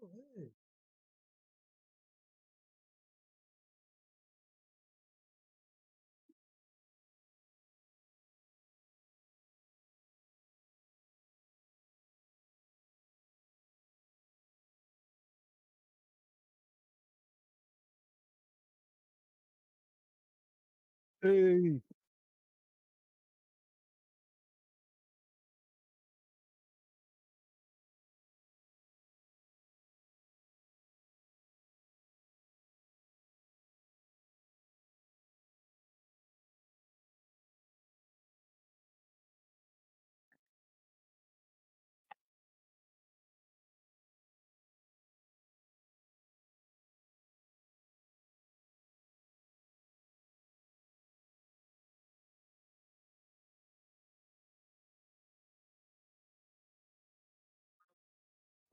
hey. Hey.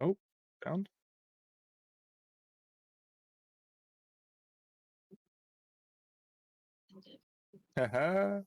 Oh, found. Haha.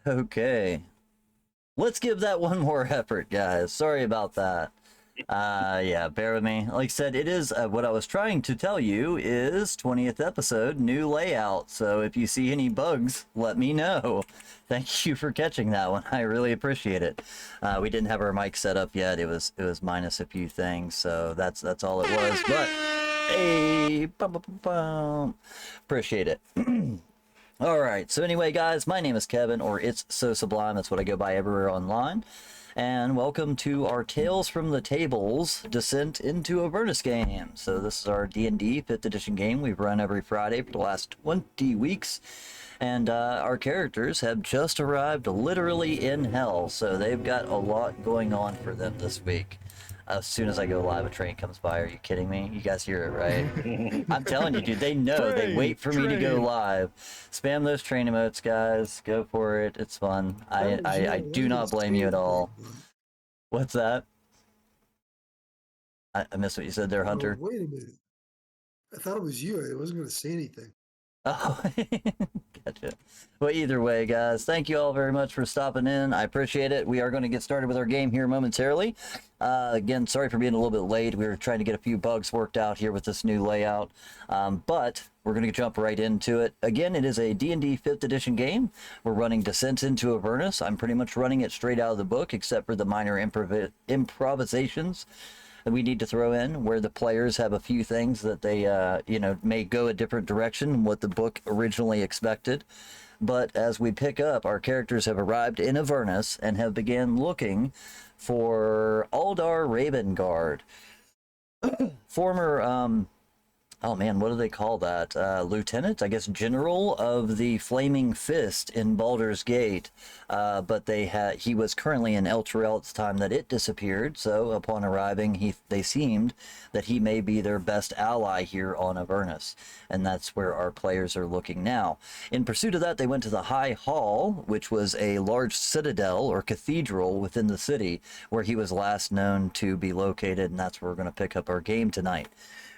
Okay. Let's give that one more effort, guys. Sorry about that. Yeah, bear with me. Like I said, it is what I was trying to tell you is 20th episode, new layout. So if you see any bugs, let me know. Thank you for catching that one. I really appreciate it. We didn't have our mic set up yet. It was minus a few things, so that's all it was. But hey, appreciate it. All right. So anyway, guys, my name is Kevin, or It's So Sublime. That's what I go by everywhere online. And welcome to our Tales from the Tables Descent into Avernus game. So this is our D&D 5th edition game we've run every Friday for the last 20 weeks. And our characters have just arrived literally in hell, so they've got a lot going on for them this week. As soon as I go live, a train comes by. Are you kidding me? You guys hear it, right? I'm telling you, dude, they know. They wait for me to go live. Spam those train emotes, guys. Go for it. It's fun. I do not blame you at all. What's that? I missed what you said there, Hunter. Wait a minute. I thought it was you. I wasn't going to say anything. Oh, gotcha. Well, either way, guys, thank you all very much for stopping in. I appreciate it. We are going to get started with our game here momentarily. Again, sorry for being a little bit late. We were trying to get a few bugs worked out here with this new layout, but we're going to jump right into it. Again, it is a D&D 5th edition game. We're running Descent into Avernus. I'm pretty much running it straight out of the book, except for the minor improvisations that we need to throw in, where the players have a few things that they may go a different direction than what the book originally expected. But as we pick up, our characters have arrived in Avernus and have began looking for Aldar Ravengard, former oh man, what do they call that? Lieutenant, I guess, General of the Flaming Fist in Baldur's Gate. But he was currently in Elturel at the time that it disappeared. So upon arriving, they seemed that he may be their best ally here on Avernus, and that's where our players are looking now. In pursuit of that, they went to the High Hall, which was a large citadel or cathedral within the city, where he was last known to be located, and that's where we're going to pick up our game tonight.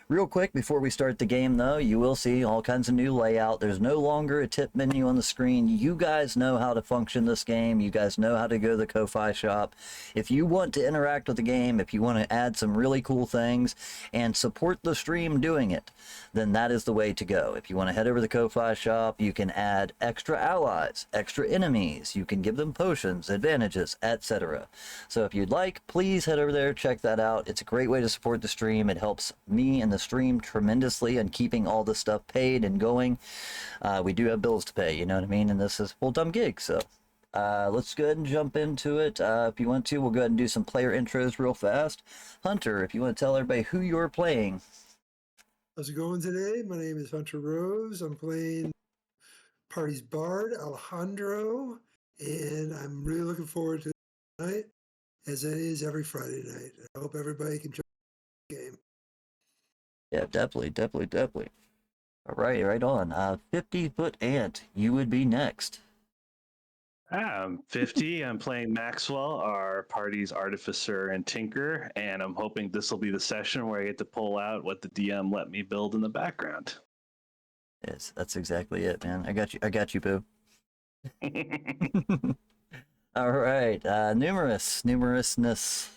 Real quick, before we start the game, though, you will see all kinds of new layout. There's no longer a tip menu on the screen. You guys know how to function this game. You guys know how to go to the Ko-Fi shop. If you want to interact with the game, if you want to add some really cool things and support the stream doing it, then that is the way to go. If you want to head over to the Ko-Fi shop, you can add extra allies, extra enemies. You can give them potions, advantages, etc. So if you'd like, please head over there, check that out. It's a great way to support the stream. It helps me and the stream tremendously in keeping all this stuff paid and going. We do have bills to pay, you know what I mean? And this is a full-time gig, so let's go ahead and jump into it. If you want to, we'll go ahead and do some player intros real fast. Hunter, if you want to tell everybody who you're playing. How's it going today? My name is Hunter Rose. I'm playing party's bard, Alejandro, and I'm really looking forward to tonight, as it is every Friday night. I hope everybody can join the game. Yeah, definitely. All right, right on. 50-foot ant, you would be next. I'm 50. I'm playing Maxwell, our party's artificer and tinker, and I'm hoping this will be the session where I get to pull out what the DM let me build in the background. Yes, that's exactly it, man. I got you, boo. All right, numerousness.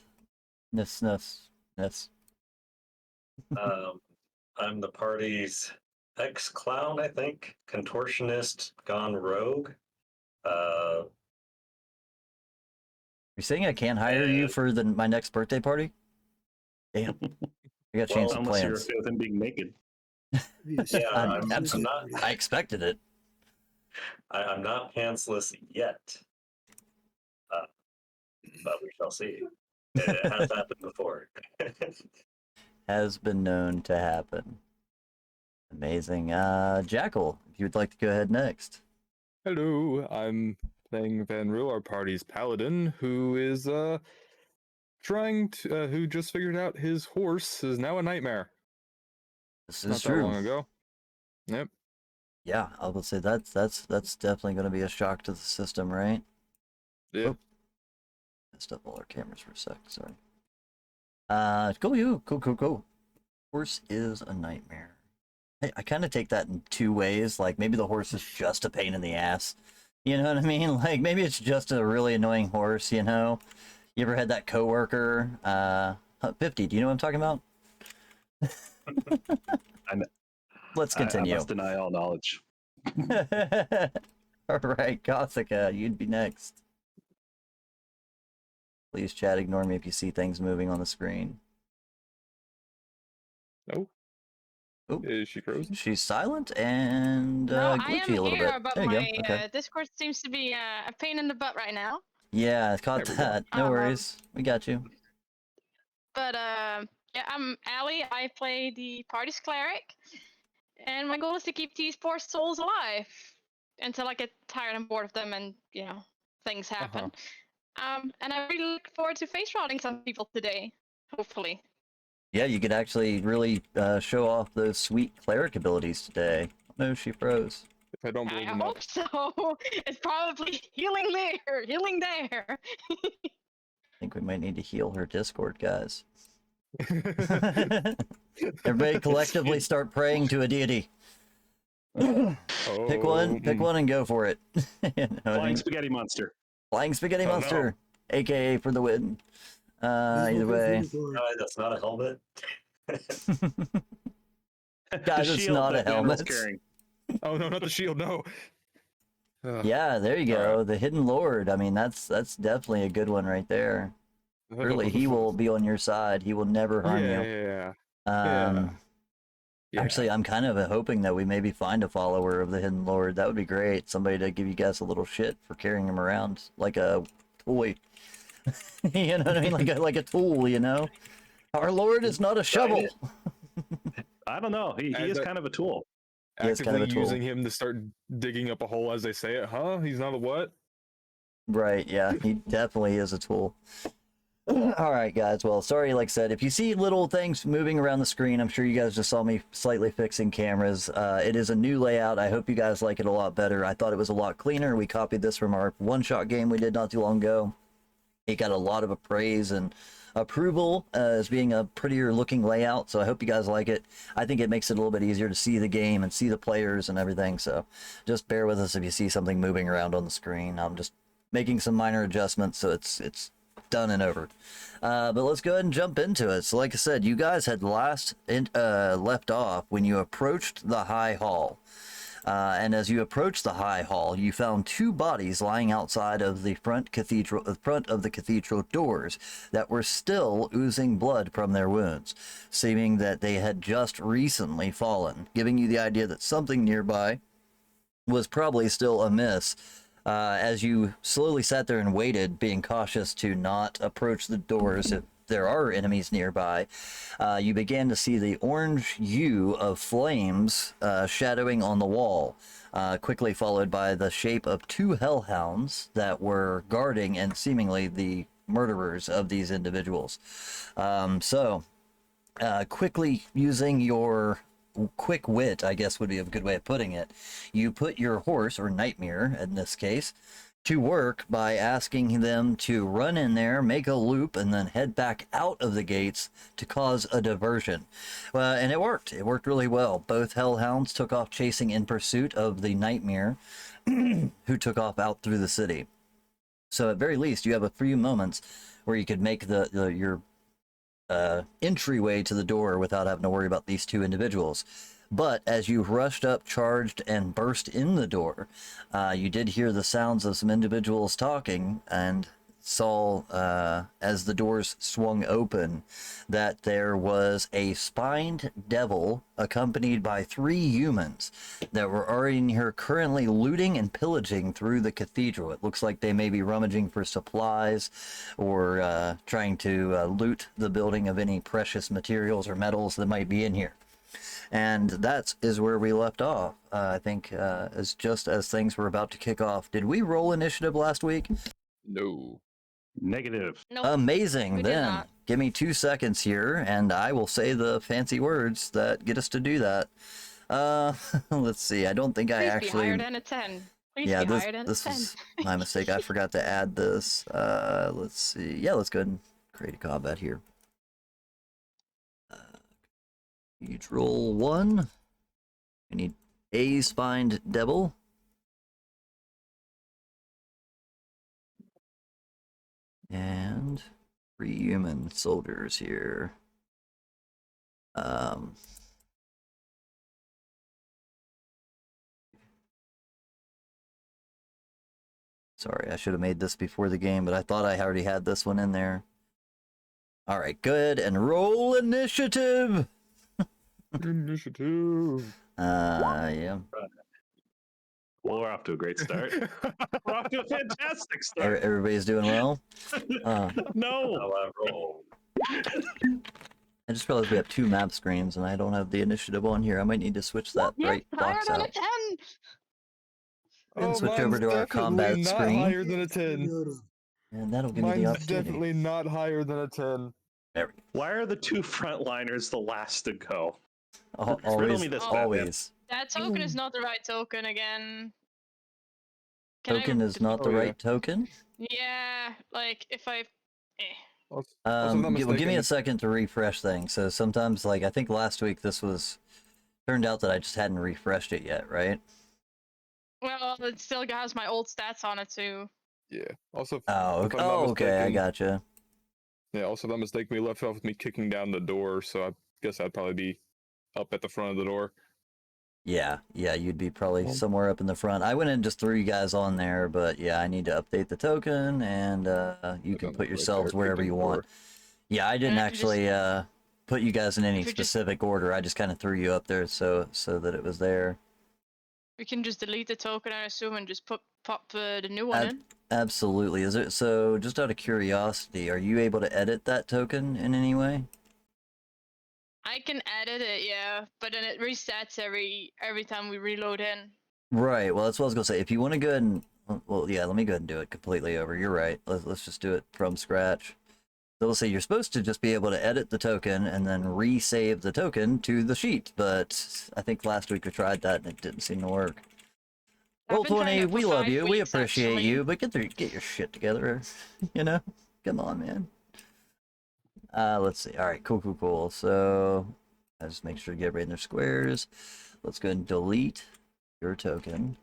I'm the party's ex-clown, I think. Contortionist gone rogue. You're saying I can't hire you for my next birthday party? Damn. I got to change some unless you're plans. okay with him being naked. I expected it. I'm not pantsless yet. But we shall see. It has happened before. Has been known to happen. Amazing. Jackal, if you'd like to go ahead next. Hello, I'm playing Van Riel, our party's paladin, who is who just figured out his horse is now a nightmare. This Not is that true. long ago. Yep. Yeah, I would say that's definitely going to be a shock to the system, right? Yeah. Oh. Messed up all our cameras for a sec. Sorry. Cool. Horse is a nightmare. I kind of take that in two ways. Like, maybe the horse is just a pain in the ass. You know what I mean? Like, maybe it's just a really annoying horse, you know? You ever had that coworker? 50, do you know what I'm talking about? Let's continue. I must deny all knowledge. All right, Gothica, you'd be next. Please, chat, ignore me if you see things moving on the screen. No. Oh, Is she frozen? she's silent and No, I glitchy am a little here, bit. but There you my go. Okay. Discord seems to be a pain in the butt right now. Yeah, I caught There we go. that. No worries. We got you. But yeah, I'm Allie. I play the party's cleric, and my goal is to keep these poor souls alive until I get tired and bored of them, and things happen. And I really look forward to face routing some people today, hopefully. Yeah, you could actually really show off those sweet cleric abilities today. No, she froze. If I don't blow I them up. hope so. It's probably healing there, healing there. I think we might need to heal her Discord, guys. Everybody collectively start praying to a deity. Pick one and go for it. You know what I Flying mean? spaghetti monster. Flying Spaghetti Oh, no. Monster, aka for the win. Either way. That's not a helmet. Guys, The it's shield not a that Van Riel's helmet. carrying. Oh no, not the shield, no. Yeah, there you go. Alright. The Hidden Lord. I mean, that's definitely a good one right there. Really, he will be on your side. He will never harm you. Yeah. Actually, I'm kind of hoping that we maybe find a follower of the Hidden Lord. That would be great. Somebody to give you guys a little shit for carrying him around like a toy. You know what I mean? Like a tool, you know? Our Lord is not a shovel. I don't know. He is kind of a tool. He is kind of Actively a tool. using him to start digging up a hole as they say it, huh? He's not a what? Right, yeah, he definitely is a tool. All right, guys. Well, sorry, like I said, if you see little things moving around the screen, I'm sure you guys just saw me slightly fixing cameras. It is a new layout. I hope you guys like it a lot better. I thought it was a lot cleaner. We copied this from our one-shot game we did not too long ago. It got a lot of praise and approval as being a prettier looking layout, so I hope you guys like it. I think it makes it a little bit easier to see the game and see the players and everything, so just bear with us if you see something moving around on the screen. I'm just making some minor adjustments so it's done and over. But let's go ahead and jump into it. So like I said, you guys had left off when you approached the High Hall. And as you approached the High Hall, you found two bodies lying outside of the front of the cathedral doors that were still oozing blood from their wounds, seeming that they had just recently fallen, giving you the idea that something nearby was probably still amiss. As you slowly sat there and waited, being cautious to not approach the doors if there are enemies nearby, you began to see the orange hue of flames shadowing on the wall, quickly followed by the shape of two hellhounds that were guarding and seemingly the murderers of these individuals. Quickly using your quick wit, I guess would be a good way of putting it, you put your horse, or nightmare in this case, to work by asking them to run in there, make a loop, and then head back out of the gates to cause a diversion. And it worked. It worked really well. Both hellhounds took off chasing in pursuit of the nightmare who took off out through the city. So at very least, you have a few moments where you could make your entryway to the door without having to worry about these two individuals. But as you rushed up, charged, and burst in the door, you did hear the sounds of some individuals talking, and saw, as the doors swung open, that there was a spined devil accompanied by 3 humans that were already in here currently looting and pillaging through the cathedral. It looks like they may be rummaging for supplies or trying to loot the building of any precious materials or metals that might be in here. And that is where we left off. I think as just as things were about to kick off. Did we roll initiative last week? No. Negative. Nope. Amazing. we did Then not. give me 2 seconds here and I will say the fancy words that get us to do that. Let's see. I don't think I Please actually... be higher than a 10. Please yeah, be higher than this a 10. was my mistake. I forgot to add this. Let's see. Yeah, let's go ahead and create a combat here. Each roll 1. We need a spined devil. And 3 human soldiers here. Sorry, I should have made this before the game, but I thought I already had this one in there. All right, good. And roll initiative. Initiative. Yeah. Well, we're off to a great start. We're off to a fantastic start. Everybody's doing well. No. How I roll. I just realized we have 2 map screens and I don't have the initiative on here. I might need to switch that Yes, right higher box than a out. 10. And switch over mine's to our combat definitely not screen. higher than a 10. And that'll give me the Mine's opportunity. definitely not higher than a 10. There we go. Why are the 2 frontliners the last to go? Riddle Always, me this, always. That token is not the right token again. Can I Token is not the Oh, yeah. right token. Yeah, like if I. Also, if I'm not Give me mistaken, a second to refresh things. So sometimes, like, I think last week turned out that I just hadn't refreshed it yet, right? Well, it still has my old stats on it too. yeah. Also, if Oh, I'm not okay, I mistaken- gotcha. Yeah, also, if I'm mistaken, we left off with me kicking down the door, so I guess I'd probably be up at the front of the door. Yeah, you'd be probably Well- somewhere up in the front. I went and just threw you guys on there, but yeah, I need to update the token, and you can Right put there, yourselves kick wherever the you door. want. Yeah, I didn't I can just- actually put you guys in any If you just- specific order. I just kind of threw you up there so that it was there. We can just delete the token, I assume, and just pop the new one in. Absolutely. Is it so? Just out of curiosity, are you able to edit that token in any way? I can edit it, yeah, but then it resets every time we reload in. Right. Well, that's what I was gonna say. If you want to go ahead and, well, yeah, let me go ahead and do it completely over. You're right. Let's just do it from scratch. So we'll say you're supposed to just be able to edit the token and then resave the token to the sheet. But I think last week we tried that and it didn't seem to work. I've Roll been trying 20, it for we love 5 you. We weeks, appreciate actually. you, but get your shit together. You know. Come on, man. Let's see. All right, cool. So I just make sure to get everybody in their squares. Let's go ahead and delete your token.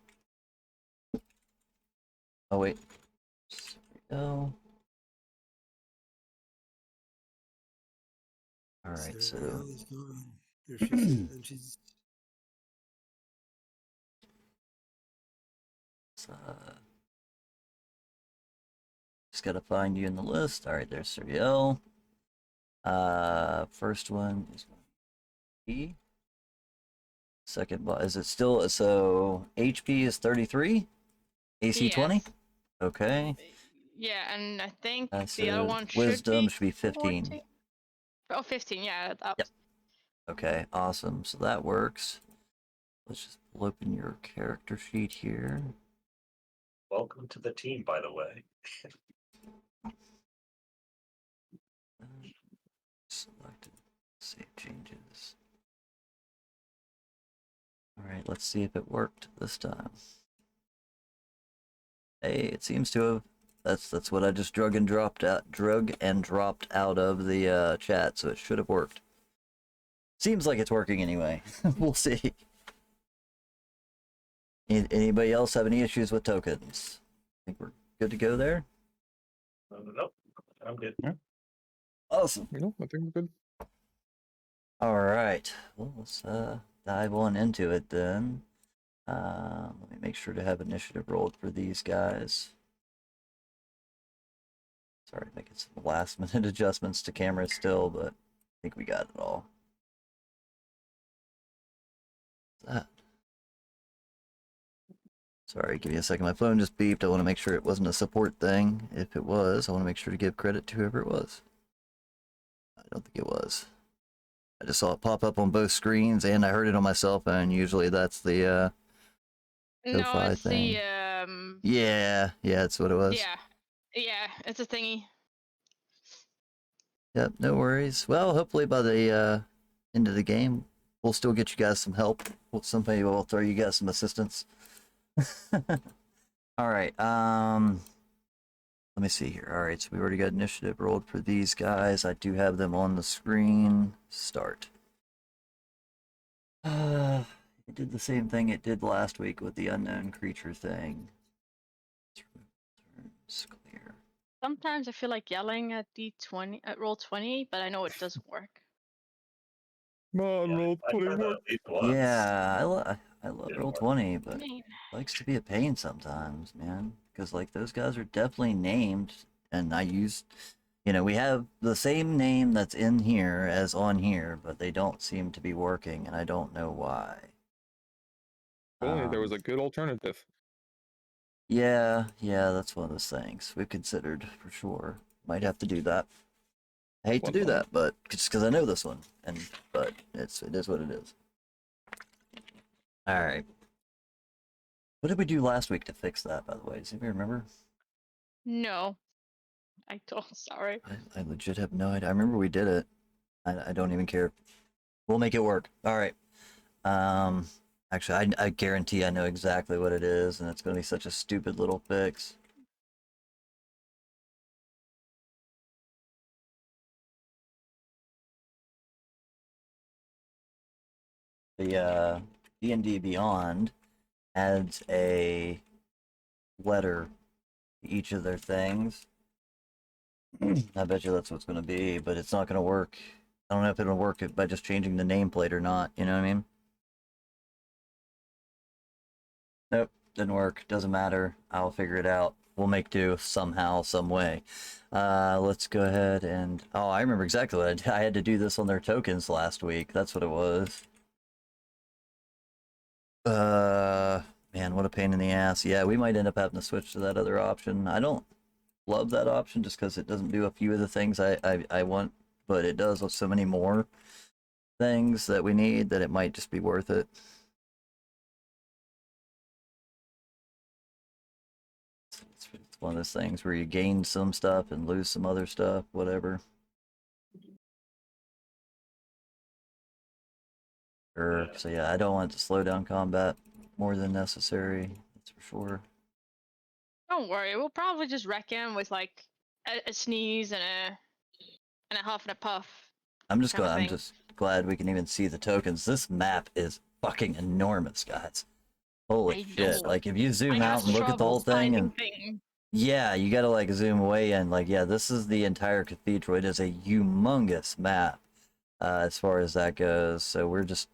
Oh wait. There we go. All right, so Ariel is gone. There she is. And she's just gotta find you in the list. All right, there's Suriel. First one is E. Second, is it still so? HP is 33, AC 20. Yes. Okay. Yeah, and I think That's the other one Wisdom should be 14. 15. Oh, 15, yeah. Yep. Okay, awesome. So that works. Let's just open your character sheet here. Welcome to the team, by the way. Selected. Save changes. All right, let's see if it worked this time. Hey, it seems to have. That's what I just drug and dropped out of the chat, so it should have worked. Seems like it's working anyway. We'll see. Anybody else have any issues with tokens? I think we're good to go there. Nope, I'm good. Awesome. You know, I think we're good. All right. Well, let's dive on into it then. Let me make sure to have initiative rolled for these guys. Sorry, making some last minute adjustments to camera still, but I think we got it all. What's that? Sorry, give me a second. My phone just beeped. I want to make sure it wasn't a support thing. If it was, I want to make sure to give credit to whoever it was. I don't think it was. I just saw it pop up on both screens, and I heard it on my cell phone. Usually that's the No, Ko-Fi it's thing. the Yeah, that's what it was. yeah, it's a thingy. Yep, no worries. Well, hopefully by the end of the game, we'll still get you guys some help. Somebody will throw you guys some assistance. All right. Let me see here. All right, so we already got initiative rolled for these guys. I do have them on the screen. Start. It did the same thing it did last week with the unknown creature thing. Turns clear. Sometimes I feel like yelling at D20 at roll 20, but I know it doesn't work. Come on, Yeah, roll I tried 20 that more. at least once. Yeah, I love Didn't roll work. 20, but I mean, it likes to be a pain sometimes, man. Because like those guys are definitely named, and I used, we have the same name that's in here as on here, but they don't seem to be working, and I don't know why. If only there was a good alternative. Yeah, that's one of those things we've considered for sure. Might have to do that. I hate to One do moment. that, but just because I know this one, but it is what it is. All right. What did we do last week to fix that, by the way? Does anybody remember? no. I don't, sorry. I legit have no idea. I remember we did it. I don't even care. We'll make it work. All right. Actually, I guarantee I know exactly what it is, and it's going to be such a stupid little fix. The D&D Beyond adds a letter to each of their things. I bet you that's what's going to be, but it's not going to work. I don't know if it'll work by just changing the nameplate or not. You know what I mean? Nope, didn't work. Doesn't matter. I'll figure it out. We'll make do somehow, some way. Let's go ahead and... Oh, I remember exactly what I did. I had to do this on their tokens last week. That's what it was. Man, what a pain in the ass. Yeah, we might end up having to switch to that other option. I don't love that option just because it doesn't do a few of the things I want, but it does with so many more things that we need that it might just be worth it. It's one of those things where you gain some stuff and lose some other stuff, whatever. So yeah, I don't want it to slow down combat more than necessary. That's for sure. Don't worry, we'll probably just reckon with like a sneeze and a huff and a puff. I'm just Kinda glad. I'm thing. just glad we can even see the tokens. This map is fucking enormous, guys. Holy I shit! know. Like if you I zoom got out and look at the whole struggles thing, finding and things. yeah, you gotta like zoom way in. Like yeah, this is the entire cathedral. It is a humongous map as far as that goes. So we're just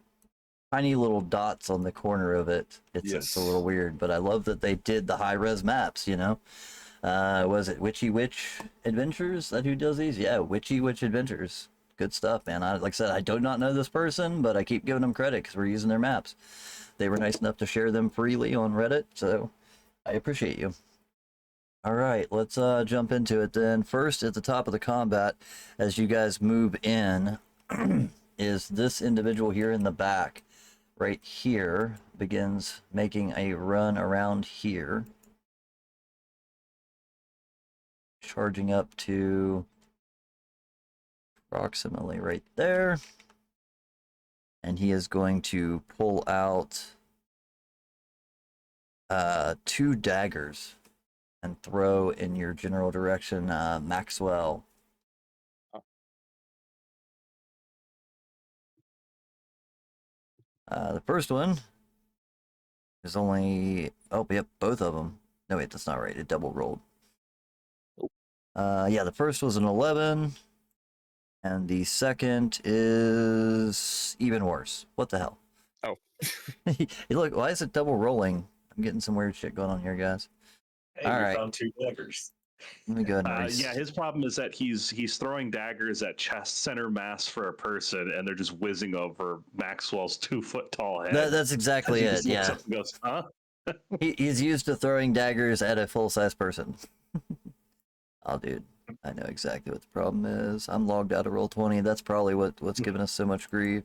tiny little dots on the corner of it. It's a little Yes. weird, but I love that they did the high res maps. You know, was it Witchy Witch Adventures that who does these? Yeah, Witchy Witch Adventures. Good stuff, man. Like I said, I do not know this person, but I keep giving them credit because we're using their maps. They were nice enough to share them freely on Reddit, so I appreciate you. All right, let's jump into it then. First, at the top of the combat, as you guys move in, is this individual here in the back. Right here begins making a run around here, charging up to approximately right there, and he is going to pull out 2 daggers and throw in your general direction, Maxwell. The first one is only, oh, yep, both of them. No, wait, that's not right. It double rolled. Yeah, the first was an 11, and the second is even worse. What the hell? Oh. Look, why is it double rolling? I'm getting some weird shit going on here, guys. Hey, All we right. found 2 daggers. Let me go ahead and Yeah, his problem is that he's throwing daggers at chest center mass for a person, and they're just whizzing over Maxwell's 2-foot tall head. That's exactly He it. just looks Yeah, up and goes, "Huh?" he's used to throwing daggers at a full-size person. Oh, dude, I know exactly what the problem is. I'm logged out of Roll20. That's probably what's giving us so much grief.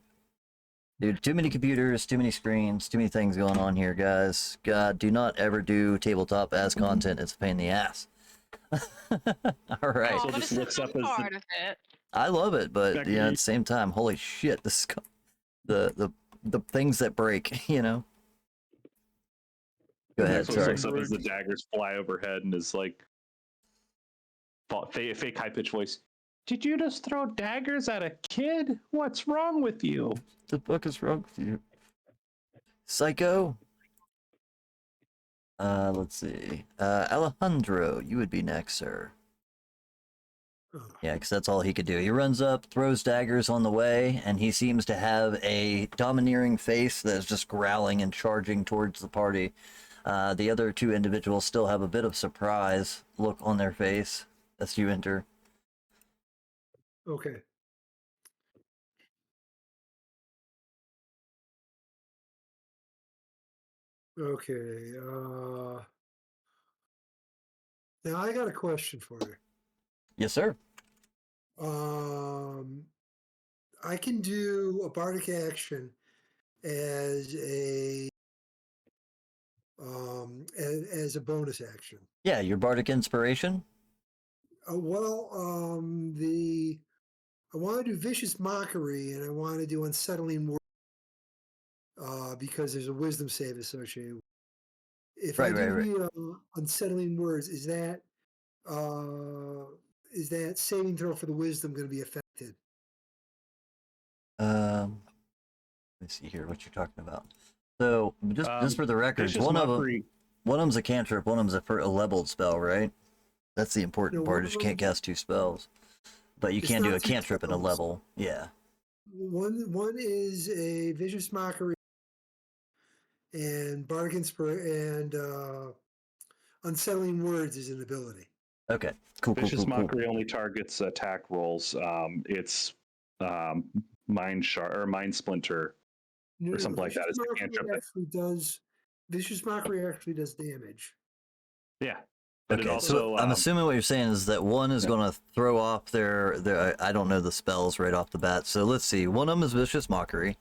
Dude, too many computers, too many screens, too many things going on here, guys. God, do not ever do tabletop as content. It's a pain in the ass. All right. Oh, So but just it's looks a up fun as the- part of it. I love it, but Exactly. yeah, at the same time, holy shit, this is the things that break, you know. Go ahead, Maxwell sorry. looks up as the daggers fly overhead and is like, fake high pitched voice. Did you just throw daggers at a kid? What's wrong with you? The fuck is wrong with you? Psycho? Let's see. Alejandro, you would be next, sir. Yeah, because that's all he could do. He runs up, throws daggers on the way, and he seems to have a domineering face that is just growling and charging towards the party. The other 2 individuals still have a bit of surprise look on their face as you enter. Okay. Okay. Now I got a question for you. Yes, sir. I can do a bardic action as a as a bonus action. Yeah, your bardic inspiration. I want to do vicious mockery, and I want to do unsettling words because there's a wisdom save associated with it. If I Right. do the unsettling words, is that saving throw for the wisdom going to be affected? Let me see here what you're talking about. So just for the records, Vicious one of Mockery- them's a cantrip, one of them's a leveled spell, right? That's the important No, part. one Is you of can't them- cast 2 spells, but you It's can do not a 2 cantrip and a spells. level. Yeah. One is a vicious mockery, and bardic and unsettling words is an ability. Okay. Cool. Vicious Mockery only targets attack rolls. It's Mind Shard or Mind Splinter No, or something like that. It's a cantrip. Vicious mockery actually does damage. Yeah. But Okay, it also, so I'm assuming what you're saying is that one is going to throw off their I don't know the spells right off the bat. So let's see. One of them is Vicious Mockery.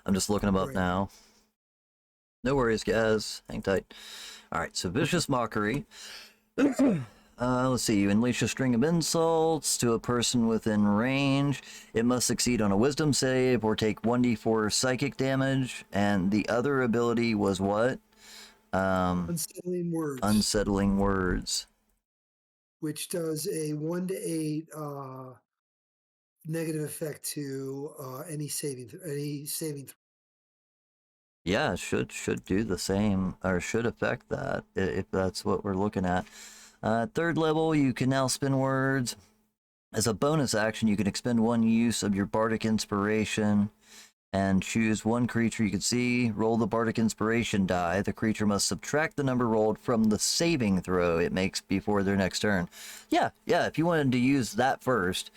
I'm just looking them up Right. now. No worries, guys. Hang tight. All right, so Vicious Mockery. Let's see. You unleash a string of insults to a person within range. It must succeed on a Wisdom save or take 1d4 psychic damage. And the other ability was what? Unsettling words. Unsettling words. which does a 1 to 8 negative effect to any saving throw. Yeah, it should do the same, or should affect that, if that's what we're looking at. Third level, you can now spin words. As a bonus action, you can expend 1 use of your Bardic Inspiration and choose 1 creature you can see. Roll the Bardic Inspiration die. The creature must subtract the number rolled from the saving throw it makes before their next turn. Yeah, if you wanted to use that first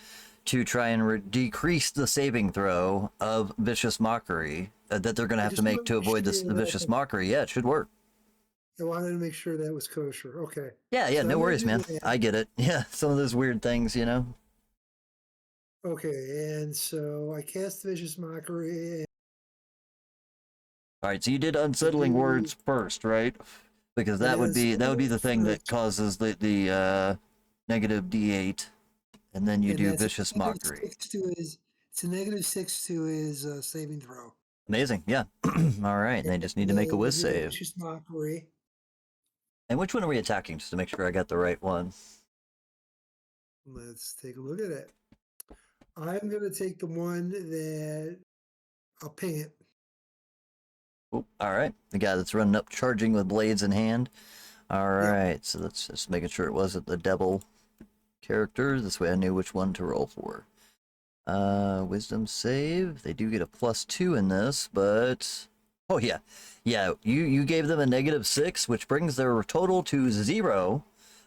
to try and decrease the saving throw of Vicious Mockery that they're going to have to make to avoid the Vicious Mockery, yeah, it should work. I wanted to make sure that was kosher. Okay. Yeah, So no I'm worries, gonna man. do that. I get it. Yeah, some of those weird things, you know. Okay, and so I cast Vicious Mockery. All right, so you did Unsettling Words first, right? Because that would be the thing that causes the negative D8, and then you do that's a Vicious negative Mockery. 6 to his, it's a negative 6 to his saving throw. Amazing, yeah. All right, and they just need to make a whiz Then I do the save. Vicious Mockery. And which one are we attacking, just to make sure I got the right one? Let's take a look at it. I'm going to take the one that I'll ping it. Oh, all right, the guy that's running up, charging with blades in hand. All right, so that's just making sure it wasn't the devil character. This way I knew which one to roll for. Wisdom save. They do get a +2 in this, but oh yeah, you gave them a -6, which brings their total to 0.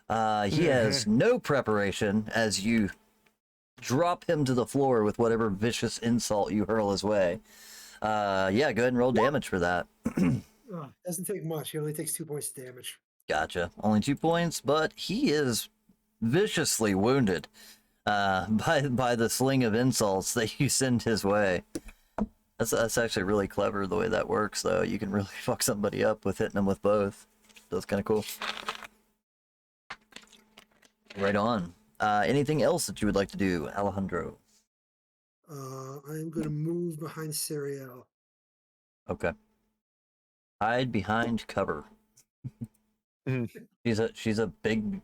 He has no preparation as you drop him to the floor with whatever vicious insult you hurl his way. Yeah, go ahead and roll damage for that. Doesn't take much. He only takes 2 points of damage. Gotcha. Only 2 points, but he is viciously wounded by the sling of insults that you send his way. That's actually really clever the way that works, though. You can really fuck somebody up with hitting them with both. That's kind of cool. Right on. Anything else that you would like to do, Alejandro? I'm going to move behind Serial. Okay. Hide behind cover. She's a big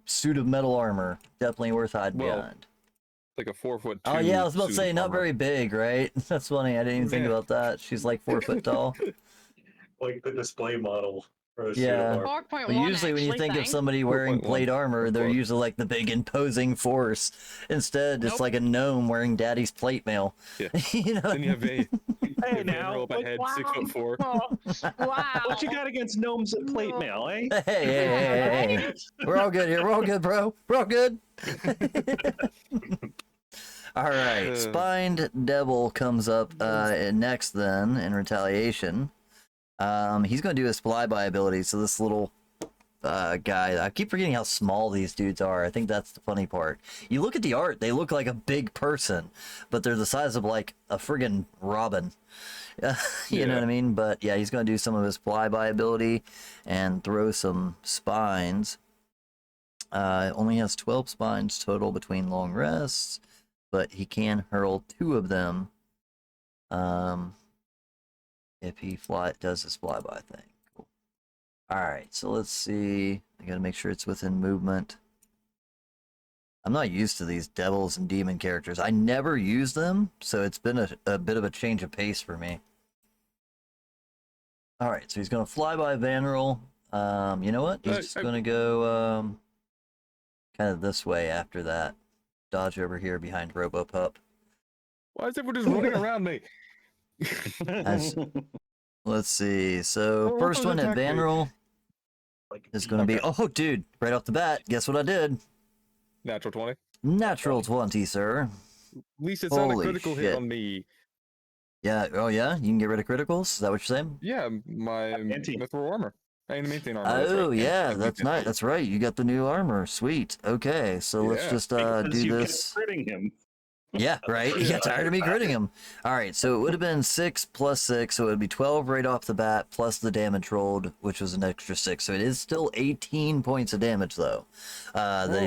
suit of metal armor. Definitely worth hiding behind. Like a 4'2". Oh yeah, I was about to say not armor. very big, right? That's funny. I didn't even think about that. She's like 4 foot tall. Like the display model. For a Yeah. suit of armor. 4.1. Well, usually when you think of somebody wearing 4.1. plate armor, they're Close. usually like the big imposing force. Instead, it's like a gnome wearing daddy's plate mail. Yeah. You know? Then you have a Hey now, up ahead, 6'4". Oh, wow. what you got against gnomes at plate mail, eh? Hey. We're all good here. We're all good, bro. We're all good. All right. Spined Devil comes up next then in retaliation. He's going to do his flyby ability. So this little guy, I keep forgetting how small these dudes are. I think that's the funny part. You look at the art, they look like a big person, but they're the size of like a friggin' robin. You know what I mean? But yeah, he's going to do some of his flyby ability and throw some spines. Only has 12 spines total between long rests, but he can hurl 2 of them if he does his flyby thing. Cool. All right, so let's see. I got to make sure it's within movement. I'm not used to these devils and demon characters. I never use them, so it's been a bit of a change of pace for me. All right, so he's going to fly by Vanril. You know what? He's just going to go kind of this way after that. Dodge over here behind RoboPup. Why is everyone just running around me? Let's see. So first one at Vanril is going to be... Oh, dude. Right off the bat, guess what I did? Natural 20. Natural 20, sir. At least it's not a Holy critical shit. hit on me. Yeah. Oh, yeah? You can get rid of criticals? Is that what you're saying? Yeah, my mithril armor. Adamantine armor. Oh, that's right. yeah. That's nice. That's right. You got the new armor. Sweet. Okay, so let's Yeah. just Because do you this. kept critting him. Yeah, right? You got tired of me critting him. All right, so it would have been 6 plus 6, so it would be 12 right off the bat, plus the damage rolled, which was an extra 6. So it is still 18 points of damage, though, that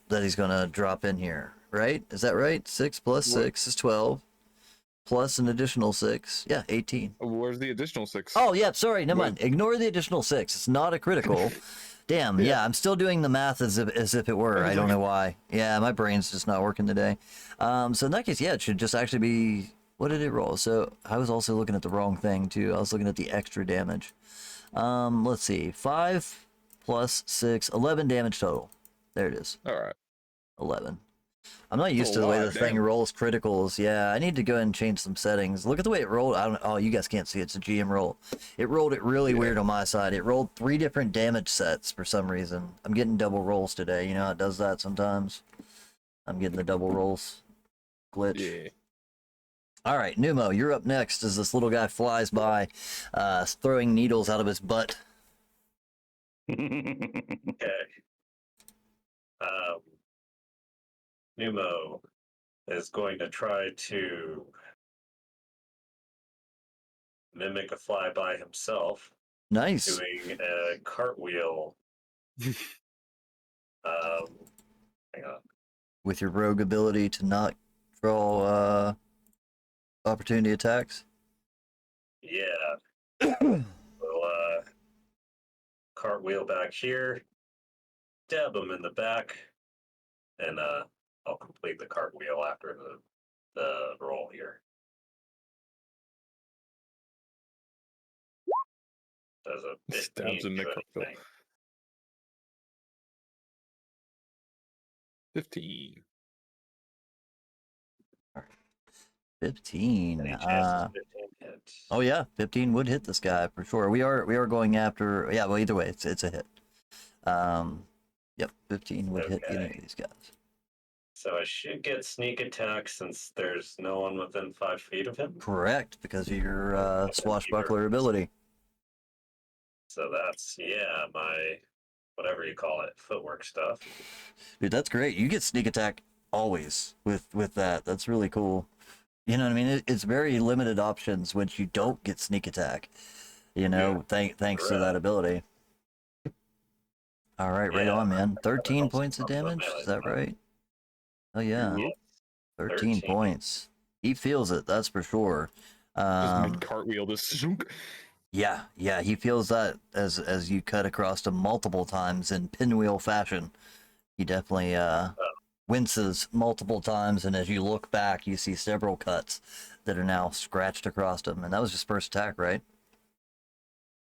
he's gonna drop in here, right? Is that right? 6 plus 6 is 12, plus an additional 6. Yeah, 18. Where's the additional 6? Oh, yeah, sorry, never mind. Ignore the additional 6. It's not a critical. Damn, yeah, I'm still doing the math as if it were. I don't know why. Yeah, my brain's just not working today. So in that case, yeah, it should just actually be. What did it roll? So I was also looking at the wrong thing too. I was looking at the extra damage. Let's see. 5 plus 6, 11 damage total. There it is. All right. 11. I'm not used A to the way lot, the thing damn. rolls criticals. Yeah, I need to go ahead and change some settings. Look at the way it rolled. I don't. Oh, you guys can't see it. It's a GM roll. It rolled it really weird on my side. It rolled 3 different damage sets for some reason. I'm getting double rolls today. You know how it does that sometimes. I'm getting the double rolls glitch. Yeah. All right, Numo, you're up next as this little guy flies by, throwing needles out of his butt. Okay. Numo is going to try to mimic a flyby himself, Nice. doing a cartwheel. Hang on. With your rogue ability to not draw opportunity attacks. Yeah. We'll cartwheel back here, dab him in the back, and I'll complete the cartwheel after the roll here. Does a 15 Stabs him in the do cartwheel. anything? 15. 15. Any chances 15 hits? Oh yeah, 15 would hit this guy for sure. We are going after. Yeah, well either way, it's a hit. Yep, 15 would hit any of these guys. So I should get sneak attack since there's no one within 5 feet of him. Correct, because of your swashbuckler ability. So that's, yeah, my, whatever you call it, footwork stuff. Dude, that's great. You get sneak attack always with that. That's really cool. You know what I mean? It's very limited options when you don't get sneak attack. You know, thanks to that ability. All right, right on, man. 13 points of damage. Is that right? Oh yeah, Yeah. 13 points. He feels it. That's for sure. Just mid cartwheel. This. Yeah, he feels that as you cut across him multiple times in pinwheel fashion. He definitely winces multiple times, and as you look back, you see several cuts that are now scratched across him. And that was his first attack, right?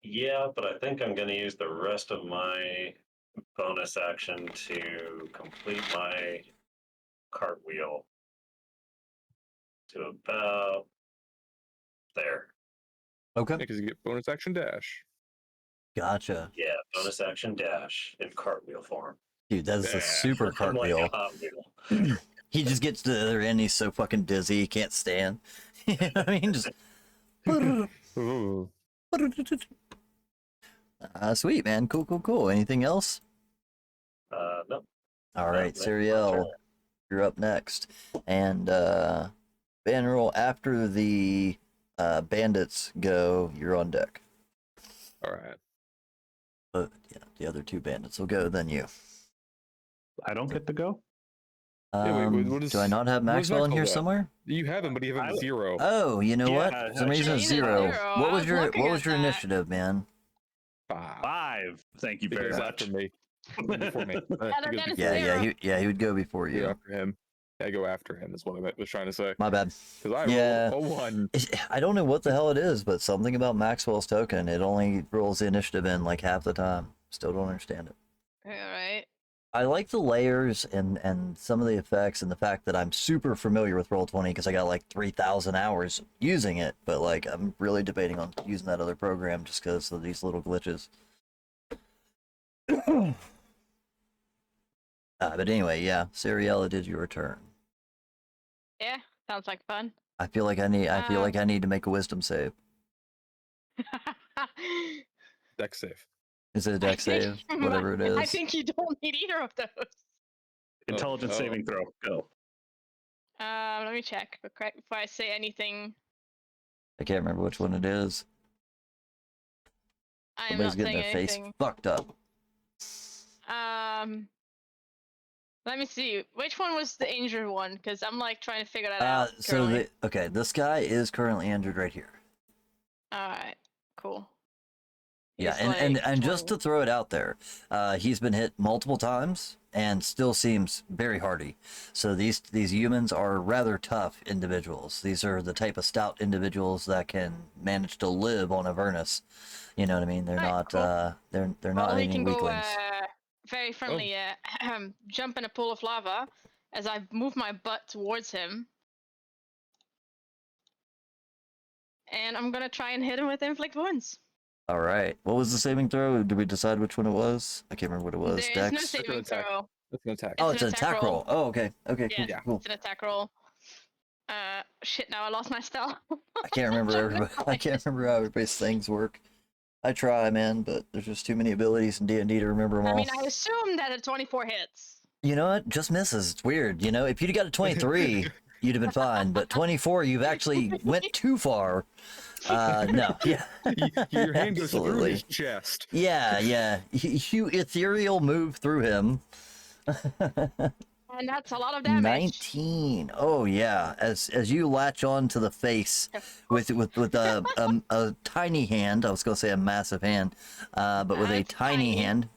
Yeah, but I think I'm going to use the rest of my bonus action to complete my cartwheel to about there. Okay. Because you get bonus action dash. Gotcha. Yeah, bonus action dash in cartwheel form. Dude, that's a Yeah. super I'm like cartwheel. a Hot Wheel. He just gets to the other end, he's so fucking dizzy, he can't stand. You know what I mean? Just... Ooh. Sweet, man. Cool. Anything else? No. All right, that's my Serial, turn. you're up next. And Bannerol, after the bandits go, you're on deck. All right. But yeah, the other 2 bandits will go, then you. I don't get to go. Yeah, wait, what is- Do I not have what is Maxwell in here Maxwell at? somewhere? You have him, but you have him 0. Oh, you know what? Yeah, For some reason, he's at 0. 0. What I was was your looking at that. initiative, man? 5. 5. Thank you very Because much. after me. Before me. then Because it's before me. He would go before Go you. after him. I go after him is what I was trying to say. My bad. Because I Yeah. rolled a 1. I don't know what the hell it is, but something about Maxwell's token, it only rolls the initiative in like half the time. Still don't understand it. All right. I like the layers and some of the effects and the fact that I'm super familiar with Roll20 because I got like 3,000 hours using it, but like I'm really debating on using that other program just because of these little glitches. But anyway, yeah, Seriella, it is your turn. Yeah, sounds like fun. I feel like I need to make a wisdom save. Deck save. Is it a deck save? Whatever it is. I think you don't need either of those. Intelligence Oh. saving throw. Go. Let me check before I say anything. I can't remember which one it is. I am Somebody's not getting saying their anything. face fucked up. Let me see. Which one was the injured one? Because I'm like trying to figure that out. So okay, this guy is currently injured right here. All right, cool. Yeah, He's and like just to 20. throw it out there, he's been hit multiple times and still seems very hardy. So these humans are rather tough individuals. These are the type of stout individuals that can manage to live on Avernus. You know what I mean? They're Right, not cool. they're Well, not he any can go weaklings. very friendly jump in a pool of lava as I move my butt towards him. And I'm gonna try and hit him with inflict wounds. All right. What was the saving throw? Did we decide which one it was? I can't remember what it was. There is no Dex. saving attack. throw. That's an attack. Oh, It's it's an an attack attack roll. roll. Oh, okay. Okay, cool, Yeah, cool. it's an attack roll. Shit, now I lost my spell. I can't remember everybody. I can't remember how everybody's things work. I try, man, but there's just too many abilities in D&D to remember them all. I mean, I assume that a 24 hits. You know what? Just misses. It's weird. You know, if you'd got a 23, you'd have been fine. But 24, you've actually went too far. No. Yeah. Your hand goes through Absolutely. his chest. Yeah, yeah. You ethereal move through him. And that's a lot of damage. 19. Oh yeah. As you latch on to the face with a tiny hand. I was gonna say a massive hand, but with a It's tiny tiny. hand.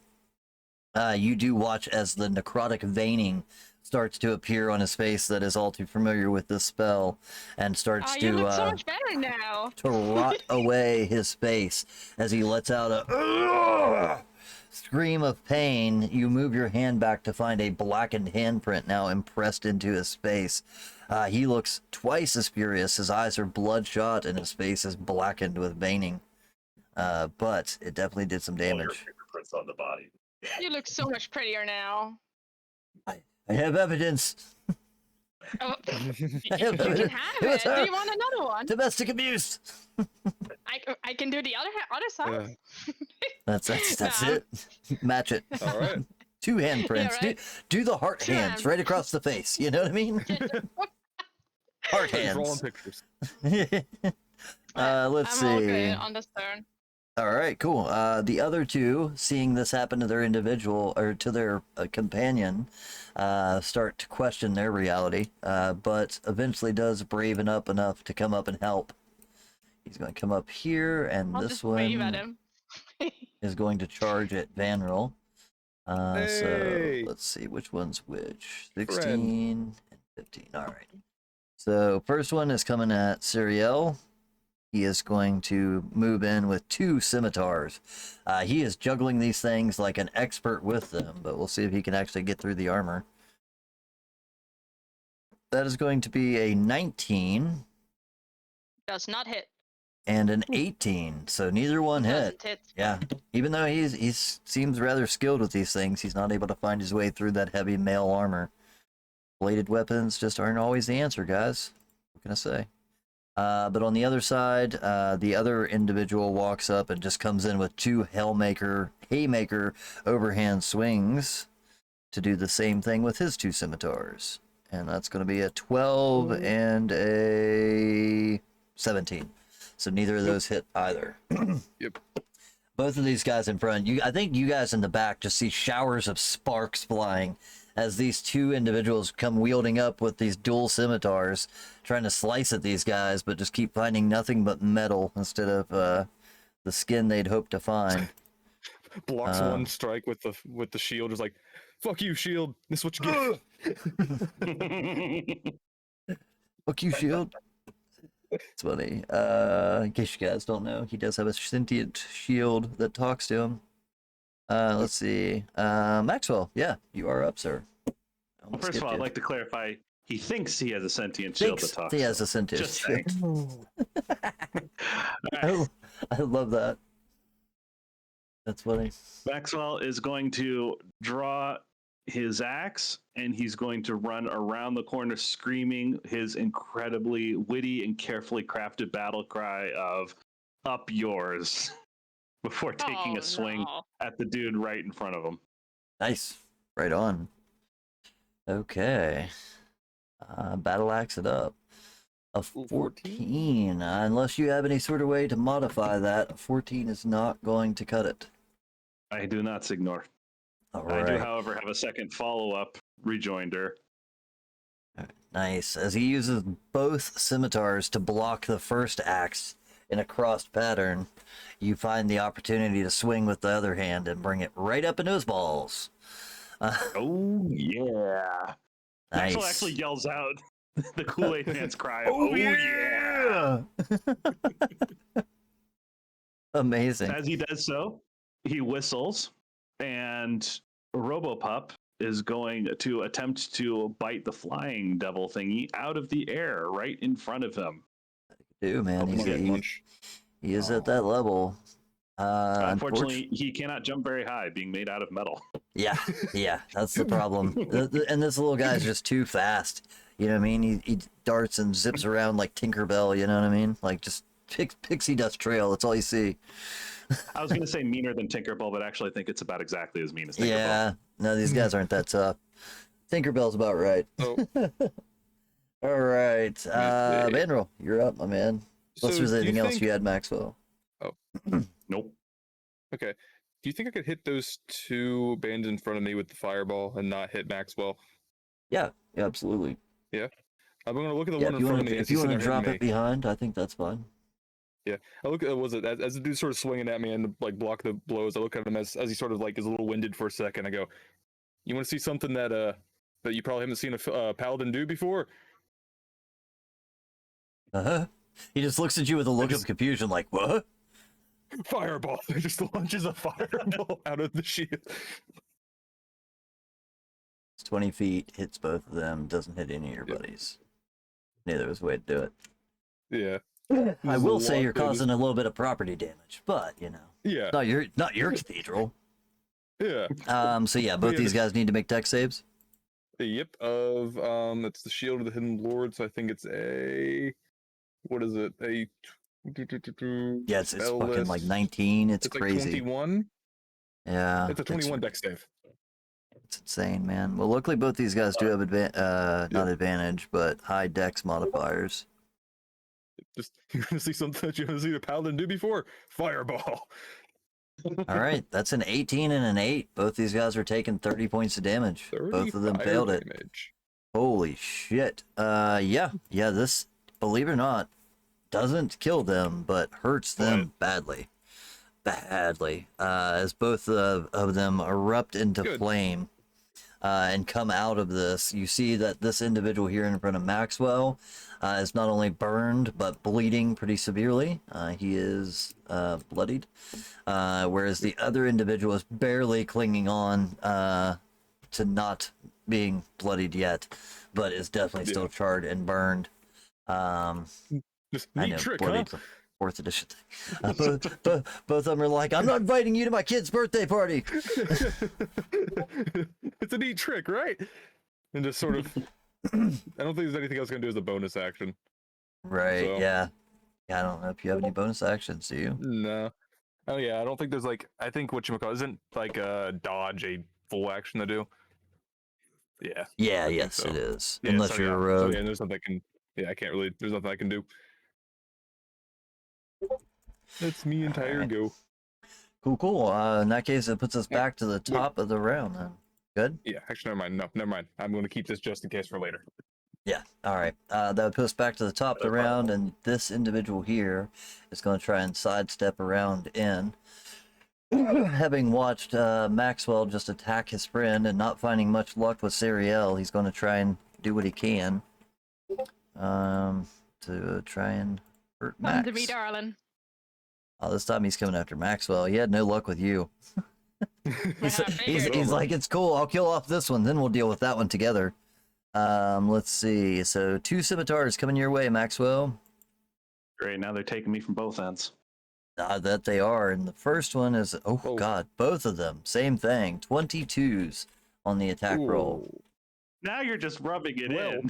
You do watch as the necrotic veining starts to appear on his face that is all too familiar with this spell, and starts Oh, you look so to much better now. rot away his face as he lets out a "Ugh!" scream of pain. You move your hand back to find a blackened handprint now impressed into his face. He looks twice as furious. His eyes are bloodshot and his face is blackened with veining. But it definitely did some All your damage. fingerprints on the body. You look so much prettier now. I have evidence. Oh, I have you can evidence. have It was it. Do her. you want another one? Domestic abuse. I can do the other side. That's Nah. it. Match it. All right. Two handprints. right. Do the heart Two hands hands. right across the face. You know what I mean? Heart Just rolling hands. pictures. Let's I'm all see. good on this turn. All right, cool. The other two, seeing this happen to their individual or to their companion, start to question their reality, but eventually does braven up enough to come up and help. He's going to come up here, and I'll this just wave at one him. is going to charge at Vanril. Hey! So let's see which one's which. 16 and 15. All right. So first one is coming at Siriel. He is going to move in with 2 scimitars. He is juggling these things like an expert with them, but we'll see if he can actually get through the armor. That is going to be a 19 Does not hit. and an 18, so neither one hit. Doesn't hit. Yeah, even though he seems rather skilled with these things, he's not able to find his way through that heavy mail armor. Bladed weapons just aren't always the answer, guys. What can I say? But on the other side, the other individual walks up and just comes in with 2 haymaker overhand swings to do the same thing with his 2 scimitars. And that's going to be a 12 and a 17. So neither of those hit either. Yep. Both of these guys in front, I think you guys in the back just see showers of sparks flying as these 2 individuals come wielding up with these dual scimitars, trying to slice at these guys, but just keep finding nothing but metal instead of the skin they'd hoped to find. Blocks one strike with the shield. Is like, fuck you, shield. This is what you get. Fuck you, shield. It's funny. In case you guys don't know, he does have a sentient shield that talks to him. Let's see. Maxwell, yeah, you are up, sir. Almost First of all, skipped I'd you. like to clarify. He thinks he has a sentient shield Thinks that talks. he to has him. a sentient Just shield. saying. All right. I love that. That's funny. Maxwell is going to draw his axe and he's going to run around the corner screaming his incredibly witty and carefully crafted battle cry of "Up yours" before taking a swing No. at the dude right in front of him. Nice. Right on. Okay. Battle axe it up. A 14. Unless you have any sort of way to modify that, a 14 is not going to cut it. I do not signor. All I do, right. however, have a second follow-up rejoinder. Nice. As he uses both scimitars to block the first axe, in a crossed pattern, you find the opportunity to swing with the other hand and bring it right up into his balls. Oh yeah. Maxwell Nice. actually yells out the Kool-Aid man's cry of, Oh, yeah. Amazing. As he does so, he whistles, and Robopup is going to attempt to bite the flying devil thingy out of the air right in front of him. Dude, man, Help him get lunch. he is at that level. Unfortunately, he cannot jump very high, being made out of metal. Yeah, that's the problem. And this little guy's just too fast. You know what I mean? He darts and zips around like Tinkerbell. You know what I mean? Like just pixie dust trail. That's all you see. I was going to say meaner than Tinkerbell, but actually I think it's about exactly as mean as Tinkerbell. Yeah, no, these guys aren't that tough. Tinkerbell's about right. Oh. All right, Vanderl, you're up, my man. Unless there's do you anything else think- you had, Maxwell. Nope. Okay. Do you think I could hit those two bands in front of me with the fireball and not hit Maxwell? Yeah, absolutely. I'm gonna look at the Yeah, one in front of me. if as you he's want to sitting there drop hitting it me. behind, I think that's fine. I look at as the dude's sort of swinging at me and like block the blows. I look at him as he sort of like is a little winded for a second. I go, "You want to see something that you probably haven't seen a paladin do before?" Uh-huh. He just looks at you with a look of confusion, like, what? Fireball! He just launches a fireball out of the shield. It's 20 feet, hits both of them, doesn't hit any of your buddies. Neither was a way to do it. Yeah. I Just will say walk you're there, causing a little bit of property damage, but you know, Yeah. not your cathedral. Yeah. So yeah, both Yeah, these guys need to make dex saves. Yep. It's the shield of the hidden lord. So I think it's a. What is it? Yeah, it's spell fucking like list. 19. It's It's like crazy. 21. Yeah, It's a 21 dex save. It's insane, man. Well, luckily both these guys do have not advantage, but high dex modifiers. Just you want to see something that you haven't seen a paladin do before? Fireball. All right, that's an 18 and an 8. Both these guys are taking 30 points of damage. 30 Both of them fire failed it. damage. Holy shit. Yeah, this, believe it or not, doesn't kill them, but hurts them badly. As both of them erupt into Good. flame and come out of this. You see that this individual here in front of Maxwell is not only burned, but bleeding pretty severely. He is bloodied, whereas the other individual is barely clinging on to not being bloodied yet, but is definitely still charred and burned. Just I neat know, trick, bloodied huh? fourth edition thing. Both of them are like, I'm not inviting you to my kid's birthday party. It's a neat trick, right? And just sort of. I don't think there's anything else gonna do as a bonus action. Right, So- yeah. I don't know if you have any bonus actions, do you? No. Oh yeah, I don't think there's like. I think whatchamacallit isn't like dodge a full action to do. Yeah. Yeah, think yes, so. it is. Yeah, Unless so, you're a yeah. So, rogue. yeah, there's nothing I can. Yeah, I can't really. There's nothing I can do. That's me entire Alright. go. Cool. In that case, it puts us back to the top of the round then. Good? Yeah, actually, never mind. No, never mind. I'm going to keep this just in case for later. Yeah, all right. That would put us back to the top of the round, and this individual here is going to try and sidestep around in. Having watched Maxwell just attack his friend and not finding much luck with Sariel, he's going to try and do what he can to try and hurt Come Max. to me, darling. Oh, this time he's coming after Maxwell. He had no luck with you. He's figured. like, it's cool. I'll kill off this one, then we'll deal with that one together. Let's see. So 2 scimitars coming your way, Maxwell. Great. Now they're taking me from both ends. That they are. And the first one is, oh god, both of them. Same thing. 22s on the attack roll. Ooh. Now you're just rubbing it Well.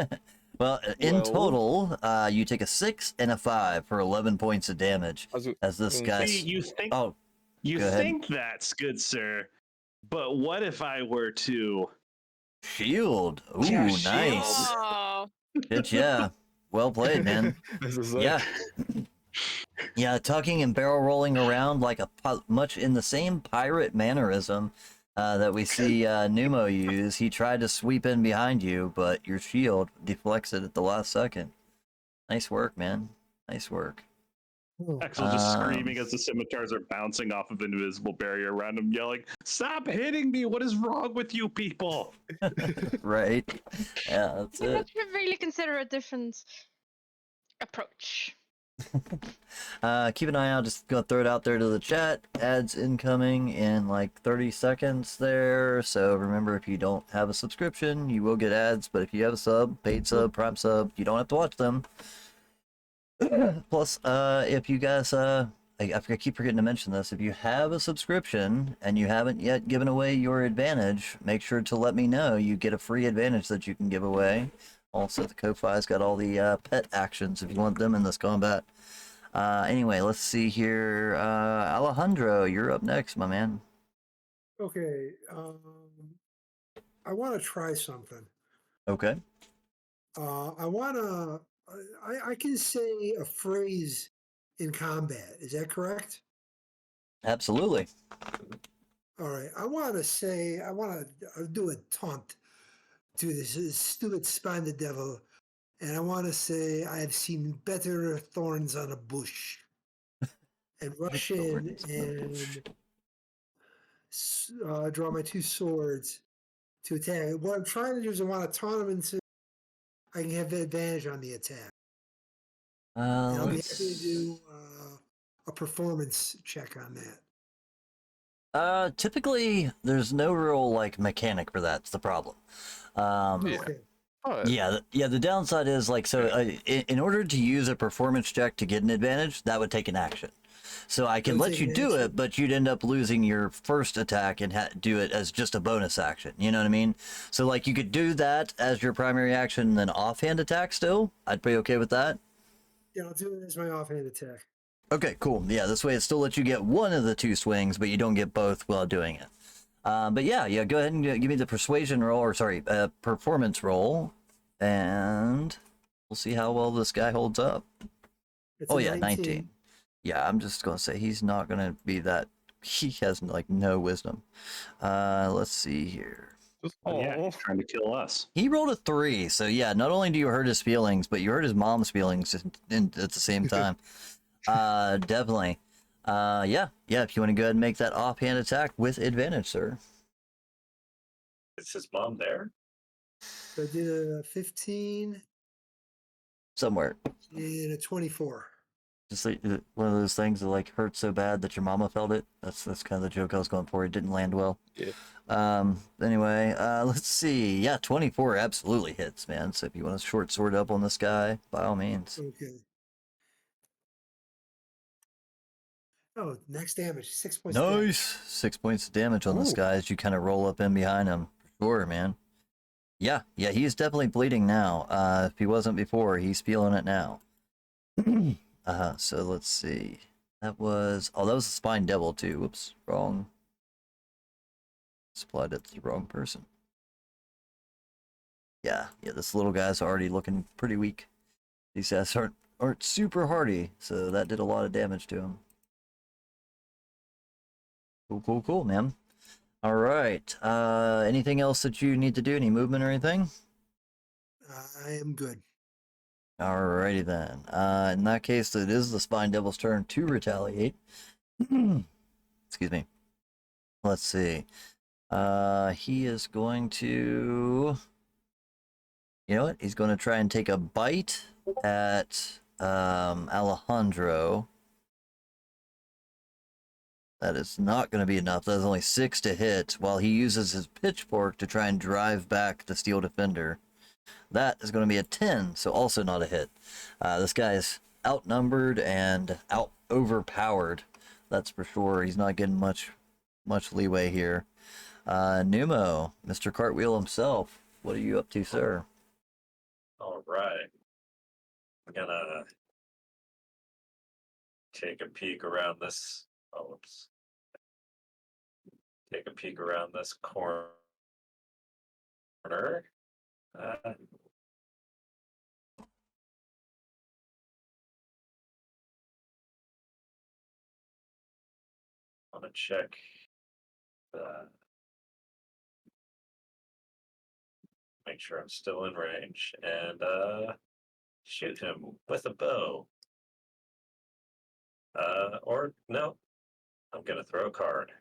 in. Well, in Well. total, you take a 6 and a 5 for 11 points of damage. As this See, guy. See, you think Oh, you go ahead. think that's good, sir. But what if I were to shield. Ooh, Yeah, nice. shield. Oh, Good, yeah. Well played, man. This is like- Yeah. Yeah, tucking and barrel rolling around like much in the same pirate mannerism that we see Numo use. He tried to sweep in behind you, but your shield deflects it at the last second. Nice work, man. Nice work. Axel just Um, screaming as the scimitars are bouncing off of an invisible barrier around him, yelling, "Stop hitting me! What is wrong with you people?" Right. Yeah, that's Yeah, it. let's really consider a different approach. Keep an eye out. Just gonna throw it out there to the chat. Ads incoming in like 30 seconds there. So remember, if you don't have a subscription, you will get ads. But if you have a sub, paid sub, prime sub, you don't have to watch them. Plus, if you guys, I keep forgetting to mention this. If you have a subscription and you haven't yet given away your advantage, make sure to let me know. You get a free advantage that you can give away. Also, the Ko-Fi's got all the pet actions if you want them in this combat. Anyway, let's see here. Alejandro, you're up next, my man. Okay. I want to try something. Okay. I want to. I can say a phrase in combat. Is that correct? Absolutely. All right. I want to say. I want to do a taunt to this stupid spine devil, and I want to say I have seen better thorns on a bush, and rush in Thorns on a bush. and draw my two swords to attack. What I'm trying to do is I want to taunt him into. I can have the advantage on the attack. And I'll be happy to do a performance check on that. Typically, there's no real like mechanic for that. It's the problem. Yeah. Okay. Yeah. The downside is like so. In order to use a performance check to get an advantage, that would take an action. So I can Would let take you an do action. it, but you'd end up losing your first attack and do it as just a bonus action. You know what I mean? So like you could do that as your primary action, and then offhand attack. Still, I'd be okay with that. Yeah, I'll do it as my offhand attack. Okay, cool. Yeah, this way it still lets you get one of the two swings, but you don't get both while doing it. But yeah, go ahead and give me the persuasion roll, or sorry, performance roll, and we'll see how well this guy holds up. It's Oh a yeah, 19. Yeah, I'm just gonna say he's not gonna be that. He has like no wisdom. Let's see here. Oh, yeah, Aw. he's trying to kill us. He rolled a 3, so yeah. Not only do you hurt his feelings, but you hurt his mom's feelings at the same time. Definitely. Yeah. If you want to go ahead and make that offhand attack with advantage, sir. Is his mom there? So I did a 15 Somewhere. and a 24. Just like one of those things that like hurt so bad that your mama felt it. That's kind of the joke I was going for. It didn't land well. Yeah. Anyway, let's see. Yeah, 24 absolutely hits, man. So if you want to short sword up on this guy, by all means. Okay. Oh, next damage, 6 points. Nice. 6 points of damage on this Ooh. guy as you kind of roll up in behind him. Sure, man. Yeah, he's definitely bleeding now. If he wasn't before, he's feeling it now. So let's see. That was a spine devil too. Whoops, wrong. Supplied it to the wrong person. Yeah, this little guy's already looking pretty weak. These guys aren't super hardy, so that did a lot of damage to him. Cool, man. All right. Anything else that you need to do? Any movement or anything? I am good. Alrighty then. In that case, it is the Spine Devil's turn to retaliate. Excuse me. Let's see. He is going to... You know what? He's going to try and take a bite at Alejandro. That is not going to be enough. That is only 6 to hit, while he uses his pitchfork to try and drive back the Steel Defender. That is going to be a 10, so also not a hit. This guy is outnumbered and overpowered. That's for sure. He's not getting much leeway here. Numo, Mr. Cartwheel himself. What are you up to, sir? All right. I'm gonna take a peek around this. Oh, whoops. Take a peek around this corner. Want to check make sure I'm still in range and shoot him with a bow. Or no, I'm gonna throw a card.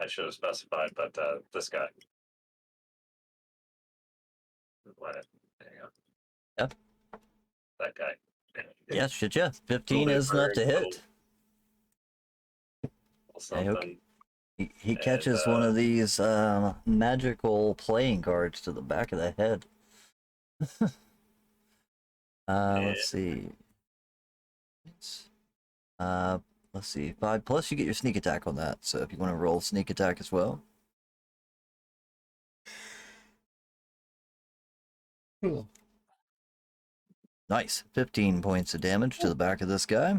I should have specified, but this guy. What? There you go. Yep. That guy. Yeah, shit, yeah. 15 Little is enough to little- hit. little something. He catches one of these magical playing cards to the back of the head. Let's see. Let's see. 5 plus, you get your sneak attack on that. So if you want to roll sneak attack as well. Cool. Nice. 15 points of damage to the back of this guy.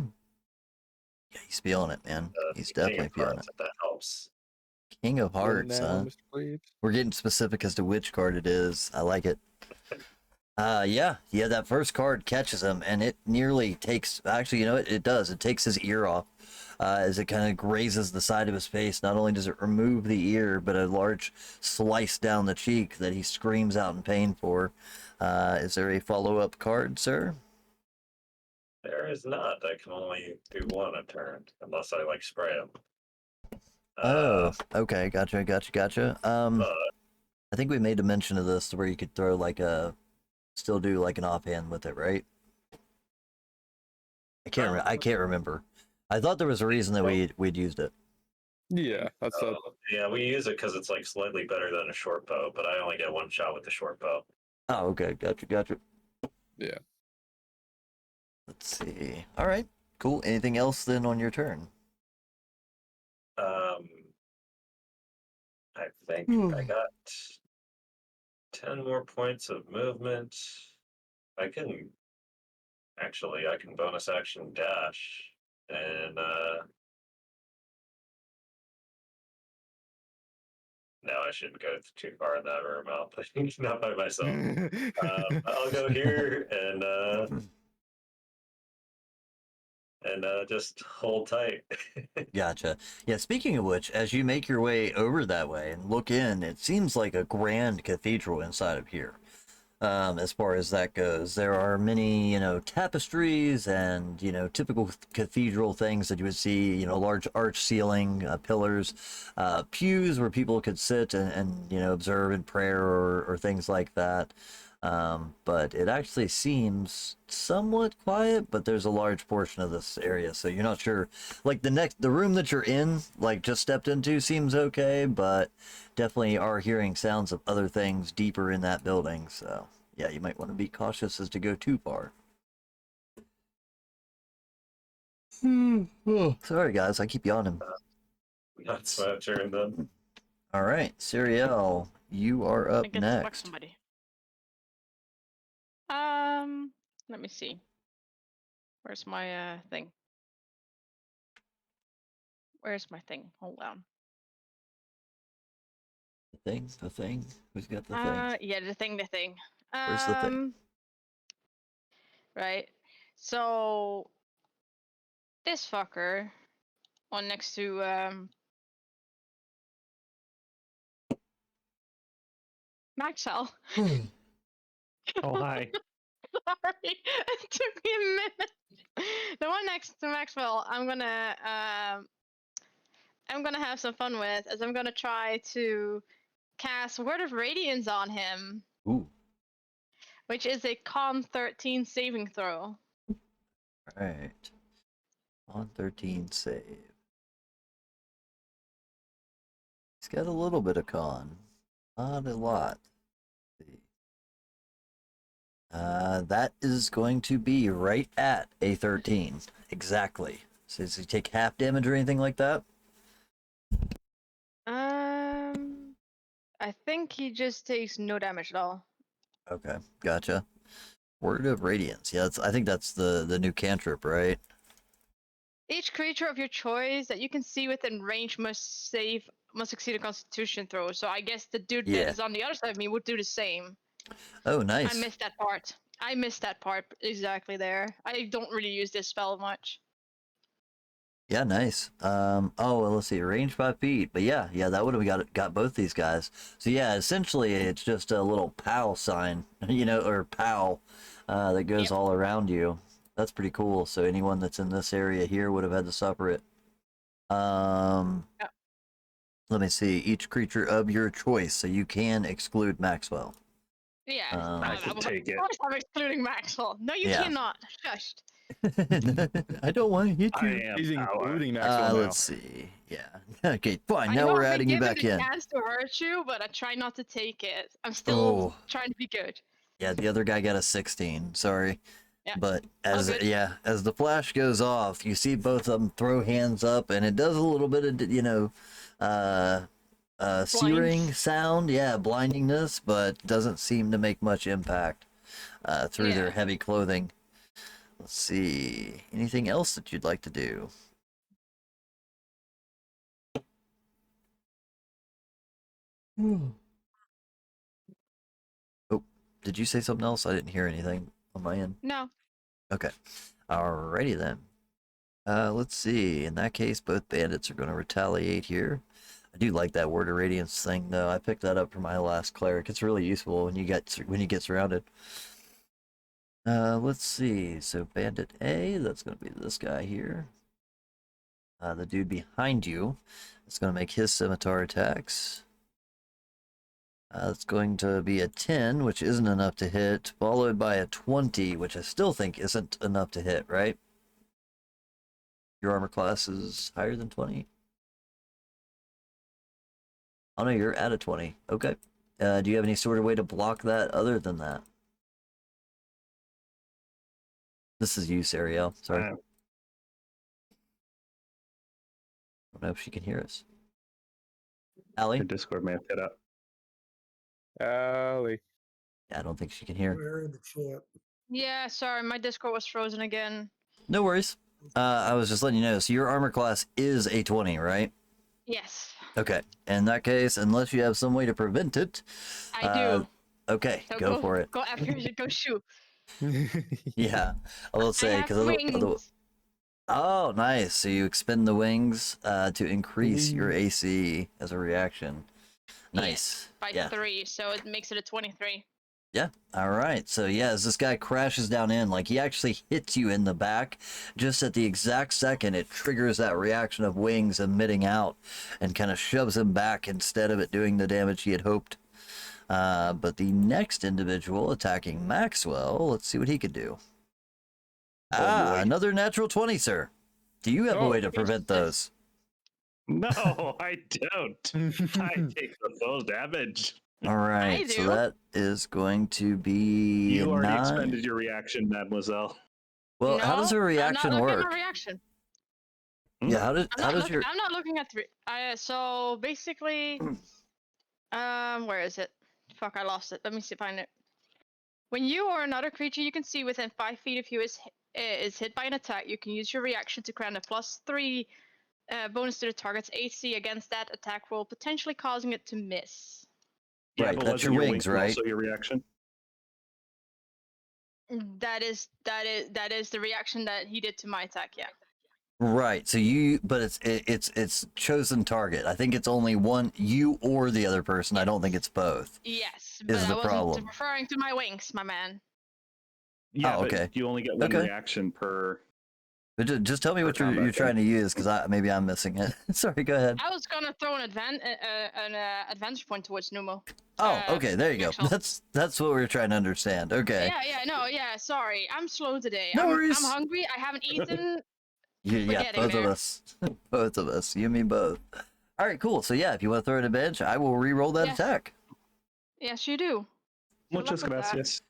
Yeah, he's feeling it, man. He's definitely feeling it. If that helps. King of Feeling Hearts, now, huh? Mr. Cleaves? We're getting specific as to which card it is. I like it. Yeah, that first card catches him, and it nearly takes. Actually, you know what? It does. It takes his ear off as it kind of grazes the side of his face. Not only does it remove the ear, but a large slice down the cheek that he screams out in pain for. Is there a follow-up card, sir? There is not. I can only do one a turn, unless I like spray him. Oh, okay, gotcha. I think we made a mention of this where you could throw like still do like an offhand with it, right? I can't remember. I thought there was a reason that we'd used it. Yeah, that's yeah, we use it because it's like slightly better than a short bow, but I only get one shot with the short bow. Oh, okay, gotcha. yeah. Let's see. All right, cool. Anything else then on your turn? I think I got 10 more points of movement. I can bonus action dash and no, I shouldn't go too far in that room. I'll not by myself. I'll go here and just hold tight. Gotcha. Yeah, speaking of which, as you make your way over that way and look in, it seems like a grand cathedral inside of here. As far as that goes, there are many, tapestries and, typical cathedral things that you would see, large arch ceiling, pillars, pews where people could sit and observe in prayer or things like that. But it actually seems somewhat quiet, but there's a large portion of this area, so you're not sure. Like the room that you're in, like just stepped into, seems okay, but definitely are hearing sounds of other things deeper in that building. So yeah, you might want to be cautious as to go too far. Sorry guys, I keep yawning. That's my turn then. All right, Siriel, you are I up get to fuck next. somebody. Let me see. Where's my thing? Where's my thing? Hold on. The thing. Who's got the thing? Yeah, the thing. Where's the thing? Right. So this fucker on next to Maxwell. Oh, hi. Sorry, it took me a minute. The one next to Maxwell, I'm gonna have some fun with, as I'm gonna try to cast Word of Radiance on him. Ooh. Which is a Con 13 saving throw. Alright. On 13 save. He's got a little bit of con. Not a lot. That is going to be right at a 13. Exactly. So does he take half damage or anything like that? I think he just takes no damage at all. Okay, gotcha. Word of Radiance. Yeah, I think that's the new cantrip, right? Each creature of your choice that you can see within range must succeed a Constitution throw. So I guess the dude that is on the other side of me would do the same. Oh, nice. I missed that part exactly there. I don't really use this spell much. Yeah, nice. Oh, well, let's see, range 5 feet. But yeah, that would have got both these guys. So yeah, essentially, it's just a little POW sign, or POW, that goes Yep. all around you. That's pretty cool. So anyone that's in this area here would have had to suffer it. Yep. Let me see. Each creature of your choice, so you can exclude Maxwell. Yeah. I can take it. Of course I'm excluding Maxwell. No, you Yeah. cannot. Shushed. I don't want to hit I you. am He's power. including Maxwell now. Let's see. Yeah. Okay, fine. I Now know we're I've been adding you given back the in. chance to hurt you, but I try not to take it. I'm still Oh. trying to be good. Yeah, the other guy got a 16. Sorry. Yeah. But All as good. as the flash goes off, you see both of them throw hands up, and it does a little bit of searing sound, blindingness, but doesn't seem to make much impact through their Yeah. heavy clothing. Let's see. Anything else that you'd like to do? Oh, did you say something else? I didn't hear anything on my end. No. Okay. Alrighty then. Let's see. In that case, both bandits are going to retaliate here. I do like that word of radiance thing, though. I picked that up from my last cleric. It's really useful when you get surrounded. Let's see. So bandit A, that's going to be this guy here. The dude behind you is going to make his scimitar attacks. It's going to be a 10, which isn't enough to hit, followed by a 20, which I still think isn't enough to hit, right? Your armor class is higher than 20? Oh no, you're at a 20. Okay. Do you have any sort of way to block that other than that? This is you, Sariel. Sorry. I don't know if she can hear us. Allie? Your Discord may have hit up. Allie. Yeah, I don't think she can hear. Where in the chat? Yeah, sorry, my Discord was frozen again. No worries. I was just letting you know. So your armor class is a 20, right? Yes, Okay. In that case, unless you have some way to prevent it. I do. Okay, So go for it. Go after it. Go shoot. Yeah, I will say I have because wings. oh, nice. So you expend the wings to increase your AC as a reaction. Nice. By Yeah. 3, so it makes it a 23. Yeah. All right. So yeah, as this guy crashes down in, like he actually hits you in the back, just at the exact second it triggers that reaction of wings emitting out, and kind of shoves him back instead of it doing the damage he had hoped. But the next individual attacking Maxwell, let's see what he could do. boy. Another natural 20, sir. Do you have a way to prevent those? No, I don't. I take the full damage. All right, so do. that is going to be You already 9. expended your reaction, mademoiselle. Well, how does a reaction I'm not looking work? at my reaction. Yeah, how does your I'm not looking at so basically, where is it? Fuck, I lost it. Let me see, find it. When you or another creature you can see within 5 feet of you is hit by an attack, you can use your reaction to grant a +3 bonus to the target's AC against that attack roll, potentially causing it to miss. Yeah, Right, but that's wasn't your your wings, wing right? Also, your reaction. That is the reaction that he did to my attack. Yeah. Right. So but it's chosen target. I think it's only one, you or the other person. I don't think it's both. Yes, Is but I the wasn't problem. referring to my wings, my man. Yeah, okay. But you only get one Okay. reaction per. But just tell me what combat you're thing. trying to use, because maybe I'm missing it. Sorry, go ahead. I was gonna throw an advantage point towards Numo. Oh, okay, there you go. Maxwell. That's what we're trying to understand. Okay. Yeah. Sorry, I'm slow today. No I'm worries. hungry. I haven't eaten. Yeah, getting both of there. us. Both of us. You and me both. All right, cool. So yeah, if you want to throw it a bench, I will re-roll that Yes. attack. Yes, you do. Muchas luck with that. gracias.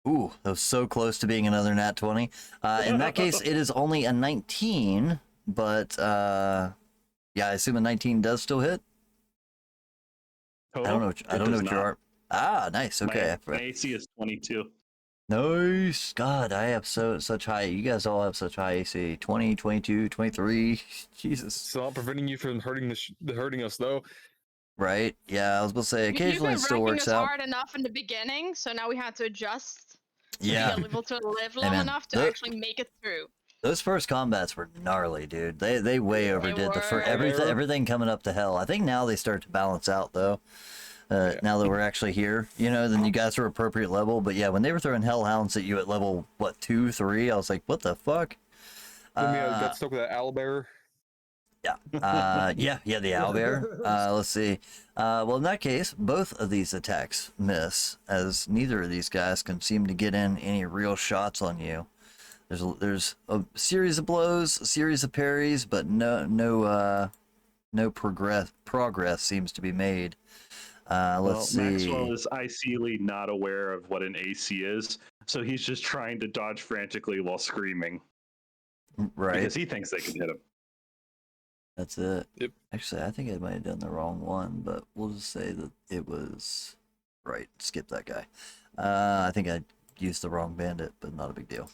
Ooh, that was so close to being another nat 20. In that case, it is only a 19, but yeah, I assume a 19 does still hit. I don't know. I don't know what your nice. Okay. My AC is 22. Nice. God, I have such high. You guys all have such high AC. 20, 22, 23. Jesus. It's not preventing you from hurting us though. Right? Yeah, I was going to say occasionally it You've still been works ranking us out. hard enough in the beginning, so now we had to adjust. Yeah. To be able to live Hey, long man, enough to actually make it through. Those first combats were gnarly, dude. They way overdid the were. everything coming up to hell. I think now they start to balance out though. Now that we're actually here, then you guys are appropriate level. But yeah, when they were throwing hellhounds at you at level 2, 3, I was like, what the fuck? Then we got stuck with that owlbear. Yeah. The owlbear. Let's see. Well, in that case, both of these attacks miss, as neither of these guys can seem to get in any real shots on you. There's a series of blows, a series of parries, but no progress seems to be made. Let's see. Maxwell is icily not aware of what an AC is, so he's just trying to dodge frantically while screaming. Right. Because he thinks they can hit him. That's it. Yep. Actually, I think I might have done the wrong one, but we'll just say that it was right. Skip that guy. I think I used the wrong bandit, but not a big deal.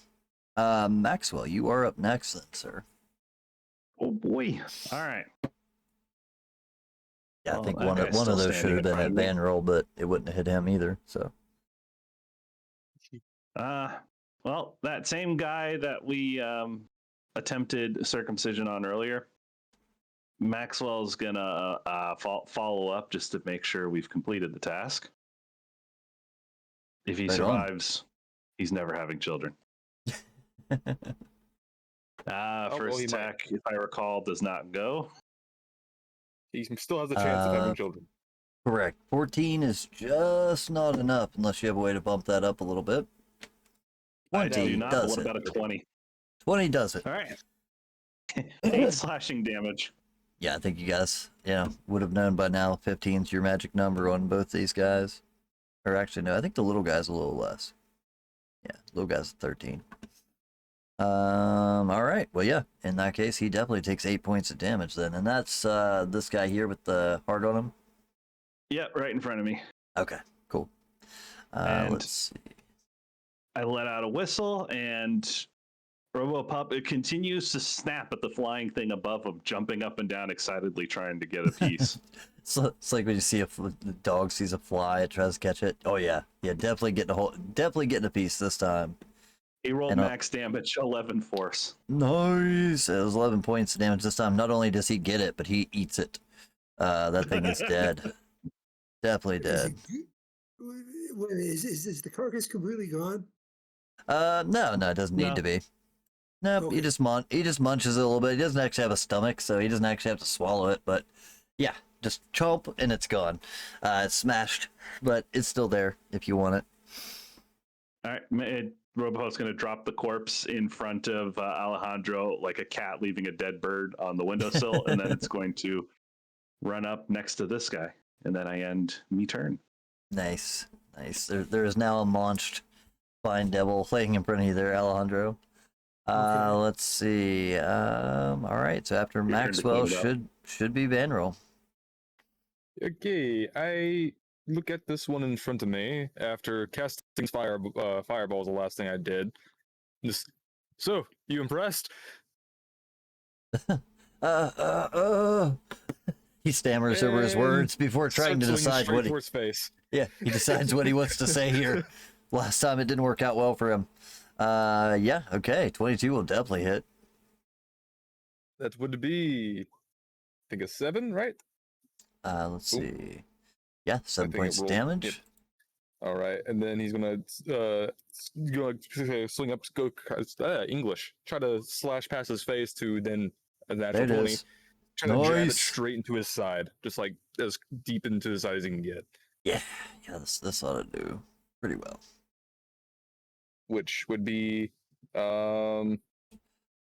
Maxwell, you are up next then, sir. Oh boy. All right. Yeah, I Well, think that one guy's of still those should standing have in been front at of me. van roll, but it wouldn't have hit him either. So Well, that same guy that we attempted circumcision on earlier, Maxwell's gonna follow up just to make sure we've completed the task. If he Right on. survives, he's never having children. well, First he might. attack, if I recall, does not go. He still has a chance of having children. correct. 14 is just not enough unless you have a way to bump that up a little bit. I 20 do not. does What it. about a 20? 20 does it. All right. 8 slashing damage. Yeah, I think you guys, would have known by now 15's your magic number on both these guys. Or actually, no, I think the little guy's a little less. Yeah, little guy's 13. All right. Well, yeah, in that case, he definitely takes 8 points of damage then. And that's this guy here with the heart on him. Yeah, right in front of me. Okay, cool. And- Let's see. I let out a whistle, and RoboPup, it continues to snap at the flying thing above him, jumping up and down excitedly, trying to get a piece. So it's like when you see the dog sees a fly, it tries to catch it. Oh yeah, definitely getting a piece this time. He rolled And, max damage, 11 force. Nice. It was 11 points of damage this time. Not only does he get it, but he eats it. That thing is dead. Definitely dead. Is the carcass completely gone? No, it doesn't need No. to be. Nope, Okay. he just munches it a little bit. He doesn't actually have a stomach, so he doesn't actually have to swallow it. But yeah, just chomp and it's gone. It's smashed, but it's still there if you want it. All right, RoboPup's going to drop the corpse in front of Alejandro like a cat leaving a dead bird on the windowsill, and then it's going to run up next to this guy, and then I end me turn. Nice. There is now a launched fine devil laying in front of you there, Alejandro. Okay. Let's see. All right. So after turn to Maxwell clean it up. should be Vanroll. Okay, I look at this one in front of me after casting fireballs. The last thing I did. So, you impressed? He stammers over his words before trying to decide what towards face. he decides what he wants to say here. Last time it didn't work out well for him. Yeah, okay. 22 will definitely hit. That would be, I think, a 7, right? Let's Ooh. see. Yeah, 7 think it points of rolled- damage. yep. All right, and then he's gonna swing up, English. Try to slash past his face to then a There natural it 20. is. Try to jab it Nice. straight into his side, just like as deep into his side as he can get. Yeah, this ought to do pretty well. Which would be,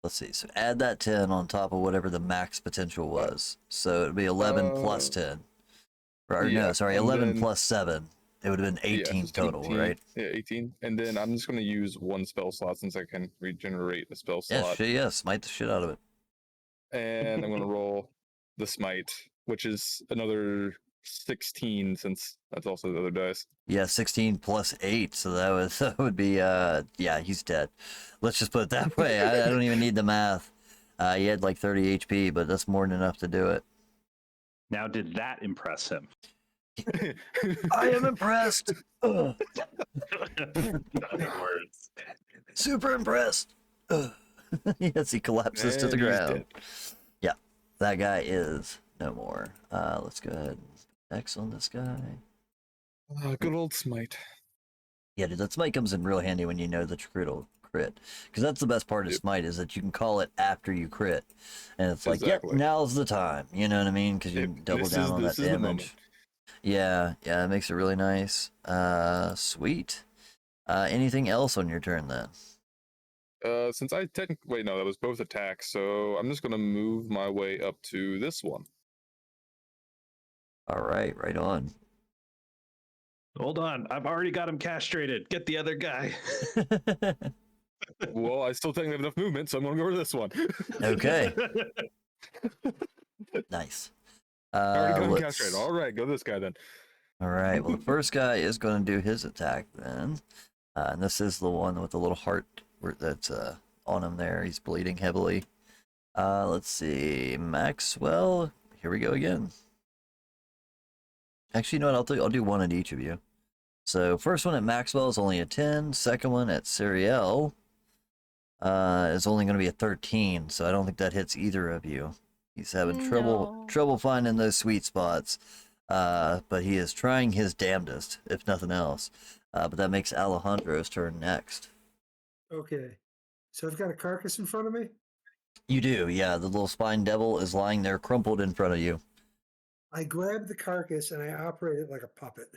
Let's see. So add that 10 on top of whatever the max potential was. So it'd be 11 plus 10. Or no, yeah, sorry, and 11 then- plus 7. It would have been 18 just total, 18, right? Yeah, 18. And then I'm just gonna use one spell slot since I can regenerate a spell Yeah, slot. yeah, smite the shit out of it. And I'm gonna roll the smite, which is another 16 since that's also the other dice. Yeah, 16 plus 8, so that would be yeah, he's dead. Let's just put it that way. I don't even need the math. He had like 30 HP, but that's more than enough to do it. Now, did that impress him? I am impressed. Ugh, Nothing words. super impressed. Ugh. Yes, he collapses to the And he's ground. dead. Yeah, that guy is no more. Let's go ahead and X on this guy. Good old smite. Yeah, dude, that smite comes in real handy when you know that your crit. Because that's the best part of Yep. smite is that you can call it after you crit. And it's like, yep, Exactly. now's the time. You know what I mean? Because you can double down on that This is the moment. damage. Yeah, it makes it really nice. Sweet. Anything else on your turn then? Since I technically wait, no, that was both attacks, so I'm just gonna move my way up to this one. All right, right on. Hold on, I've already got him castrated. Get the other guy. Well, I still think I have enough movement, so I'm gonna go to this one. Okay, nice. I already got him let's- castrated. All right, go this guy then. All right. Well, the first guy is going to do his attack then, and this is the one with the little heart that's on him there. He's bleeding heavily. Let's see, Maxwell. Here we go again. Actually, you know what? I'll do one at each of you. So first one at Maxwell is only a 10. Second one at Siriel is only going to be a 13. So I don't think that hits either of you. He's having No. trouble finding those sweet spots. But he is trying his damnedest, if nothing else. But that makes Alejandro's turn next. Okay. So I've got a carcass in front of me. You do, yeah. The little spine devil is lying there crumpled in front of you. I grab the carcass and I operate it like a puppet.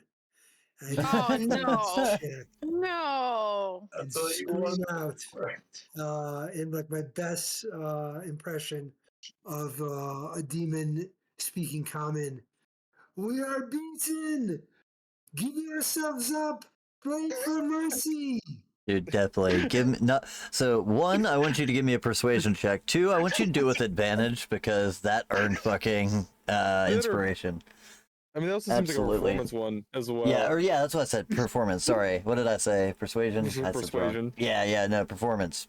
And Oh, I no. shit No. and That's what you scream want. out Right. in like my best impression of a demon speaking common. We are beaten. Give yourselves up. Pray for mercy. Dude, definitely. Give me not so one, I want you to give me a persuasion check. Two, I want you to do it with advantage because that earned fucking inspiration. I mean, that also seems like a Absolutely. performance one as well. Yeah, that's what I said. Performance. Sorry. What did I say? Persuasion? This is I said wrong. persuasion. Yeah, no, performance.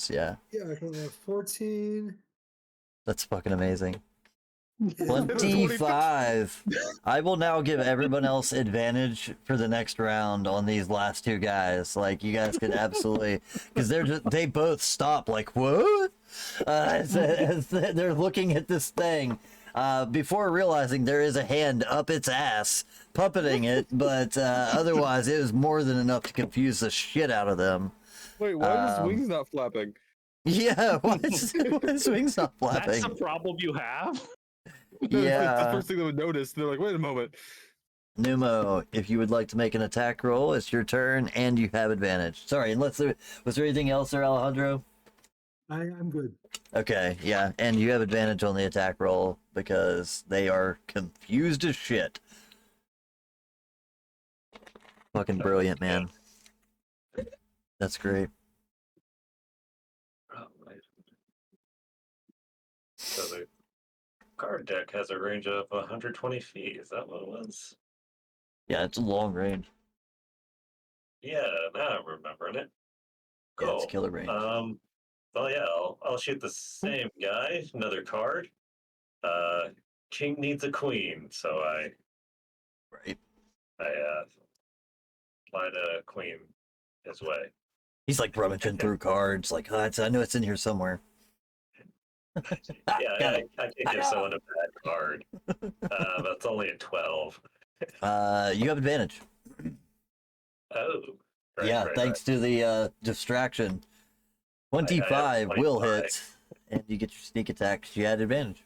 Yeah. Yeah, I can have 14. That's fucking amazing. and 25. I will now give everyone else advantage for the next round on these last two guys. Like, you guys could absolutely, because they both stop. Like, what? As they're looking at this thing before realizing there is a hand up its ass puppeting it, but otherwise it was more than enough to confuse the shit out of them. Wait, why are his wings not flapping? Yeah, why is his wings not That's flapping? the problem you have. That's the Yeah. first thing they would notice. They're like, wait a moment. Numo, if you would like to make an attack roll, it's your turn, and you have advantage. Sorry, was there anything else there, Alejandro? I'm good. Okay, yeah, and you have advantage on the attack roll because they are confused as shit. Fucking brilliant, man. That's great. Oh, right. So the card deck has a range of 120 feet. Is that what it was? Yeah, it's a long range. Yeah, now I'm remembering it. Yeah, Cool. it's killer range. Oh yeah, I'll shoot the same guy. Another card. King needs a queen, so I Right. slide a queen his way. He's like rummaging through cards, like, oh, I know it's in here somewhere. Ah, Yeah, got I it. can give someone a bad card. That's only a 12. You have advantage. Oh. Right, Yeah, right, thanks to the distraction. 25 will 25. hit, and you get your sneak attack 'cause you had advantage.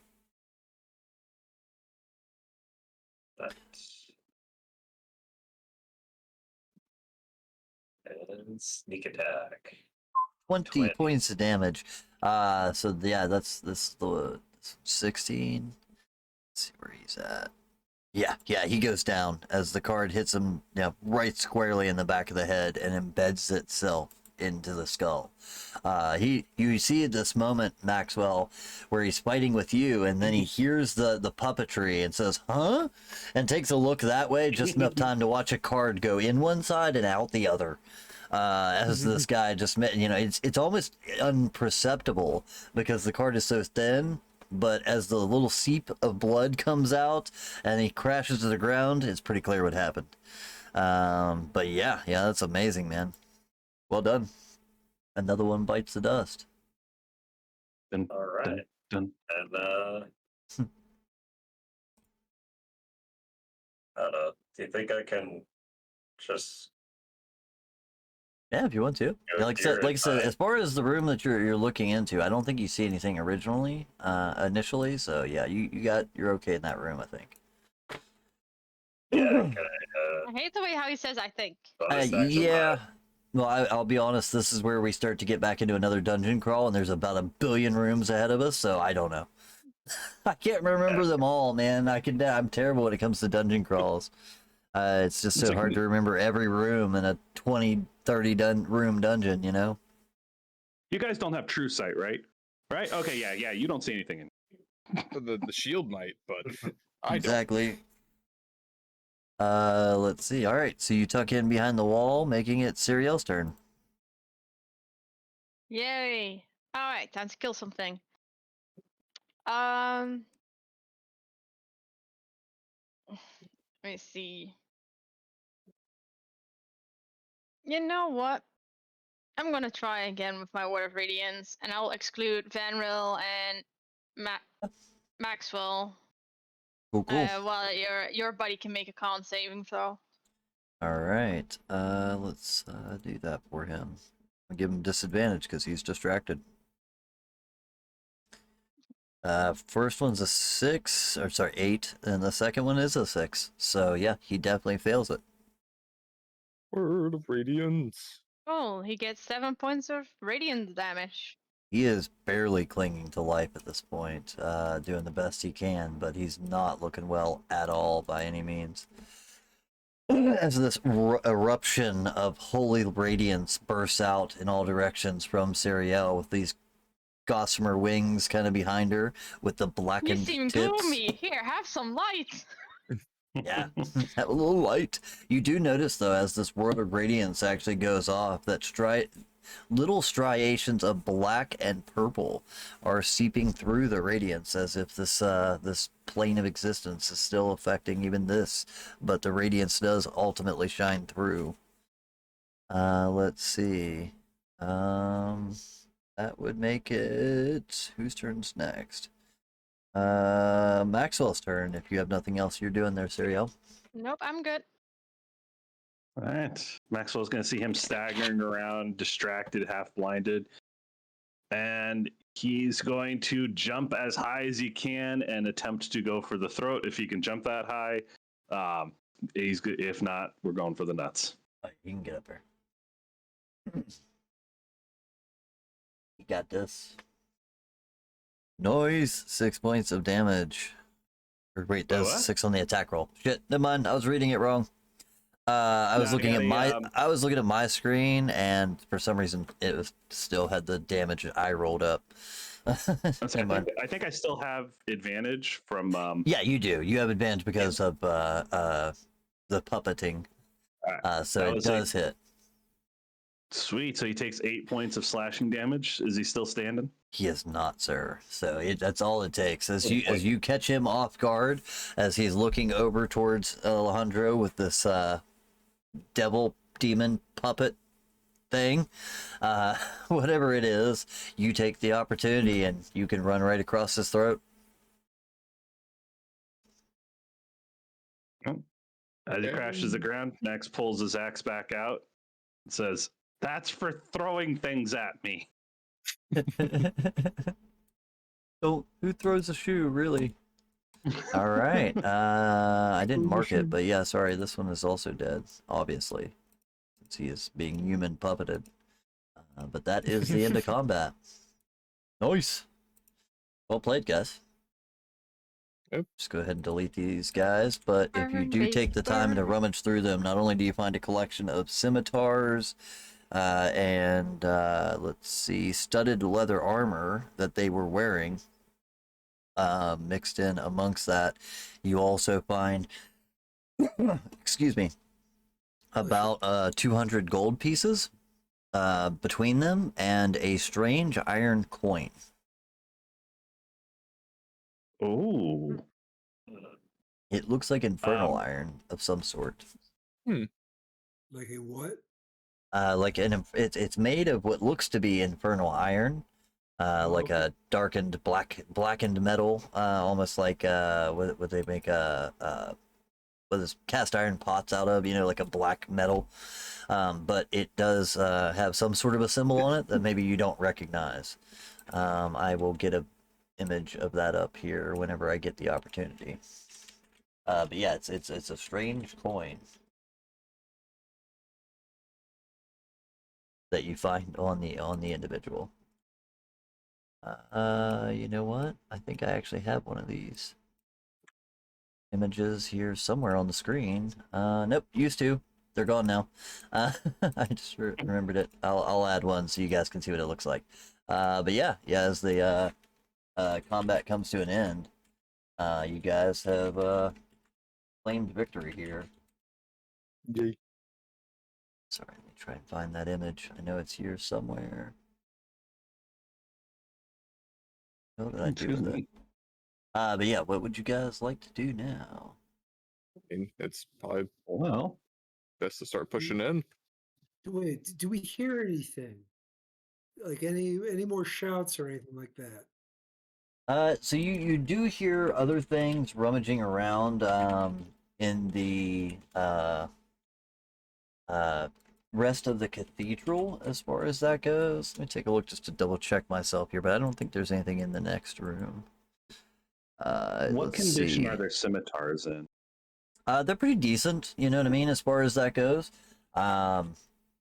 That's... And sneak attack. 20 points of damage. So yeah, that's the 16. Let's see where he's at. Yeah, he goes down as the card hits him, right squarely in the back of the head and embeds itself into the skull. You see at this moment, Maxwell, where he's fighting with you, and then he hears the puppetry and says, "Huh?" and takes a look that way, just enough time to watch a card go in one side and out the other. As this guy just met, it's almost imperceptible because the card is so thin. But as the little seep of blood comes out and he crashes to the ground, it's pretty clear what happened. But yeah, that's amazing, man. Well done. Another one bites the dust. Dun, All right. dun, dun. And I don't know. Do you think I can just Yeah, if you want to. go Yeah, like here I said, and as far as the room that you're looking into, I don't think you see anything originally, initially. So yeah, you're okay in that room, I think. yeah, can I I hate the way how he says I think. bonus action Yeah. my Well, I'll be honest. This is where we start to get back into another dungeon crawl, and there's about 1 billion rooms ahead of us. So I don't know. I can't remember them all, man. I'm terrible when it comes to dungeon crawls. It's just It's so like hard to remember every room in a 20, 30 room dungeon, you know? You guys don't have true sight, right? Right? Okay, yeah. You don't see anything in. The shield might, but I don't. Exactly. Let's see. All right, so you tuck in behind the wall, making it Cyriel's turn. Yay! All right, time to kill something. Let me see. You know what? I'm gonna try again with my Word of Radiance, and I'll exclude Vanril and Maxwell. Cool. While your buddy can make a con saving throw. All right. Let's do that for him. I'll give him disadvantage because he's distracted. First one's a 6, or sorry, 8, and the second one is a 6. So yeah, he definitely fails it. Word of Radiance. Oh, he gets 7 points of radiant damage. He is barely clinging to life at this point, doing the best he can, but he's not looking well at all by any means. As this eruption of holy radiance bursts out in all directions from Cyriel with these gossamer wings kind of behind her with the You blackened seem tips. gloomy. Here, have some light. Yeah, have a little light. You do notice, though, as this world of radiance actually goes off, that little striations of black and purple are seeping through the radiance, as if this plane of existence is still affecting even this, but the radiance does ultimately shine through. Let's see. That would make it... Whose turn's next? Maxwell's turn, if you have nothing else you're doing there, Cyriel. Nope, I'm good. All right. Maxwell's going to see him staggering around, distracted, half blinded. And he's going to jump as high as he can and attempt to go for the throat if he can jump that high. He's good. If not, we're going for the nuts. You can get up there. You got this. Noise, 6 points of damage. Or wait, that's what? 6 on the attack roll. Shit, never mind. I was reading it wrong. I was looking at my screen, and for some reason it still had the damage I rolled up. Never mind. I think I still have advantage from. Yeah, you do. You have advantage because of the puppeting. So it does hit. Sweet. So he takes 8 points of slashing damage. Is he still standing? He is not, sir. So that's all it takes. As you catch him off guard, as he's looking over towards Alejandro with this demon puppet thing, whatever it is, you take the opportunity and you can run right across his throat. As he crashes the ground, Max pulls his axe back out and says, "That's for throwing things at me." So who throws a shoe, really? All right. I didn't mark it, but yeah, sorry. This one is also dead, obviously, since he is being human puppeted. But that is the end of combat. Nice. Well played, guys. Yep. Just go ahead and delete these guys, but if you do take the time to rummage through them, not only do you find a collection of scimitars and let's see, studded leather armor that they were wearing, mixed in amongst that, you also find, excuse me, about 200 gold pieces between them and a strange iron coin. Oh. It looks like infernal iron of some sort. Like a what? It's made of what looks to be infernal iron, like okay. a darkened blackened metal, almost like what they make what is cast iron pots out of, like a black metal. But it does have some sort of a symbol on it that maybe you don't recognize. I will get a image of that up here whenever I get the opportunity. But yeah, it's a strange coin that you find on the individual. You know what? I think I actually have one of these images here somewhere on the screen. Nope, used to. They're gone now. I just remembered it. I'll add one so you guys can see what it looks like. But yeah, as the combat comes to an end, you guys have claimed victory here. Yay. Sorry, let me try and find that image. I know it's here somewhere. What did I do Excuse with it? me. But yeah, what would you guys like to do now? I mean, it's probably Well, best to start pushing in. Wait, do we hear anything? Like any more shouts or anything like that? So you do hear other things rummaging around in the rest of the cathedral as far as that goes. Let me take a look just to double check myself here, but I don't think there's anything in the next room. what Let's condition see. are their scimitars in? They're pretty decent, you know what I mean, as far as that goes.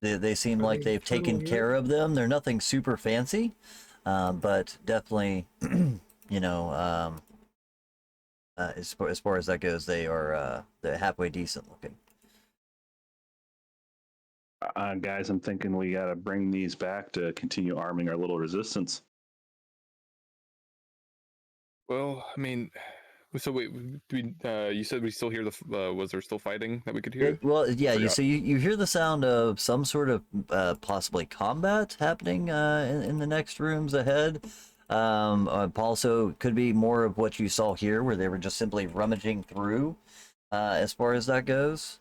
They seem Are like they they've taken infernal care of them. They're nothing super fancy, but definitely, you know, as far as that goes, they're halfway decent looking. Guys, I'm thinking we got to bring these back to continue arming our little resistance. Well, I mean, so wait, you said we still hear was there still fighting that we could Yeah, hear? well, yeah, Forgot. you hear the sound of some sort of possibly combat happening in the next rooms ahead. Also, could be more of what you saw here, where they were just simply rummaging through, as far as that goes.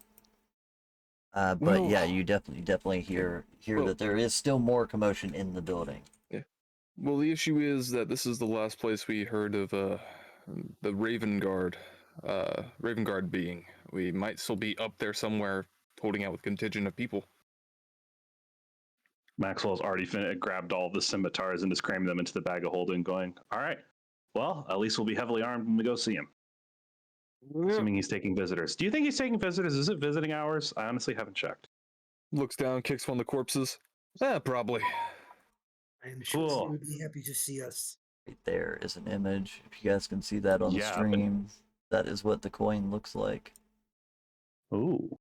But yeah, Well, you definitely hear well, that there is still more commotion in the building. yeah. Well, the issue is that this is the last place we heard of the Raven Guard, Raven Guard being. We might still be up there somewhere, holding out with contingent of people. Maxwell's already grabbed all the scimitars and just crammed them into the bag of holding, going, all right, well, at least we'll be heavily armed when we go see him. Assuming he's taking visitors. Do you think he's taking visitors? Is it visiting hours? I honestly haven't checked. Looks down, kicks one of the corpses. Yeah, probably. I am sure he Cool. would be happy to see us. Right there is an image. If you guys can see that on the Yeah, but- stream, that is what the coin looks like. Ooh.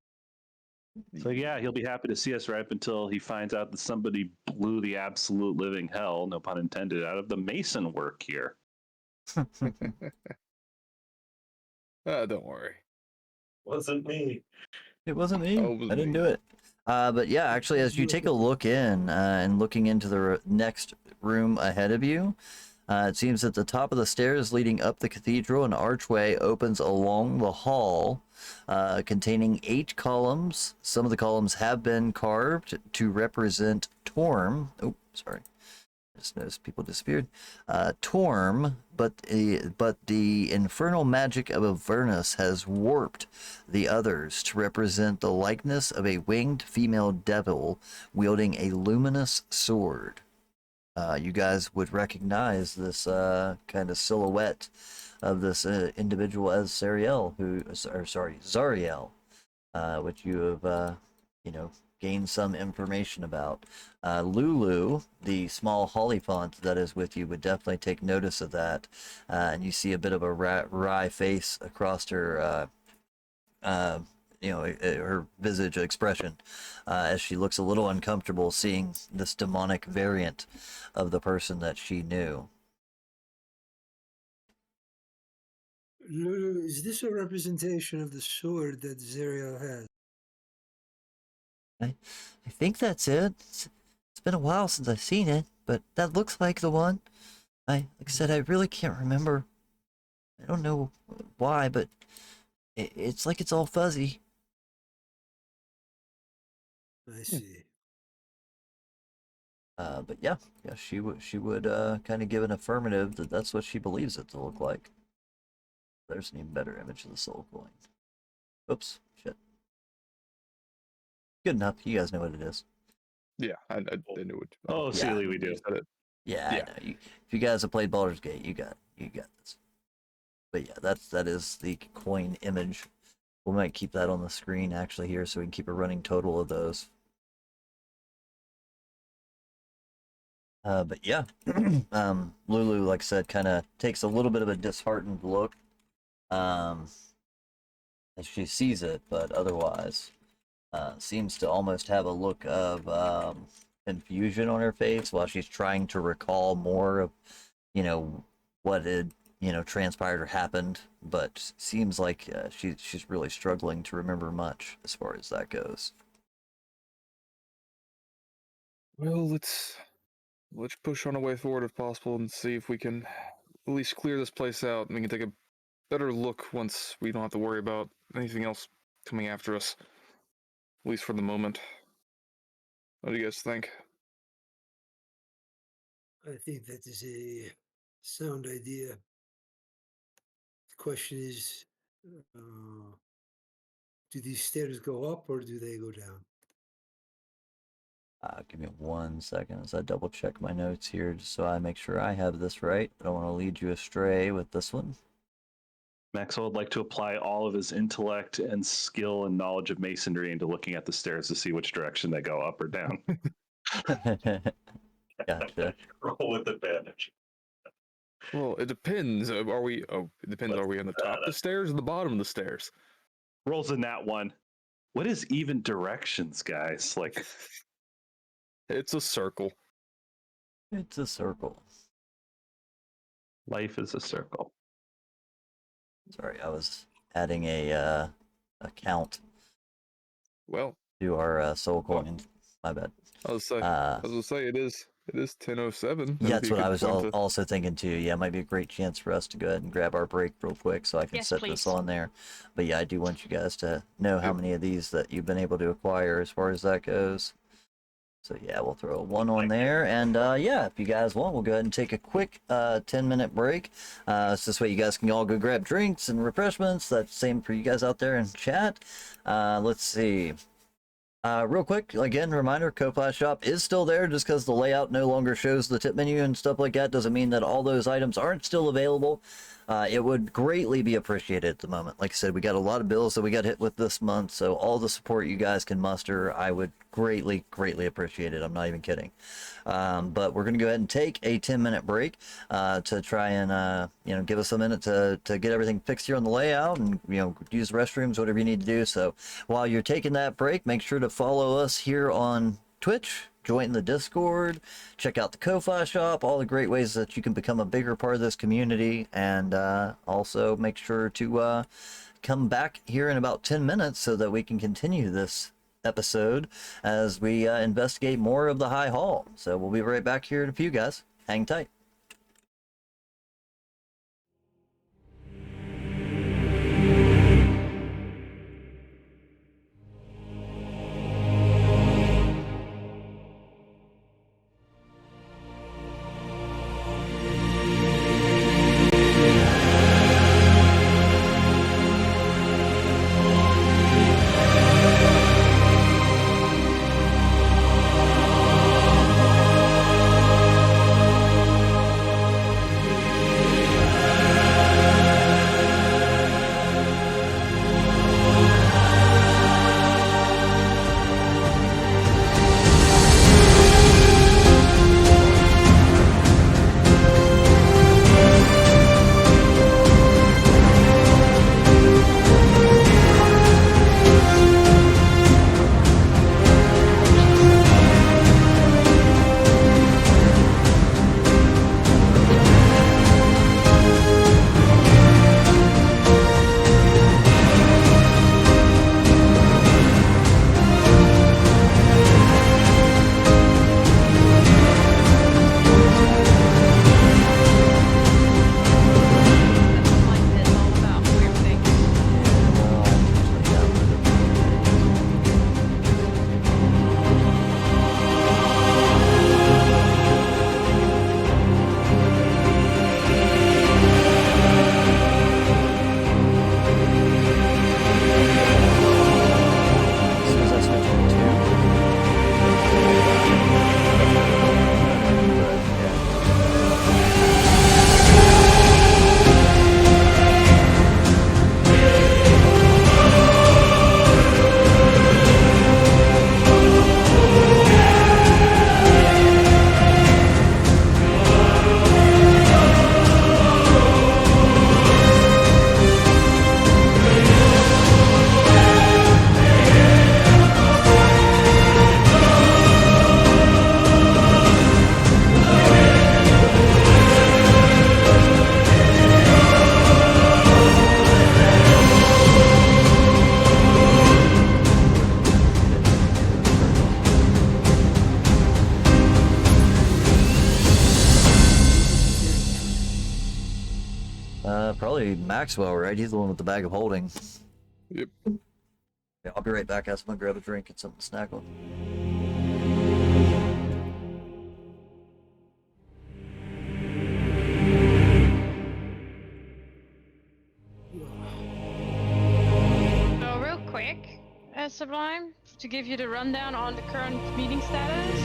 So yeah, he'll be happy to see us right up until he finds out that somebody blew the absolute living hell, no pun intended, out of the mason work here. Don't worry. Wasn't me. It wasn't me. Oh, it wasn't I didn't me. do it. But yeah, actually, as you take a look in and looking into the next room ahead of you, it seems at the top of the stairs leading up the cathedral, an archway opens along the hall, containing 8 columns. Some of the columns have been carved to represent Torm. Oh, sorry. Just noticed people disappeared. Torm, but the infernal magic of Avernus has warped the others to represent the likeness of a winged female devil wielding a luminous sword. You guys would recognize this kind of silhouette of this individual as Zariel, Zariel, which you have, gained some information about. Lulu, the small holly font that is with you, would definitely take notice of that, and you see a bit of a wry face across her. Her visage expression as she looks a little uncomfortable seeing this demonic variant of the person that she knew. Lulu, is this a representation of the sword that Zeriel has? I think that's it. It's been a while since I've seen it, but that looks like the one. Like I said, I really can't remember. I don't know why, but it's like it's all fuzzy. I see. But yeah, she would kind of give an affirmative that that's what she believes it to look like. There's an even better image of the soul coin. Oops, shit. Good enough. You guys know what it is. Yeah, I knew it. Oh, Yeah. Sealy, we do. Said it. Yeah, Yeah. I know. If you guys have played Baldur's Gate, you got this. But yeah, that is the coin image. We might keep that on the screen actually here, so we can keep a running total of those. But yeah, Lulu, like I said, kind of takes a little bit of a disheartened look as she sees it, but otherwise seems to almost have a look of confusion on her face while she's trying to recall more of, what had, transpired or happened. But seems like she's really struggling to remember much as far as that goes. Well, let's push on our way forward if possible and see if we can at least clear this place out, and we can take a better look once we don't have to worry about anything else coming after us. At least for the moment. What do you guys think? I think that is a sound idea. The question is, do these stairs go up or do they go down? Give me 1 second as I double check my notes here, just so I make sure I have this right. I don't want to lead you astray with this one. Maxwell would like to apply all of his intellect and skill and knowledge of masonry into looking at the stairs to see which direction they go, up or down. Gotcha. Roll with advantage. Well, it depends. Are we? Oh, it depends. Are we on the top of the stairs or the bottom of the stairs? Rolls in that one. What is even directions, guys? Like, It's a circle. It's a circle. life is a circle. Sorry, I was adding a count Well, to our soul coin. My bad. I was gonna say it is 10:07. Yeah, that's what I was also thinking too. Yeah, it might be a great chance for us to go ahead and grab our break real quick so I can Yes, set please. this on there. But yeah, I do want you guys to know how many of these that you've been able to acquire as far as that goes. So yeah, we'll throw a 1 on there. And yeah, if you guys want, we'll go ahead and take a quick 10-minute break. So this way you guys can all go grab drinks and refreshments. That's the same for you guys out there in chat. Let's see. Real quick, again, reminder, Ko-Fi shop is still there. Just because the layout no longer shows the tip menu and stuff like that doesn't mean that all those items aren't still available. It would greatly be appreciated at the moment. Like I said, we got a lot of bills that we got hit with this month, so all the support you guys can muster, I would greatly appreciate it. I'm not even kidding. But we're going to go ahead and take a 10-minute break to try and give us a minute to get everything fixed here on the layout and use the restrooms, whatever you need to do. So while you're taking that break, make sure to follow us here on Twitch, join the Discord, check out the Ko-Fi shop, all the great ways that you can become a bigger part of this community, and also make sure to come back here in about 10 minutes so that we can continue this episode as we investigate more of the High Hall. So we'll be right back here in a few, guys. Hang tight. probably Maxwell, right? He's the one with the bag of holding. Yep. Yeah, I'll be right back. I'm gonna grab a drink and something to snack on. So real quick, Sublime, to give you the rundown on the current meeting status.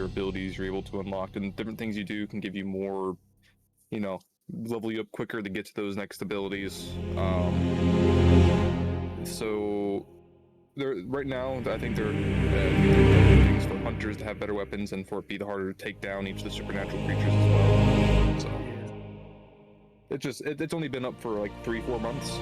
abilities you're able to unlock, and different things you do can give you more, you know, level you up quicker to get to those next abilities. So there, right now, I think they're doing things for hunters to have better weapons and for it be harder to take down each of the supernatural creatures as well. So it's only been up for like 3-4 months.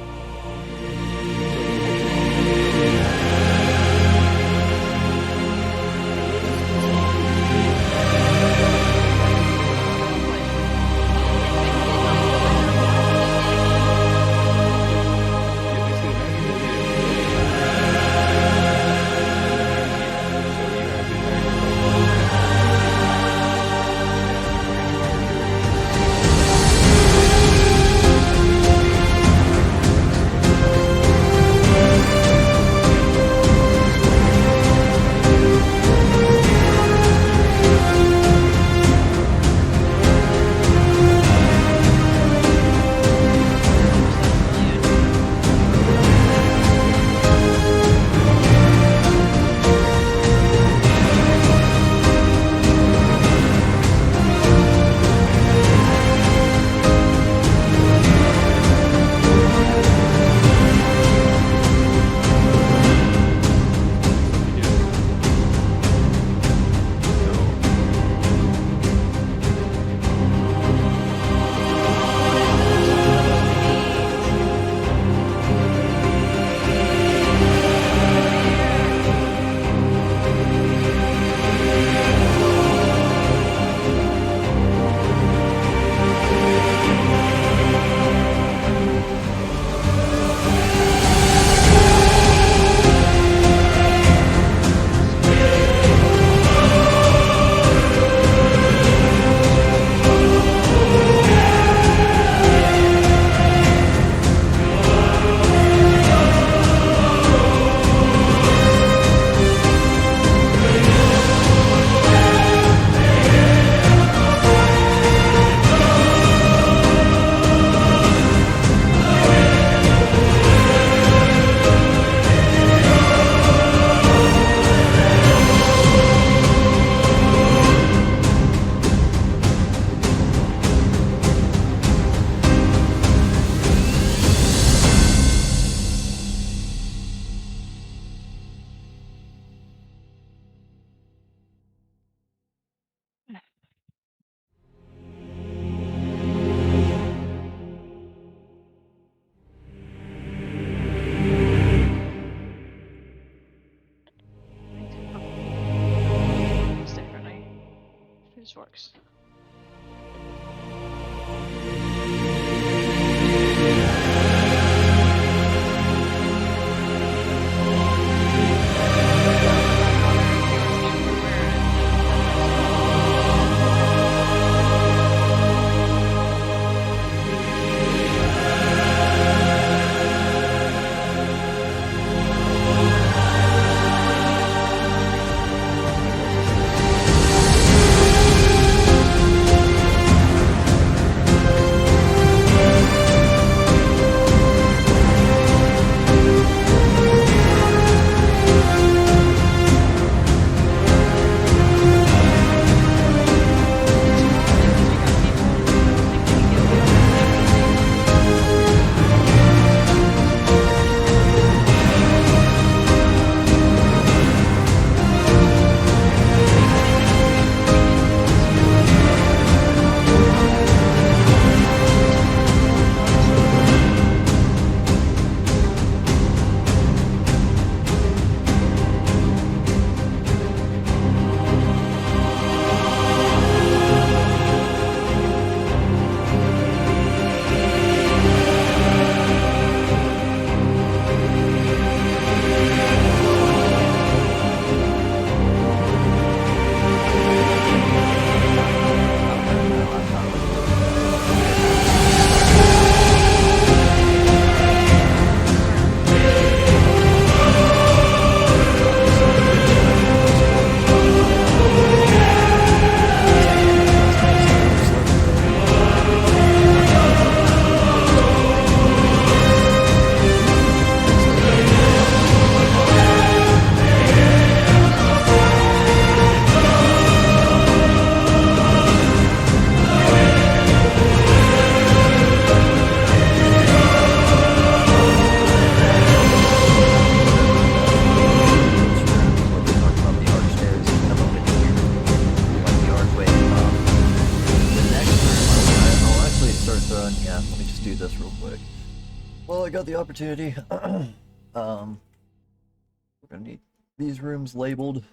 this works. The opportunity. We're gonna need these rooms labeled.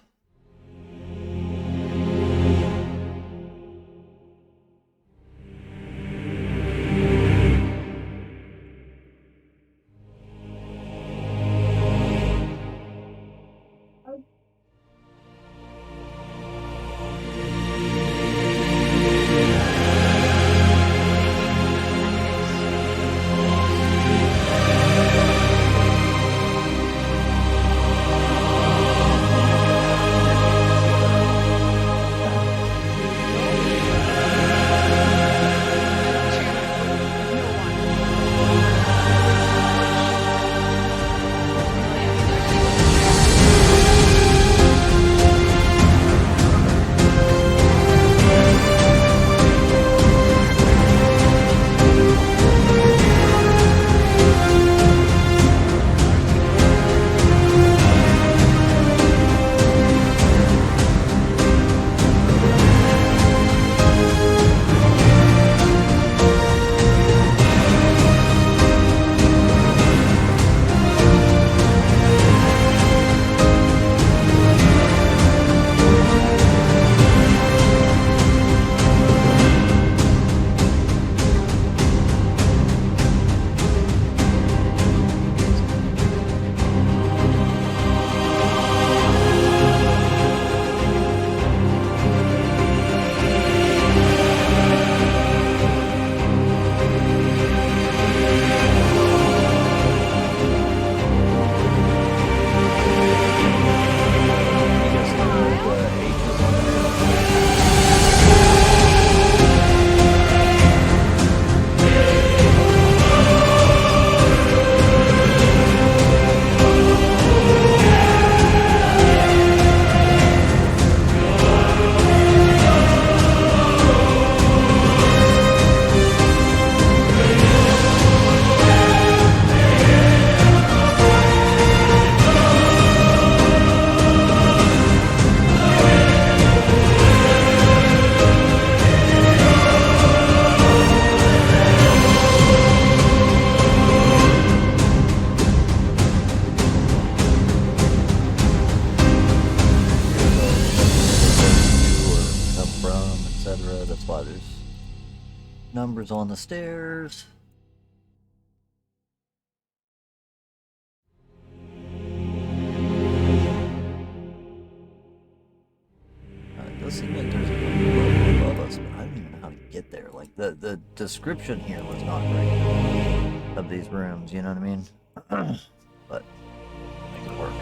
numbers on the stairs. It does seem like there's a level above us, but I don't even know how to get there. Like, the description here was not great of these rooms, you know what I mean? But make it work.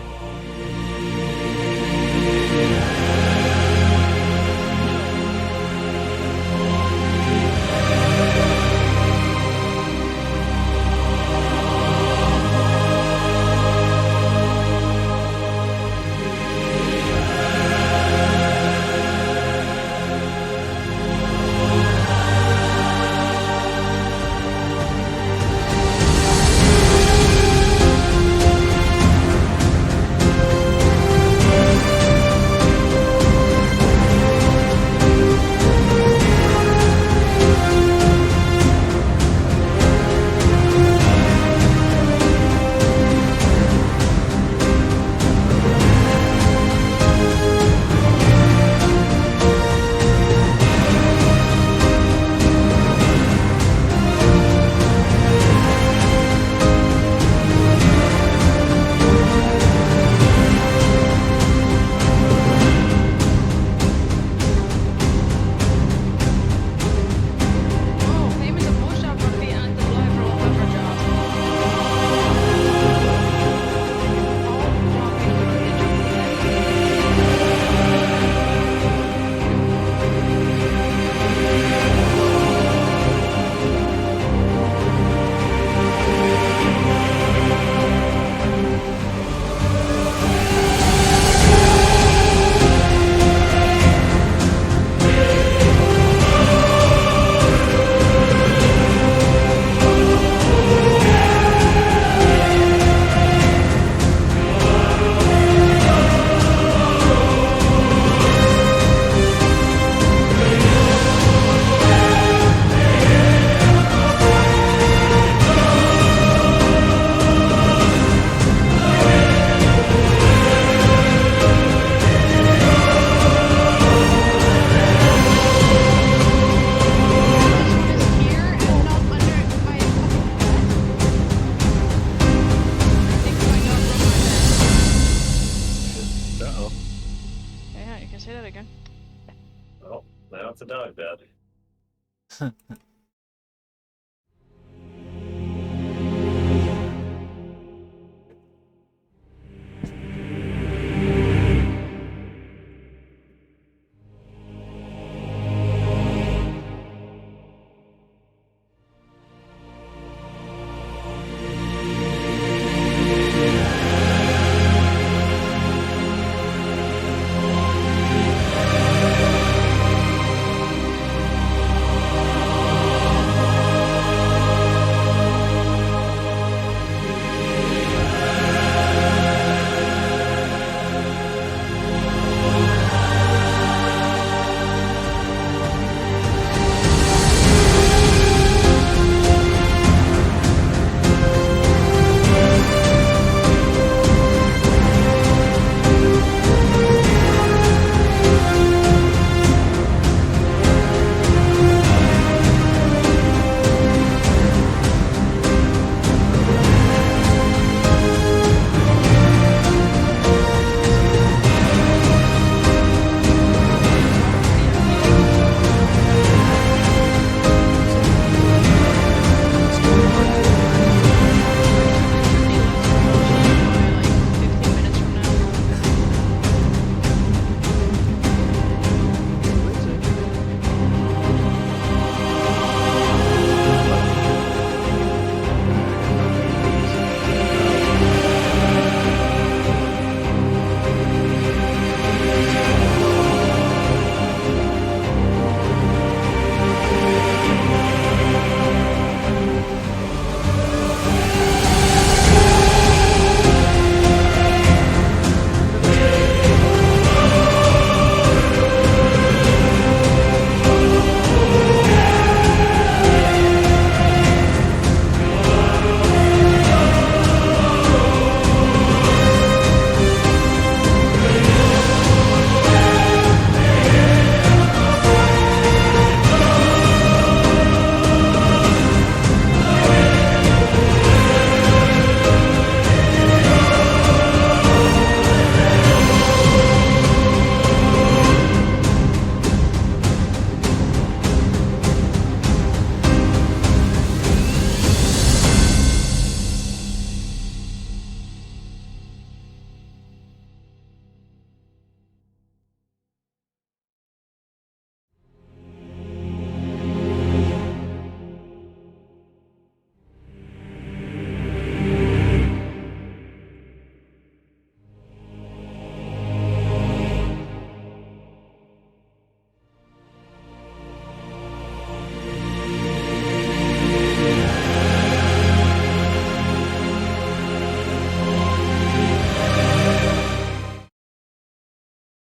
Now it's a dog bed.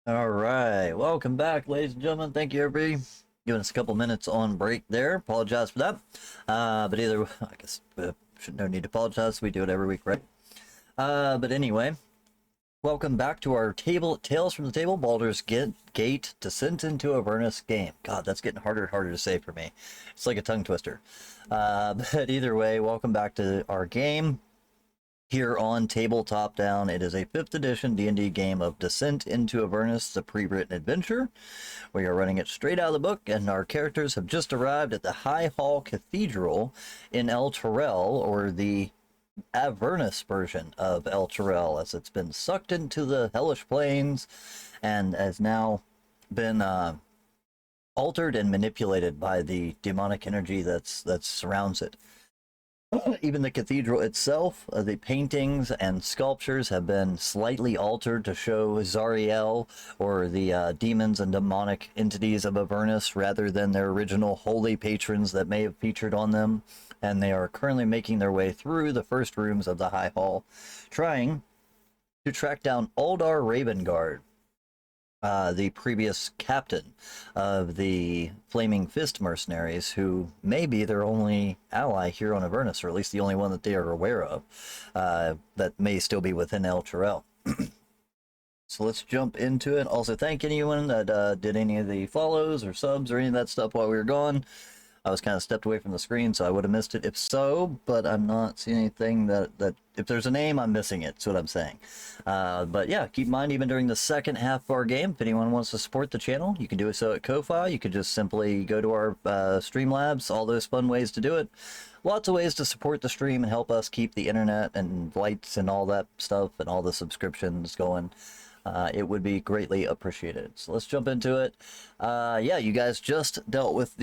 All right, welcome back, ladies and gentlemen. Thank you, everybody. Giving us a couple minutes on break there. Apologize for that. But either, I guess, no need to apologize. We do it every week, right? But anyway, welcome back to our Tales from the Table, Baldur's Gate Descent into Avernus game. God, that's getting harder and harder to say for me. It's like a tongue twister. But either way, welcome back to our game. Here on Tabletop Down, it is a 5th edition D&D game of Descent into Avernus, the pre-written adventure. We are running it straight out of the book, and our characters have just arrived at the High Hall Cathedral in El Terrell, or the Avernus version of El Terrell, as it's been sucked into the hellish plains and has now been altered and manipulated by the demonic energy that surrounds it. Even the cathedral itself, the paintings and sculptures have been slightly altered to show Zariel, or the demons and demonic entities of Avernus, rather than their original holy patrons that may have featured on them. And they are currently making their way through the first rooms of the High Hall, trying to track down Aldar Ravengard, the previous captain of the Flaming Fist mercenaries, who may be their only ally here on Avernus, or at least the only one that they are aware of, that may still be within El Terrell. So let's jump into it. Also, thank anyone that did any of the follows or subs or any of that stuff while we were gone. I was kind of stepped away from the screen, so I would have missed it if so, but I'm not seeing anything that if there's a name, I'm missing it. That's what I'm saying. But yeah, keep in mind, even during the second half of our game, if anyone wants to support the channel, you can do so at Ko-Fi. You could just simply go to our Streamlabs, all those fun ways to do it. Lots of ways to support the stream and help us keep the internet and lights and all that stuff and all the subscriptions going. It would be greatly appreciated. So let's jump into it. Yeah, you guys just dealt with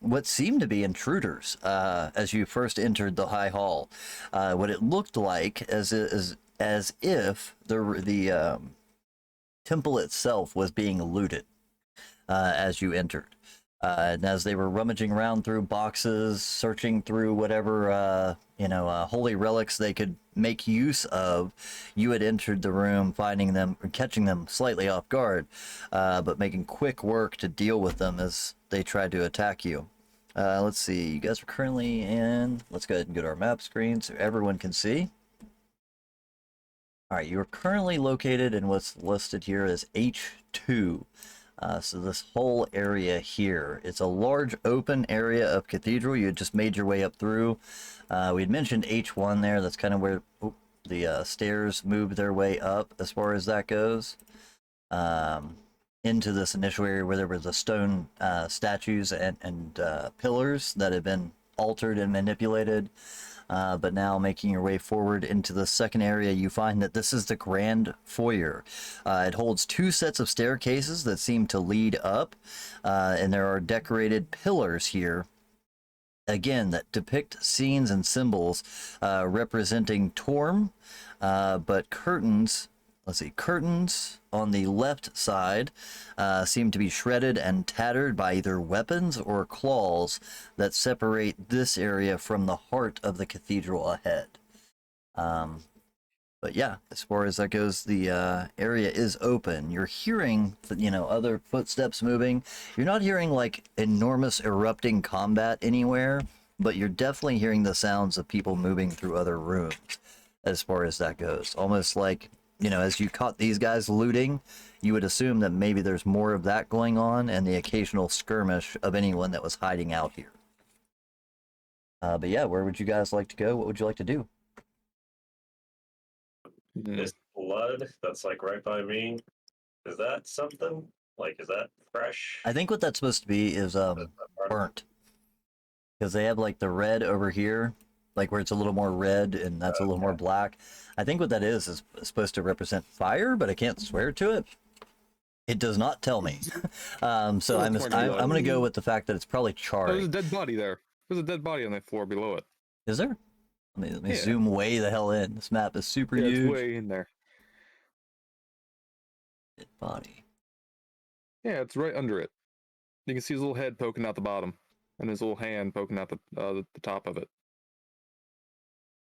what seemed to be intruders as you first entered the High Hall. What it looked like as if the temple itself was being looted as you entered. And as they were rummaging around through boxes, searching through whatever holy relics they could make use of, you had entered the room, finding them, catching them slightly off guard, but making quick work to deal with them as they tried to attack you. Let's see, you guys are currently in, let's go ahead and go to our map screen so everyone can see. All right, you are currently located in what's listed here as H2. So this whole area here, it's a large open area of cathedral. You had just made your way up through. We had mentioned H1 there. That's kind of where the stairs move their way up as far as that goes. Into this initial area where there were the stone statues and pillars that had been altered and manipulated. But now making your way forward into the second area, you find that this is the grand foyer. It holds 2 sets of staircases that seem to lead up, and there are decorated pillars here, again, that depict scenes and symbols representing Torm, but curtains. Let's see, curtains on the left side seem to be shredded and tattered by either weapons or claws that separate this area from the heart of the cathedral ahead. But yeah, as far as that goes, the area is open. You're hearing, other footsteps moving. You're not hearing like enormous erupting combat anywhere, but you're definitely hearing the sounds of people moving through other rooms as far as that goes. Almost like, as you caught these guys looting, you would assume that maybe there's more of that going on and the occasional skirmish of anyone that was hiding out here. But yeah, where would you guys like to go? What would you like to do? This blood that's like right by me, is that something? Like, is that fresh? I think what that's supposed to be is burnt. Because they have like the red over here, like where it's a little more red and that's a little more black. I think what that is supposed to represent fire, but I can't swear to it. It does not tell me. So I'm going to go with the fact that it's probably charring. There's a dead body there. There's a dead body on that floor below it. Is there? Let me zoom way the hell in. This map is super huge. It's way in there. Dead body. Yeah, it's right under it. You can see his little head poking out the bottom, and his little hand poking out the top of it.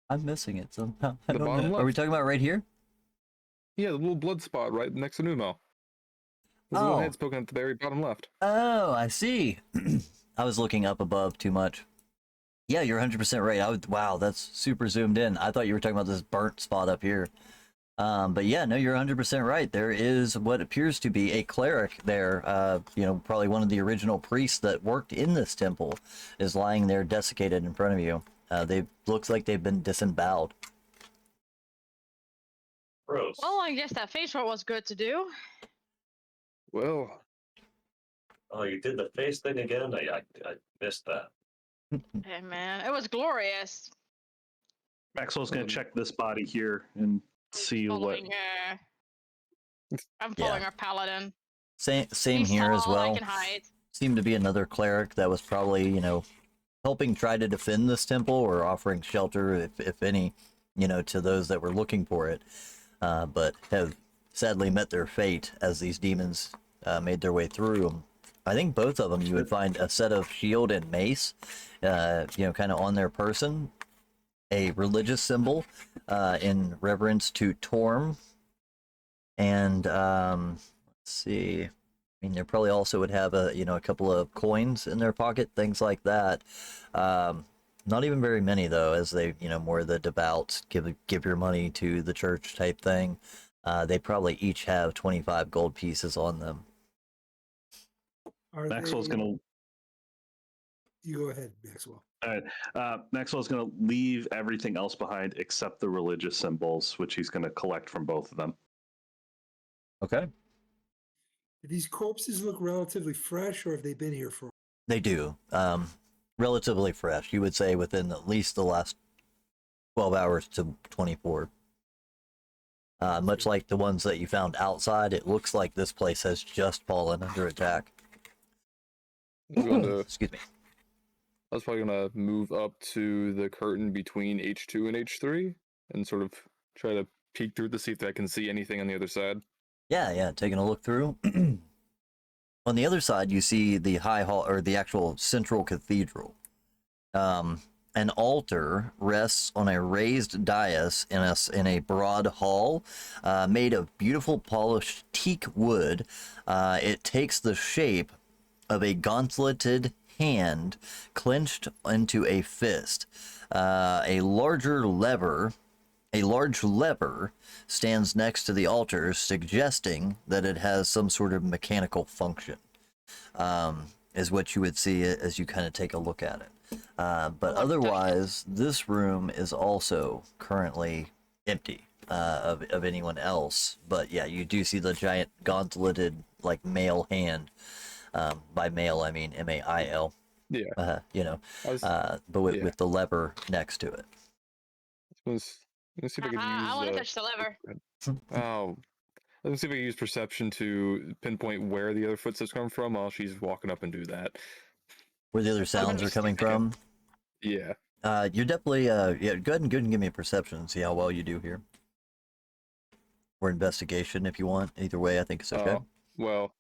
I'm missing it somehow. I The don't bottom know. left. Are we talking about right here? Yeah, the little blood spot right next to Numo. There's a little Oh. head poking at the very bottom left. Oh, I see. I was looking up above too much. Yeah, you're 100% right. Wow, that's super zoomed in. I thought you were talking about this burnt spot up here. But yeah, no, you're 100% right. There is what appears to be a cleric there. Probably one of the original priests that worked in this temple is lying there desiccated in front of you. They looks like they've been disemboweled. Gross. Well, I guess that face roll was good to do. Well, Oh, you did the face thing again? I missed that. Hey, man, it was glorious. Maxwell's gonna check this body here and see what. Following, I'm following our paladin. Same He's here as tall, I well. can hide. Seemed to be another cleric that was probably, helping try to defend this temple or offering shelter, if any, to those that were looking for it, but have sadly met their fate as these demons made their way through them. I think both of them you would find a set of shield and mace, kind of on their person, a religious symbol in reverence to Torm, and let's see. I mean, they probably also would have a couple of coins in their pocket, things like that. Not even very many though, as they more the devout give your money to the church type thing. They probably each have 25 gold pieces on them. Are Maxwell's they- gonna. You go ahead, Maxwell. All right. Maxwell's gonna leave everything else behind except the religious symbols, which he's gonna collect from both of them. Okay. Do these corpses look relatively fresh, or have they been here for? They do. Relatively fresh. You would say within at least the last 12 hours to 24. Much like the ones that you found outside, it looks like this place has just fallen under attack. Excuse me. I was probably gonna move up to the curtain between H2 and H3 and sort of try to peek through to see if I can see anything on the other side. Yeah, taking a look through. On the other side, you see the high hall, or the actual central cathedral. An altar rests on a raised dais in a broad hall, made of beautiful polished teak wood. It takes the shape of a gauntleted hand clenched into a fist. A large lever stands next to the altar, suggesting that it has some sort of mechanical function, is what you would see as you kind of take a look at it. But otherwise, this room is also currently empty of anyone else. But yeah, you do see the giant gauntleted, like, male hand. By male, I mean M-A-I-L. Yeah. But with the lever next to it. Let's see if I can use. I want to touch the lever. Oh, let's see if I can use perception to pinpoint where the other footsteps come from while she's walking up and do that. Where the other sounds are coming from. Yeah. You're definitely go ahead and give me a perception and see how well you do here. Or investigation if you want. Either way, I think it's okay. Well,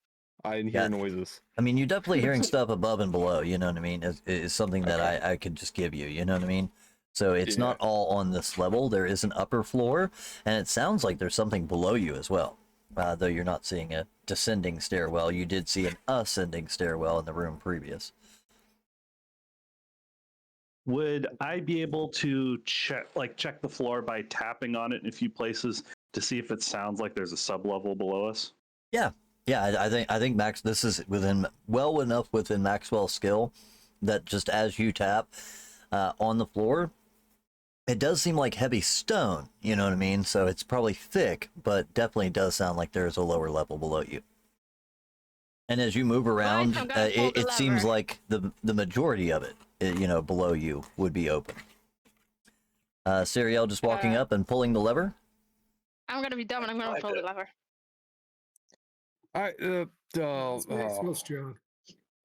I hear noises. I mean, you're definitely hearing stuff above and below, you know what I mean? Is something that I could just give you, you know what I mean? So it's not all on this level. There is an upper floor, and it sounds like there's something below you as well. Though you're not seeing a descending stairwell. You did see an ascending stairwell in the room previous. Would I be able to check the floor by tapping on it in a few places to see if it sounds like there's a sub-level below us? Yeah, I think Max, this is well enough within Maxwell's skill that just as you tap on the floor, it does seem like heavy stone, you know what I mean? So it's probably thick, but definitely does sound like there's a lower level below you. And as you move around, it seems like the majority of it, below you would be open. Sariel just walking up and pulling the lever. I'm gonna be dumb and I'm gonna pull the lever. Maxwell's strong.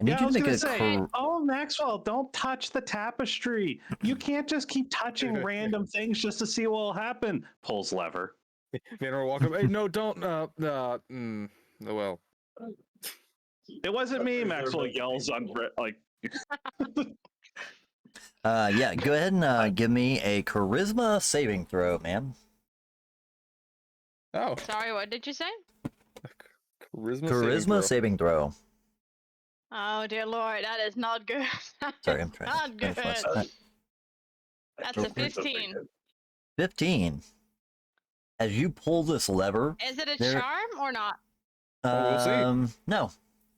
I need Yeah, I you was to make gonna a say, oh, Maxwell, don't touch the tapestry. You can't just keep touching random things just to see what will happen. Pulls lever. Vanor walk up. Hey, no, don't. Well. It wasn't me. Maxwell yells on like. Yeah, go ahead and give me a charisma saving throw, man. Oh. Sorry, what did you say? Charisma saving throw. Oh dear lord, that is not good. Sorry, I'm trying Not to finish my good. set. That's a 15. 15. As you pull this lever, Is it a there- charm or not? We'll see. No,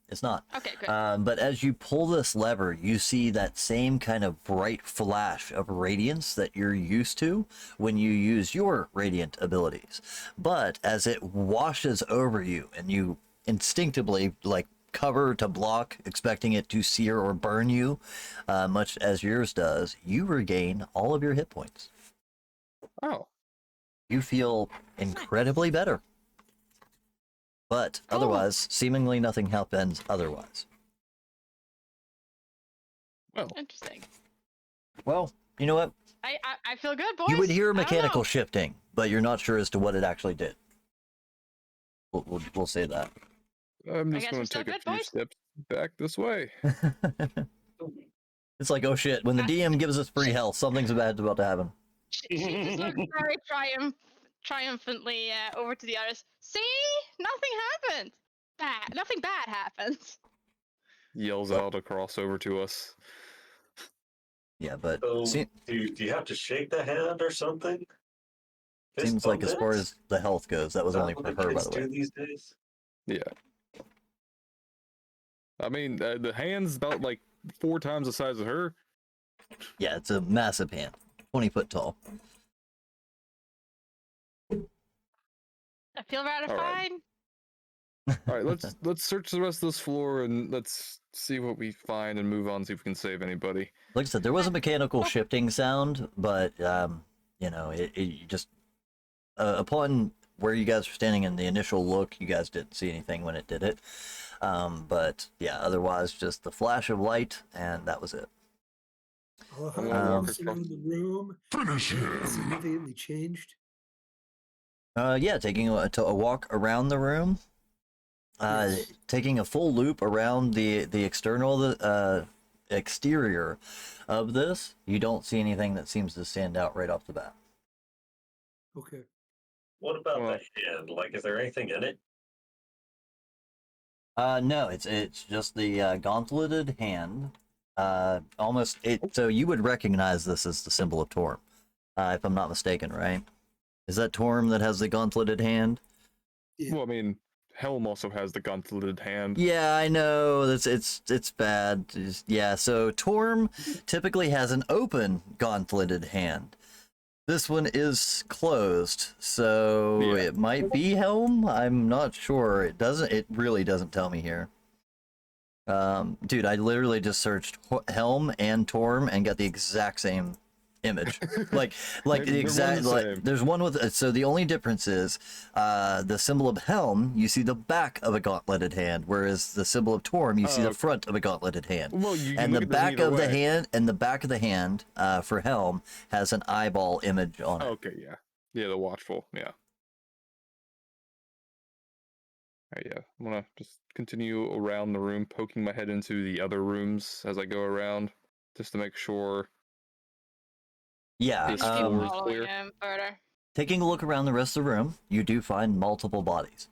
it's not. Okay, good. But as you pull this lever, you see that same kind of bright flash of radiance that you're used to when you use your radiant abilities. But as it washes over you and you instinctively like cover to block, expecting it to sear or burn you, much as yours does, you regain all of your hit points. Oh. You feel incredibly better. But Cool. otherwise, seemingly nothing happens otherwise. Well. Interesting. Well, you know what? I feel good, boys. You would hear I don't mechanical know. shifting, but you're not sure as to what it actually did. We'll say that. I'm I just guess going we're to still take a good, few boys. steps back this way. It's like, oh shit, when the DM gives us free health, something's bad about to happen. She just looks very triumphantly over to the others. See? Nothing happened. Nothing bad happens. Yells out across over to us. Yeah, but So, do you have to shake the hand or something? Fist seems like bump as far it? as the health goes, that was Is that only what for the her, by kids the do way. these days? Yeah. I mean, the hand's about like 4 times the size of her. Yeah, it's a massive hand, 20 foot tall. I feel ratified. Right. All right, let's search the rest of this floor and let's see what we find and move on. See if we can save anybody. Like I said, there was a mechanical shifting sound, but you know, it just upon where you guys were standing in the initial look, you guys didn't see anything when it did it. But yeah, otherwise, just the flash of light, and that was it. Alejandro looks around the room. Finish him. Significantly changed. Yeah, taking a walk around the room, Yes. taking a full loop around the exterior of this, you don't see anything that seems to stand out right off the bat. Okay. What about Well- the hand? Like, is there anything in it? No, it's just the gauntleted hand. Almost it. So you would recognize this as the symbol of Torm, if I'm not mistaken, right? Is that Torm that has the gauntleted hand? Yeah. Well, I mean, Helm also has the gauntleted hand. Yeah, I know. It's bad. Yeah, so Torm typically has an open gauntleted hand. This one is closed, so Yeah. it might be Helm. I'm not sure. It really doesn't tell me here. Dude, I literally just searched Helm and Torm and got the exact same image. like They're the one exact and the like same. there's one with so the only difference is the symbol of Helm, you see the back of a gauntleted hand, whereas the symbol of Torm, you see Oh, the okay. front of a gauntleted hand. Well, you can And the look at them back either of the way. hand and the back of the hand for Helm has an eyeball image on it. Okay, yeah. Yeah, the watchful, yeah. Alright, yeah. I'm gonna just continue around the room, poking my head into the other rooms as I go around, just to make sure. Yeah, This Keep floor is following clear. him further. taking a look around the rest of the room, you do find multiple bodies.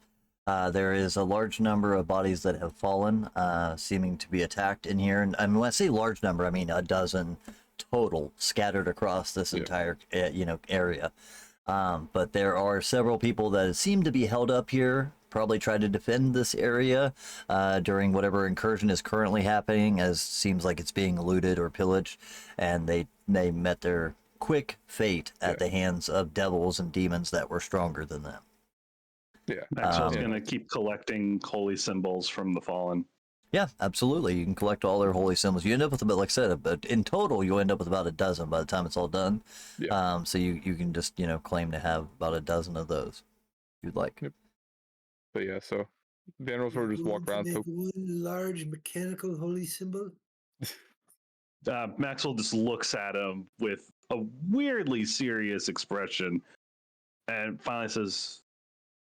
There is a large number of bodies that have fallen, seeming to be attacked in here. And when I say large number, I mean a dozen total scattered across this Yeah. entire area. But there are several people that seem to be held up here, probably try to defend this area during whatever incursion is currently happening, as seems like it's being looted or pillaged, and they met their quick fate at Yeah. the hands of devils and demons that were stronger than them. Yeah. Maxwell's Um, going to keep collecting holy symbols from the fallen. Yeah, absolutely. You can collect all their holy symbols. You end up with about, like I said, but in total, you end up with about a dozen by the time it's all done. Yeah. So you can just claim to have about a dozen of those, if you'd like. Yep. But yeah, so Van will sort of just Going walk to around, make poke. one large mechanical holy symbol. Maxwell just looks at him with a weirdly serious expression and finally says,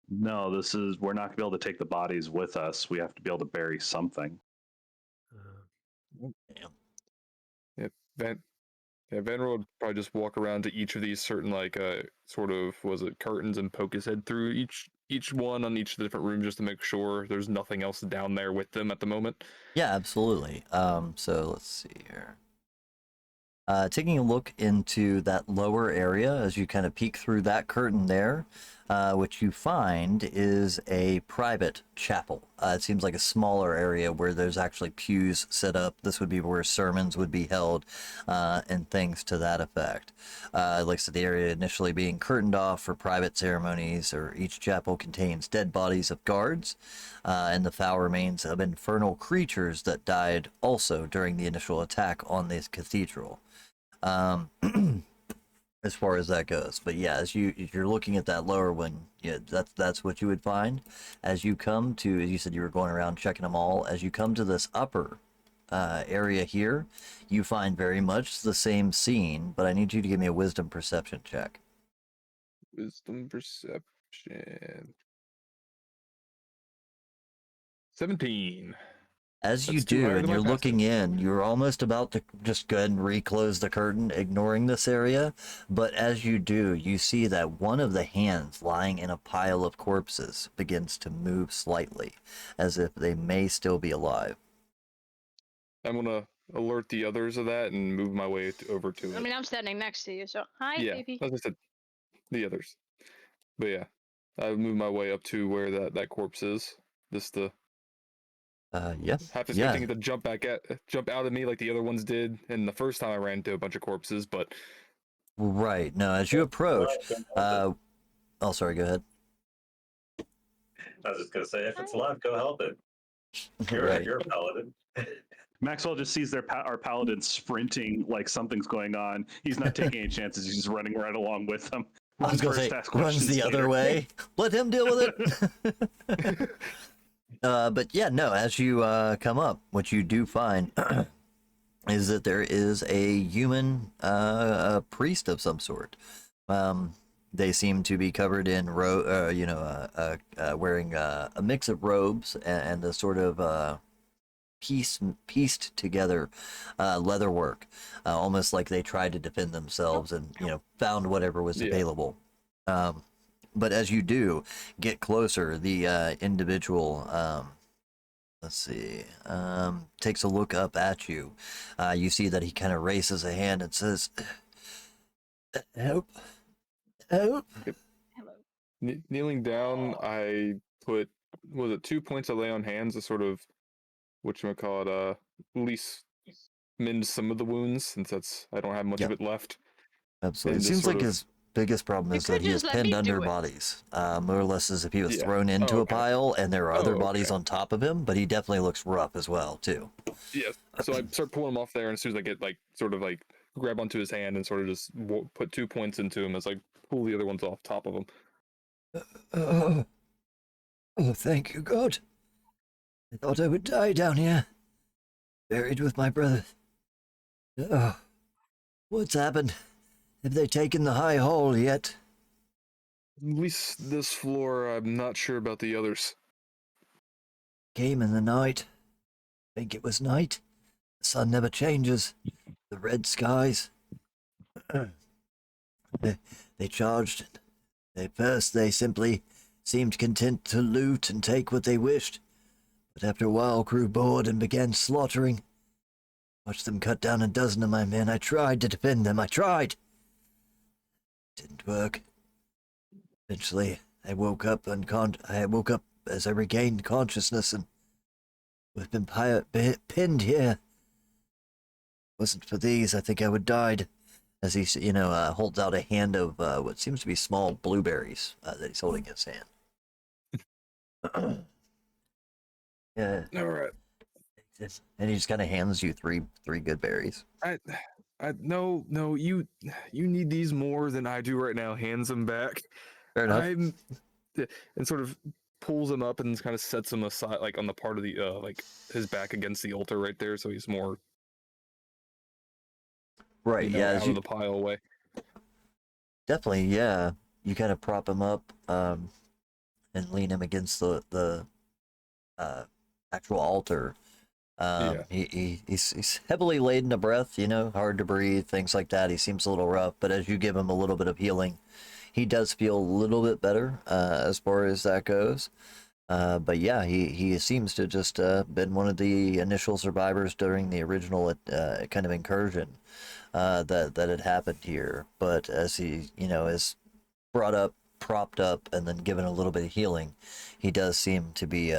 "No, we're not going to be able to take the bodies with us. We have to be able to bury something." Van would probably just walk around to each of these certain sort of, was it curtains, and poke his head through each each one on each of the different rooms just to make sure there's nothing else down there with them at the moment? Yeah, absolutely. So let's see here. Taking a look into that lower area as you kind of peek through that curtain there, what you find is a private chapel. It seems like a smaller area where there's actually pews set up. This would be where sermons would be held and things to that effect. Like I said, the area initially being curtained off for private ceremonies, or each chapel contains dead bodies of guards and the foul remains of infernal creatures that died also during the initial attack on this cathedral. As far as that goes, but yeah, if you're looking at that lower one, yeah, that's what you would find. As you come to, as you said, you were going around checking them all. As you come to this upper area here, you find very much the same scene, but I need you to give me a wisdom perception check. Wisdom perception. 17. As you That's too do, higher and than my you're looking passive. in, you're almost about to just go ahead and reclose the curtain, ignoring this area. But as you do, you see that one of the hands lying in a pile of corpses begins to move slightly, as if they may still be alive. I'm gonna alert the others of that and move my way over to it. I mean, I'm standing next to you, so hi, Yeah, baby. as I said, the others. But yeah, I move my way up to where that corpse is. Just to Yeah, half yeah, expecting it to jump out at me like the other ones did, and the first time I ran into a bunch of corpses. But right. No, as you approach, oh, sorry, go ahead. I was just gonna say, if it's alive, go help it. You're Right. you're a paladin. Maxwell just sees our paladin sprinting like something's going on. He's not taking any chances. He's just running right along with them. I was gonna Runs say, first, asks runs questions the other later. way. Let him deal with it. But yeah, no, as you come up, what you do find is that there is a human priest of some sort. They seem to be covered in wearing a mix of robes and a sort of pieced together leather work, almost like they tried to defend themselves and found whatever was Yeah. available. But as you do get closer, the individual, let's see, takes a look up at you. You see that he kind of raises a hand and says, "Help, help." Hello. Kneeling down, I put, was it 2 points I lay on hands to sort of, whatchamacallit, at least mend some of the wounds, since I don't have much of Yep. it left. Absolutely. It And just seems sort like of- his biggest problem You is that could he is just let pinned me under do it. bodies, more or less as if he was Yeah. thrown into Oh, a okay. pile, and there are other Oh, bodies okay. on top of him, but he definitely looks rough as well, too. Yeah, so I start pulling him off there, and as soon as I get grab onto his hand and sort of just put 2 points into him as I pull the other ones off top of him. Oh, thank you, God. I thought I would die down here, buried with my brother. Oh, what's happened? Have they taken the high hall yet? At least this floor, I'm not sure about the others. Came in the night. Think it was night. The sun never changes. The red skies. They charged. They simply seemed content to loot and take what they wished, but after a while grew bored and began slaughtering. Watched them cut down a dozen of my men. I tried to defend them. I tried. Didn't work. Eventually, I woke up as I regained consciousness and we've been pinned here. Wasn't for these, I think I would died. As he, holds out a hand of what seems to be small blueberries that he's holding in his hand. Yeah, All right. and he just kind of hands you three good berries. No, you need these more than I do right now. Hands them back. Fair enough. And sort of pulls him up and kind of sets him aside, like on the part of the his back against the altar right there, so he's more Right. Yeah. out of the pile away. Definitely. Yeah. You kind of prop him up and lean him against the actual altar. He's heavily laden to breath, hard to breathe, things like that. He seems a little rough, but as you give him a little bit of healing, he does feel a little bit better as far as that goes. But yeah, he seems to just been one of the initial survivors during the original kind of incursion that had happened here. But as he, is brought up, propped up, and then given a little bit of healing, he does seem to be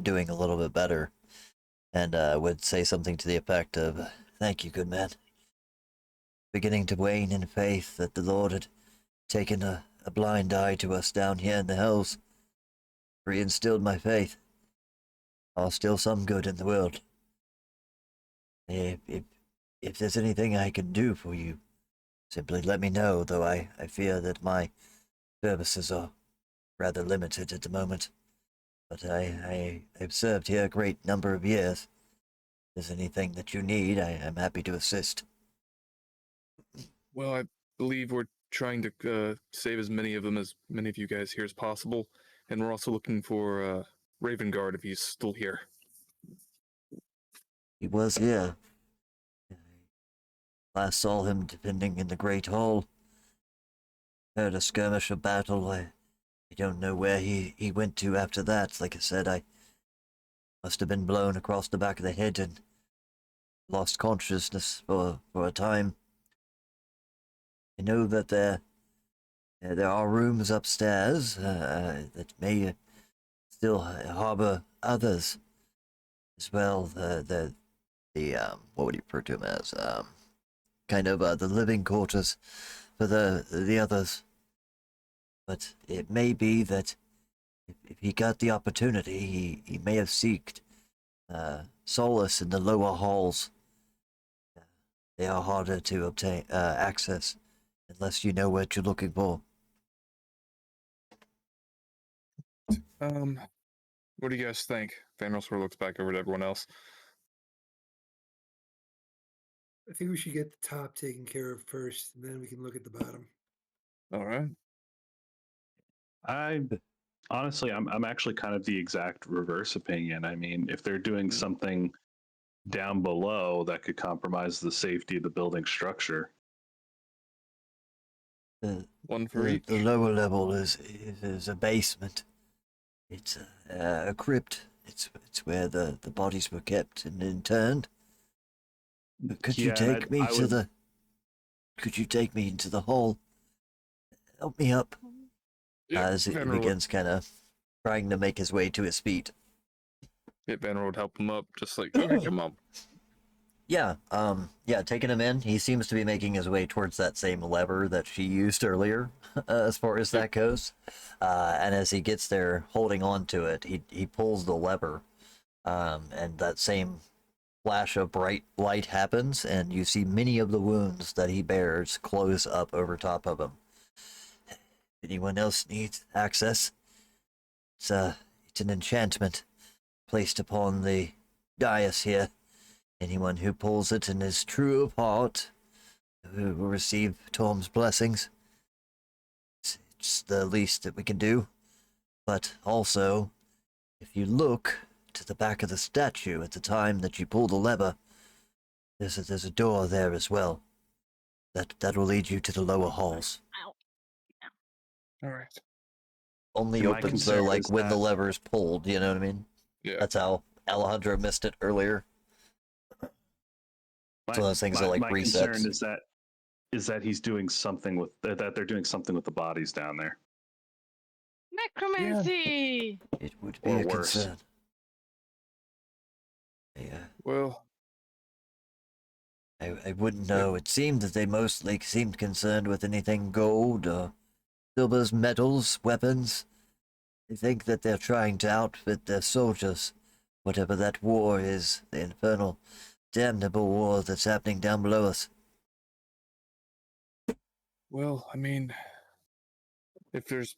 doing a little bit better, and would say something to the effect of, "Thank you, good man. Beginning to wane in faith that the Lord had taken a blind eye to us down here in the hills. Reinstilled my faith. There's still some good in the world. If there's anything I can do for you, simply let me know, though I fear that my services are rather limited at the moment. But I've served here a great number of years. If there's anything that you need, I'm happy to assist." Well, I believe we're trying to save as many of you guys here as possible, and we're also looking for Raven Guard if he's still here. He was here. Last saw him defending in the Great Hall. Heard a skirmish of battle. I don't know where he went to after that. Like I said, I must have been blown across the back of the head and lost consciousness for a time. I know that there are rooms upstairs that may still harbor others as well. The what would you refer to them as? Kind of the living quarters for the others. But it may be that if he got the opportunity, he may have sought solace in the lower halls. They are harder to obtain access unless you know what you're looking for. What do you guys think? Thanos sort of looks back over to everyone else. I think we should get the top taken care of first, and then we can look at the bottom. All right. I'm actually kind of the exact reverse opinion. I mean, if they're doing something down below that could compromise the safety of the building structure. One for each. The lower level is a basement. It's a crypt. It's where the bodies were kept and interned. But could you take me to the? Could you take me into the hall? Help me up. Yeah, As he begins kind of trying to make his way to his feet. Yeah, Banner would help him up, just like, okay, come on. Yeah, taking him in. He seems to be making his way towards that same lever that she used earlier, as far as that goes. And as he gets there, holding on to it, he pulls the lever, and that same flash of bright light happens, and you see many of the wounds that he bears close up over top of him. Anyone else needs access? It's an enchantment placed upon the dais here. Anyone who pulls it and is true of heart will receive Tom's blessings. It's the least that we can do. But also, if you look to the back of the statue at the time that you pull the lever, there's a door there as well. That will lead you to the lower halls. All right. Only And my opens though, concern like is when the that- lever is pulled. You know what I mean? Yeah. That's how Alejandro missed it earlier. So those things are like my resets. concern is that he's doing something with that they're doing something with the bodies down there. Necromancy! It would be Or a worse. concern. Yeah, Well, I wouldn't know. It seemed that they mostly seemed concerned with anything gold or silvers, metals, weapons. They think that they're trying to outfit their soldiers, whatever that war is, the infernal, damnable war that's happening down below us. well, I mean, if there's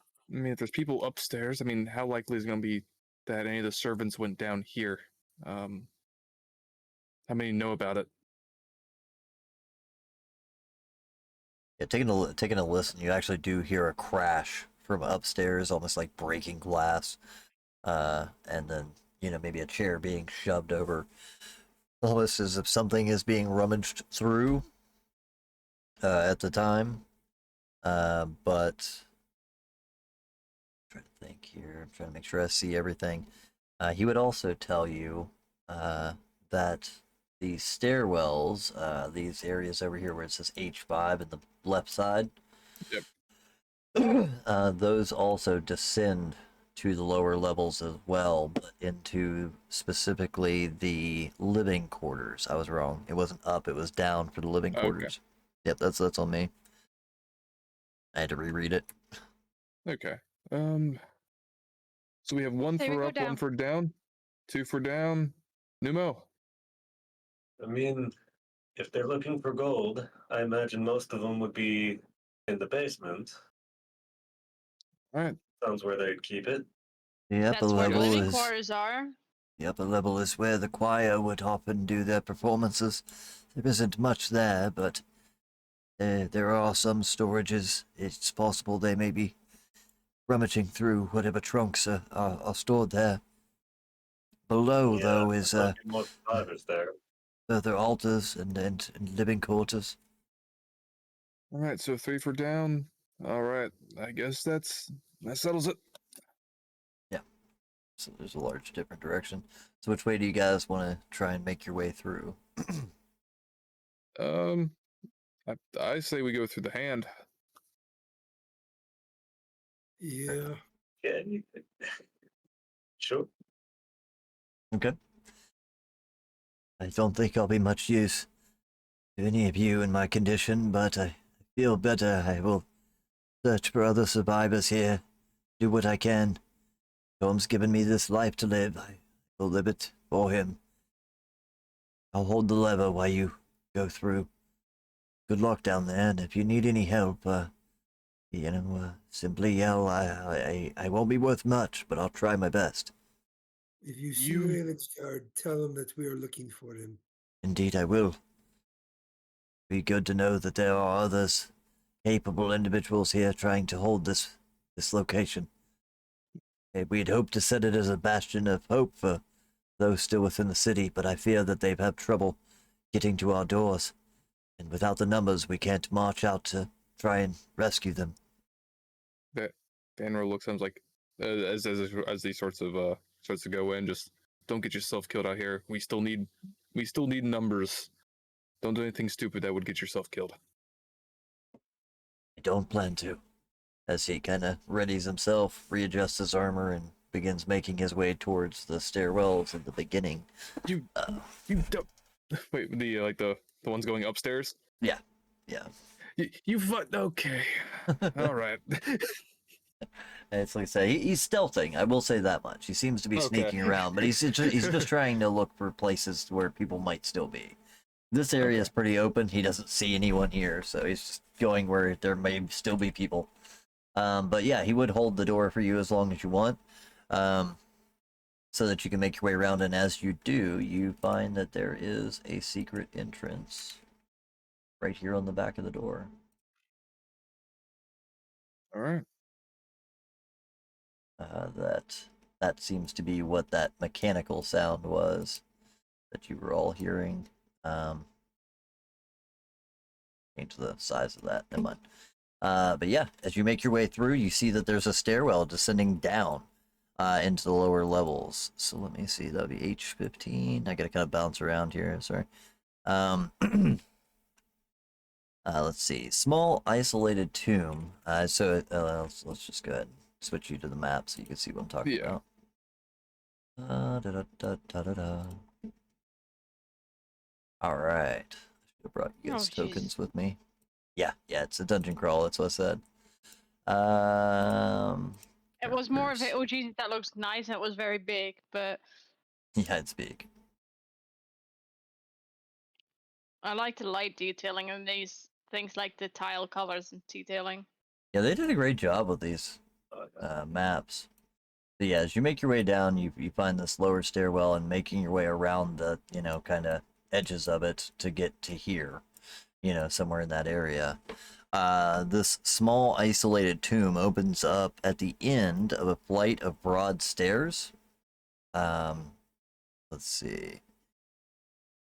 people upstairs, I mean, how likely is it going to be that any of the servants went down here? How many know about it? Yeah, taking a listen, you actually do hear a crash from upstairs, almost like breaking glass, and then maybe a chair being shoved over, almost as if something is being rummaged through at the time. but I'm trying to think here. I'm trying to make sure I see everything. He would also tell you that the stairwells, these areas over here where it says H5 in the left side, those also descend to the lower levels as well, but into specifically the living quarters. I was wrong. It wasn't up, it was down for the living quarters. Yep, that's on me. I had to reread it. Okay. So we have one Hey, we for go up, one down. for down, two for down. Numo. I mean, if they're looking for gold, I imagine most of them would be in the basement. All right. Sounds where they'd keep it. The upper That's where the level living is quarters are. the upper level is where the choir would often do their performances. There isn't much there, but there are some storages. It's possible they may be rummaging through whatever trunks are stored there. Below, though, is Most survivors there. further altars and living quarters. All right. So 3 for down. All right. I guess that settles it. Yeah. So there's a large different direction. So which way do you guys want to try and make your way through? I say we go through the hand. Yeah. Yeah. Sure. Okay. I don't think I'll be much use to any of you in my condition, but I feel better. I will search for other survivors here, do what I can. Tom's given me this life to live. I will live it for him. I'll hold the lever while you go through. Good luck down there, and if you need any help, simply yell. I won't be worth much, but I'll try my best. If you see You- Raylandsgard, tell him that we are looking for him. Indeed, I will. Be good to know that there are others, capable individuals here trying to hold this location. We had hoped to set it as a bastion of hope for those still within the city, but I fear that they've had trouble getting to our doors, and without the numbers, we can't march out to try and rescue them. Banner looks, sounds like as these sorts to go in. Just don't get yourself killed out here. We still need numbers. Don't do anything stupid that would get yourself killed. I don't plan to. As he kind of readies himself, readjusts his armor, and begins making his way towards the stairwells at the beginning. You don't. Wait, the ones going upstairs. Yeah. You okay? All right. It's like I say, he's stealthing. I will say that much. He seems to be Okay. sneaking around, but he's just trying to look for places where people might still be. This area is pretty open. He doesn't see anyone here, so he's just going where there may still be people. But yeah, he would hold the door for you as long as you want, so that you can make your way around. And as you do, you find that there is a secret entrance right here on the back of the door. All right. That seems to be what that mechanical sound was that you were all hearing. Change the size of that. Never mind. But yeah, as you make your way through, you see that there's a stairwell descending down into the lower levels. So let me see. That'll be H15. I gotta kind of bounce around here. Sorry. Let's see. Small isolated tomb. Let's just go ahead and switch you to the map so you can see what I'm talking about. All right. I should have brought you guys tokens with me. Yeah, it's a dungeon crawl. That's what I said. It was more of an OG that looks nice and it was very big, but yeah, it's big. I like the light detailing and these things like the tile colors and detailing. Yeah, they did a great job with these maps. So yeah, as you make your way down, you find this lower stairwell and making your way around the, kind of edges of it to get to here, somewhere in that area. This small isolated tomb opens up at the end of a flight of broad stairs. Let's see.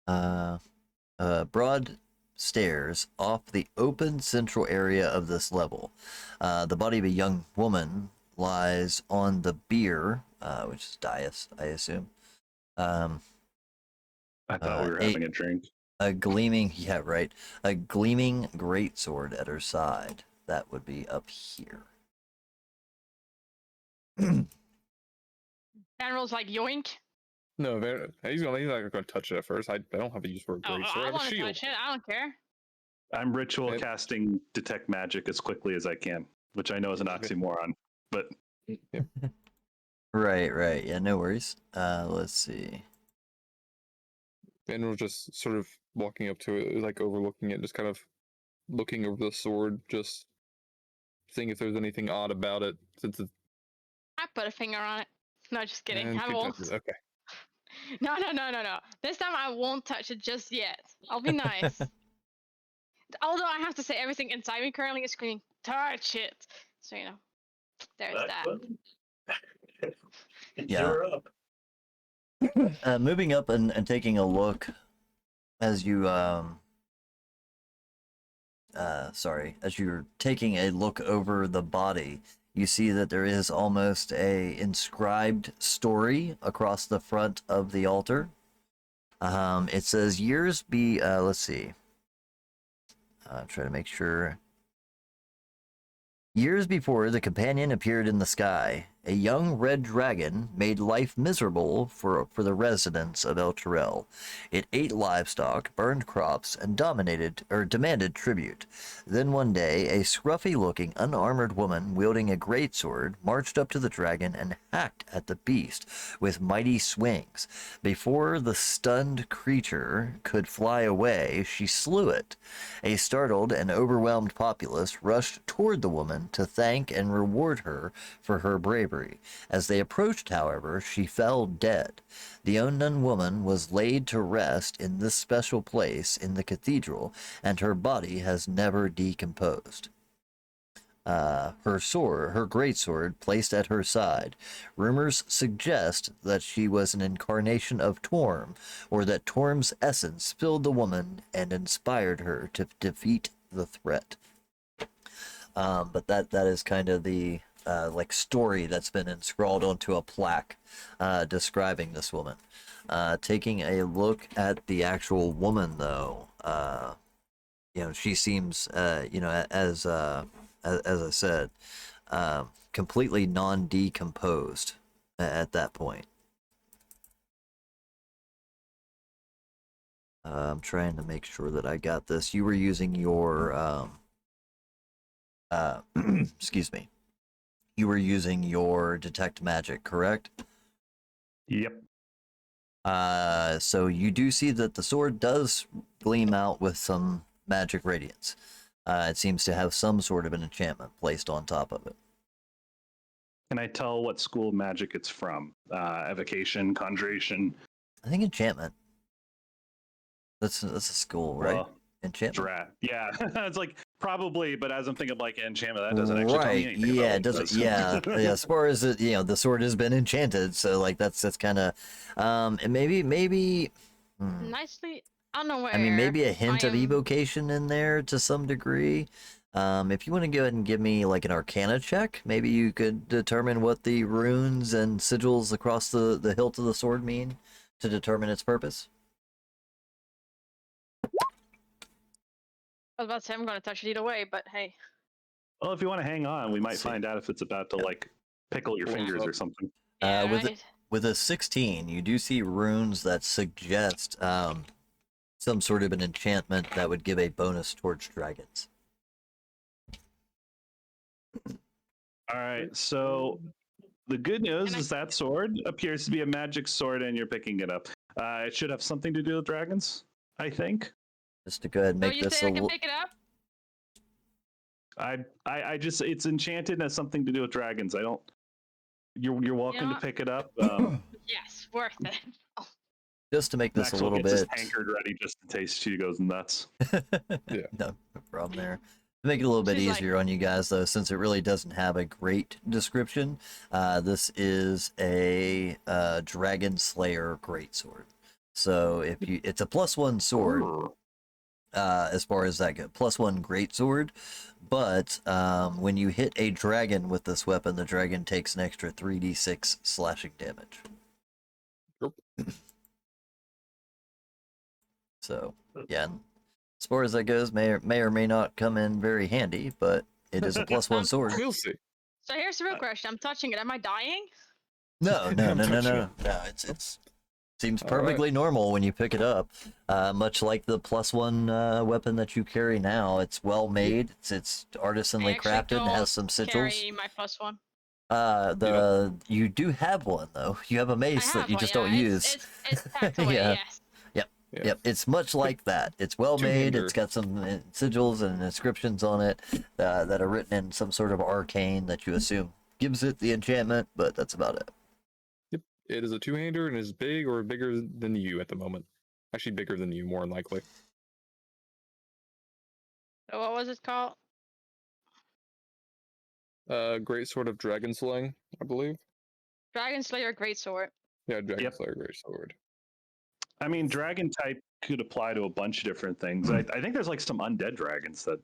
Broad stairs off the open central area of this level. The body of a young woman lies on the bier, which is dais, I assume. I thought we were having a drink. A gleaming, yeah, right. A gleaming greatsword at her side. That would be up here. General's like yoink. No, he's not gonna touch it at first. I don't have a use for a Oh, great sword. I I have a want to shield. touch it. I don't care. I'm ritual Yep. casting detect magic as quickly as I can, which I know is an oxymoron, but Right. Yeah, no worries. Let's see. And we're just sort of walking up to it, like overlooking it, just kind of looking over the sword, just seeing if there's anything odd about it. Since it's I put a finger on it. No, just kidding. and I she won't. touches it. Okay. No. This time I won't touch it just yet. I'll be nice. Although I have to say, everything inside me currently is screaming, touch it. So, there's that. Yeah. You're up. Moving up and taking a look as you as you're taking a look over the body, you see that there is almost a inscribed story across the front of the altar. It says let's see. Try to make sure. Years before the companion appeared in the sky, a young red dragon made life miserable for the residents of El Terrell. It ate livestock, burned crops, and demanded tribute. Then one day, a scruffy-looking, unarmored woman wielding a greatsword marched up to the dragon and hacked at the beast with mighty swings. Before the stunned creature could fly away, she slew it. A startled and overwhelmed populace rushed toward the woman to thank and reward her for her bravery. As they approached, however, she fell dead. The unknown woman was laid to rest in this special place in the cathedral, and her body has never decomposed. Her greatsword, placed at her side. Rumors suggest that she was an incarnation of Torm, or that Torm's essence filled the woman and inspired her to defeat the threat. But that is kind of the story that's been inscrawled onto a plaque describing this woman. Taking a look at the actual woman, though, she seems, as I said, completely non-decomposed at that point. I'm trying to make sure that I got this. You were using your excuse me. You were using your detect magic, correct? yep. So you do see that the sword does gleam out with some magic radiance. It seems to have some sort of an enchantment placed on top of it. Can I tell what school of magic it's from? Evocation, conjuration, I think enchantment. That's a school, right? well, Enchantment. drat. Yeah, it's like probably, but as I'm thinking like enchantment, that doesn't actually tell me Right. anything Yeah, about it doesn't. does. Yeah. As far as it, the sword has been enchanted, so like that's kind of, and maybe. Nicely unaware. I mean, maybe a hint of I am- evocation in there to some degree. If you want to go ahead and give me like an Arcana check, maybe you could determine what the runes and sigils across the hilt of the sword mean to determine its purpose. I was about to say I'm going to touch it either way, but hey. Well, if you want to hang on, we might Let's see. find out if it's about to like pickle your fingers or something. Yeah, with With a 16, you do see runes that suggest some sort of an enchantment that would give a bonus towards dragons. All right, so the good news is that sword appears to be a magic sword, and you're picking it up. It should have something to do with dragons, I think. Just to go ahead and Oh, make you this say a I can little. pick it up? I just it's enchanted and has something to do with dragons. I don't. You're welcome to what? pick it up. Yes, worth it. Just to make this Maxwell a little gets bit. his tankard ready just in case she goes nuts. Yeah. No problem there. To make it a little bit She's like- easier on you guys, though, since it really doesn't have a great description, this is a Dragon Slayer greatsword. So it's a +1 sword. as far as that goes. +1 greatsword, but when you hit a dragon with this weapon, the dragon takes an extra 3d6 slashing damage. Yep. So, yeah, as far as that goes, may or may not come in very handy, but it is a +1 sword. We'll see. So here's the real question. I'm touching it. Am I dying? No, I'm no. touching No, it's seems All right. perfectly normal when you pick it up. Much like the +1 weapon that you carry now, it's well made. It's artisanally I actually crafted. don't Has some sigils. carry my +1. You do have one though. You have a I mace that have you one, just yeah. don't use. It's packed away, Yeah. yes. Yeah. Yep, it's much like that. It's well made. Two-hander. It's got some sigils and inscriptions on it that are written in some sort of arcane that you assume gives it the enchantment, but that's about it. Yep. It is a two-hander and is big or bigger than you at the moment. Actually, bigger than you, more than likely. So what was it called? Great Sword of Dragon Slaying, I believe. Dragon Slayer Greatsword. Yeah, Dragon Yep. Slayer Great Sword. I mean, dragon type could apply to a bunch of different things. I think there's like some undead dragons that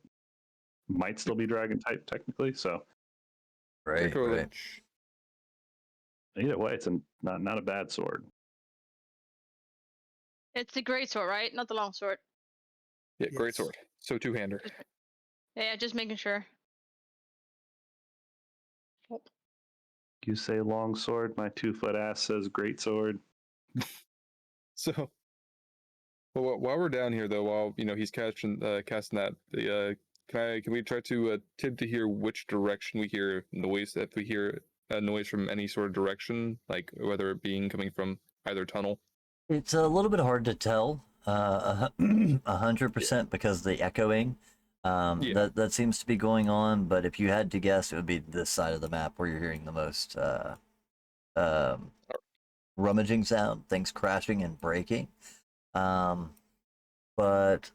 might still be dragon type technically. So Right, Echo right. Lich. either way, it's not a bad sword. It's the Greatsword, right? Not the longsword. Yeah, Great Yes. Sword. So two-hander. Yeah, just making sure. You say long sword, my 2-foot ass says great sword. So, well, while we're down here, though, while he's casting that, can we try to attempt to hear which direction we hear noise? If we hear a noise from any sort of direction, like whether it being coming from either tunnel. It's a little bit hard to tell 100% because of the echoing Yeah. that seems to be going on. But if you had to guess, it would be this side of the map where you're hearing the most rummaging sound, things crashing and breaking. But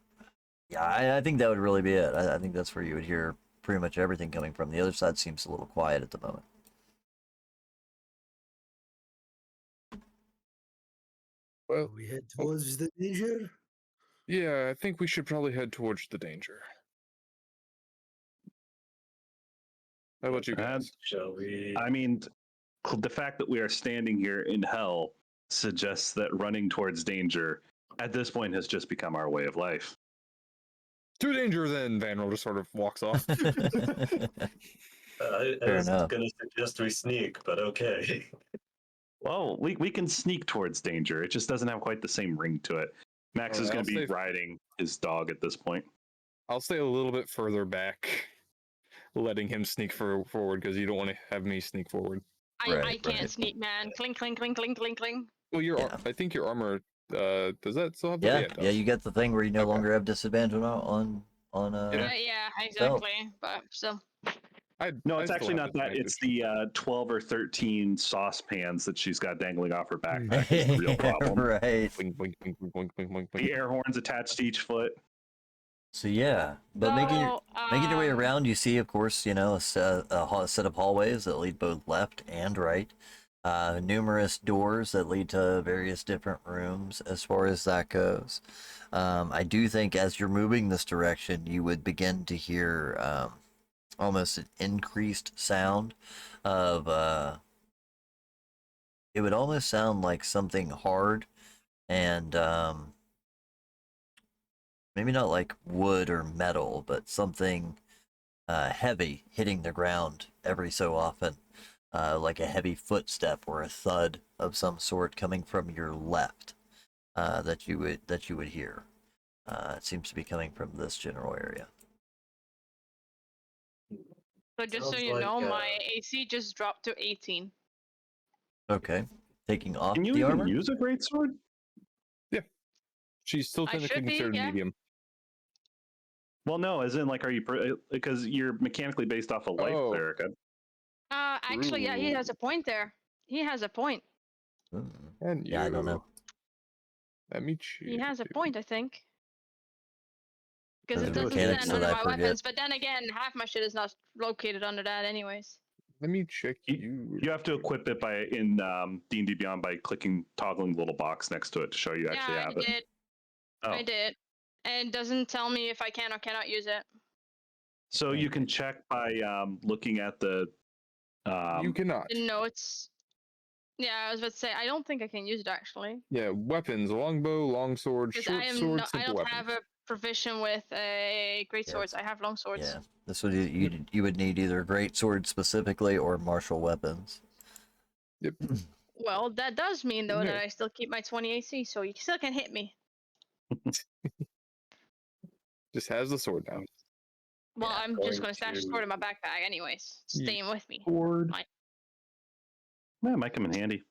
yeah, I think that would really be it. I think that's where you would hear pretty much everything coming from. The other side seems a little quiet at the moment. Well, We head towards the danger. yeah, I think we should probably head towards the danger. How about you guys? Shall we? I mean, the fact that we are standing here in hell suggests that running towards danger at this point has just become our way of life. To danger, then Vanril just sort of walks off. I Fair was enough. going to suggest we sneak, but okay. Well, we can sneak towards danger. It just doesn't have quite the same ring to it. Max is Alright, going I'll to be stay- riding his dog at this point. I'll stay a little bit further back, letting him sneak forward because you don't want to have me sneak forward. I can't sneak, man. Clink, clink, clink, clink, clink, clink. Well, Yeah. I think your armor does that still have that? Yeah, it yeah, does. you get the thing where you no Okay. longer have disadvantage on Yeah, exactly. But still. No, I it's still actually have not that. It's disadvantage. the 12 or 13 saucepans that she's got dangling off her backpack is the real problem. right. Boink, boink, boink, boink, boink, boink, boink, The boink. air horns attached to each foot. So yeah, but making your way um, around, you see, of course, a set of hallways that lead both left and right. Numerous doors that lead to various different rooms as far as that goes. I do think as you're moving this direction, you would begin to hear almost an increased sound of it would almost sound like something hard and maybe not like wood or metal, but something heavy hitting the ground every so often, like a heavy footstep or a thud of some sort coming from your left that you would hear. It seems to be coming from this general area. So just so Sounds you like, know, my AC just dropped to 18. Okay, taking off Can you the even armor. use a greatsword? She's still I technically should be, considered yeah. medium. Well, no, as in, like, are you because you're mechanically based off a life Oh. cleric. Actually, yeah, he Ooh. has a point there. He has a point. And Yeah, I don't know. Let me check. He has a point, I think. Because Those it are doesn't mechanics stand that under I my forget. weapons, but then again, half my shit is not located under that anyways. Let me check you. You have to equip it in D&D Beyond by toggling the little box next to it to show you actually Yeah, have I it. did. Oh. I did. and it doesn't tell me if I can or cannot use it. So you can check by looking at the. You cannot. The notes. Yeah, I was about to say I don't think I can use it actually. Yeah, weapons: longbow, longsword, Because short sword, I simple don't weapons. have a provision with great swords. Yes. I have long swords. Yeah, this would you would need either great sword specifically or martial weapons. Yep. Well, that does mean though Yeah. that I still keep my 20 AC, so you still can hit me. Just has the sword now. Well, Yeah, I'm going just gonna stash the to- sword in my backpack anyways. It's Ye- staying with me. Sword. Fine. Yeah, it might come in handy.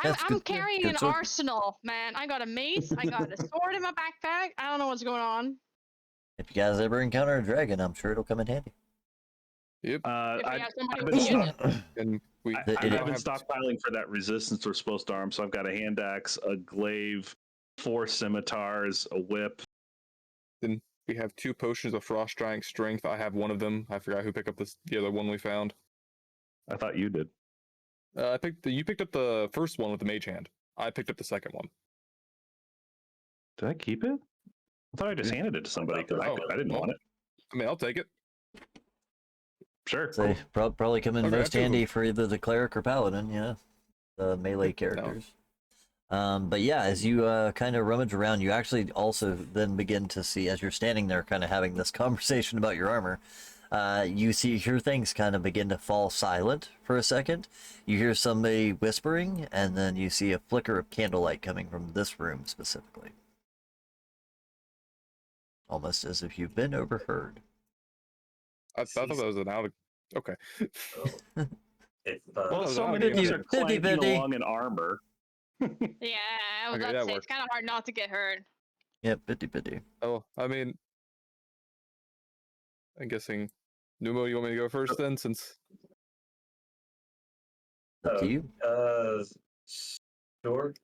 That's I'm good- carrying good an sword. arsenal, man. I got a mace. I got a sword in my backpack. I don't know what's going on. If you guys ever encounter a dragon, I'm sure it'll come in handy. Yep. If we I've have somebody I've who been can use stock- it. And we I, The- I- it- I've been have stockpiling for that resistance we're supposed to arm, so I've got a hand axe, a glaive, 4 scimitars, a whip. we have 2 potions of frost giant strength. I have one of them. I forgot who picked up the other one we found. I thought you did. You picked up the first one with the mage hand. I picked up the second one. Did I keep it? I thought I just Yeah. handed it to somebody because Oh, I didn't well. want it. I mean, I'll take it. Sure. Say probably come in Okay, I most have two of handy them. for either the cleric or paladin, yeah, the melee characters. But yeah, as you kind of rummage around, you actually also then begin to see, as you're standing there kind of having this conversation about your armor, you hear things kind of begin to fall silent for a second. You hear somebody whispering, and then you see a flicker of candlelight coming from this room specifically. Almost as if you've been overheard. I thought that was an out of... Okay. So, if Well, So now many you of us have are 50, clanking 50. along in armor. Yeah, I was Okay, about that to say works. it's kind of hard not to get hurt. Yep, bitty. Oh, I mean, I'm guessing... Numo, you want me to go first then, since... Up to you. Sure.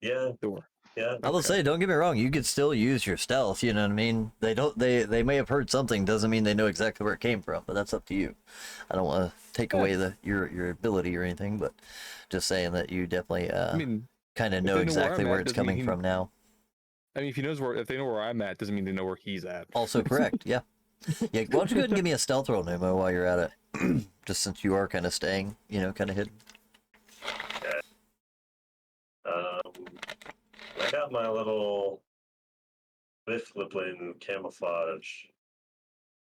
Yeah, Door. yeah. I will say, don't get me wrong, you could still use your stealth, you know what I mean? They may have heard something, doesn't mean they know exactly where it came from, but that's up to you. I don't want to take away your ability or anything, but just saying that you definitely I mean, kind of if know they know where exactly I'm where at, it's doesn't mean coming he- from now. if they know where I'm at, doesn't mean they know where he's at. Also correct, yeah. Yeah, why don't you go ahead and give me a stealth roll, Nemo, while you're at it? Just since you are kind of staying, kind of hidden. I got my little Whiffliblin camouflage,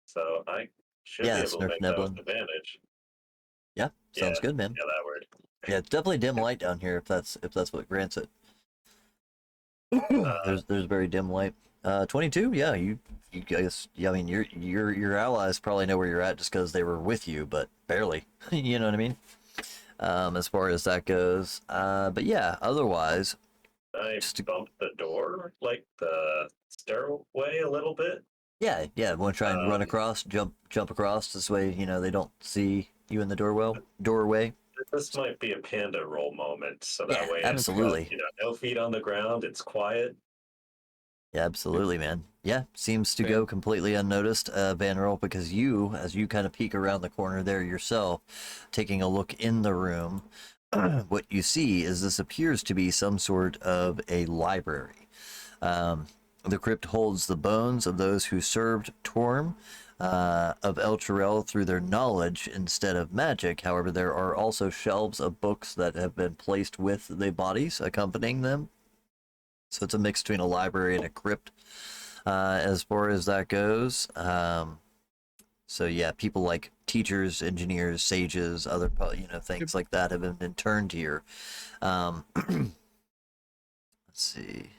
so I should Yeah, be able to Snurf make that with Niblin. advantage. Yeah, sounds Yeah. good, man. Yeah, that word. Yeah, it's definitely dim light down here if that's what grants it. There's very dim light. 22, yeah, you guys, yeah, I mean your allies probably know where you're at just because they were with you, but barely. You know what I mean? As far as that goes. But yeah, otherwise, I Just to- bumped the door, like the stairway, a little bit. yeah, want to try and run Um, across, jump across this way, they don't see you in the doorway. This might be a panda roll moment, so Yeah, that way absolutely. it's got, no feet on the ground. It's quiet. Yeah, absolutely, man. Yeah, seems to go completely unnoticed, Vanderl, because as you kind of peek around the corner there yourself, taking a look in the room, what you see is this appears to be some sort of a library. The crypt holds the bones of those who served Torm of El Chirel through their knowledge instead of magic. However, there are also shelves of books that have been placed with the bodies accompanying them. So it's a mix between a library and a crypt as far as that goes. So yeah, people like teachers, engineers, sages, other things like that have been interned here. Let's see.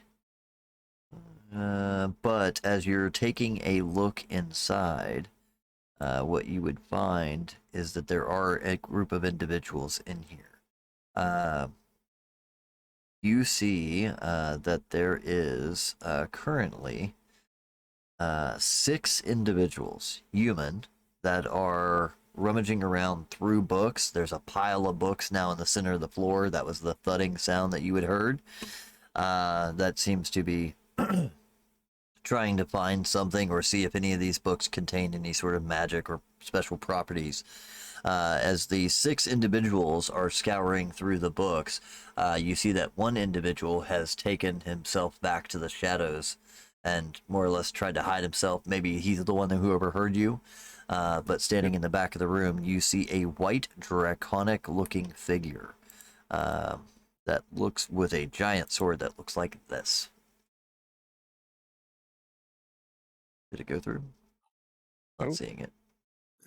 But as you're taking a look inside, what you would find is that there are a group of individuals in here. You see that there is currently 6 individuals, human, that are rummaging around through books. There's a pile of books now in the center of the floor. That was the thudding sound that you had heard. That seems to be trying to find something or see if any of these books contain any sort of magic or special properties. As the 6 individuals are scouring through the books, you see that one individual has taken himself back to the shadows and more or less tried to hide himself. Maybe he's the one who overheard you. But standing in the back of the room, you see a white draconic-looking figure that looks with a giant sword that looks like this. Did it go through? Not Nope. seeing it.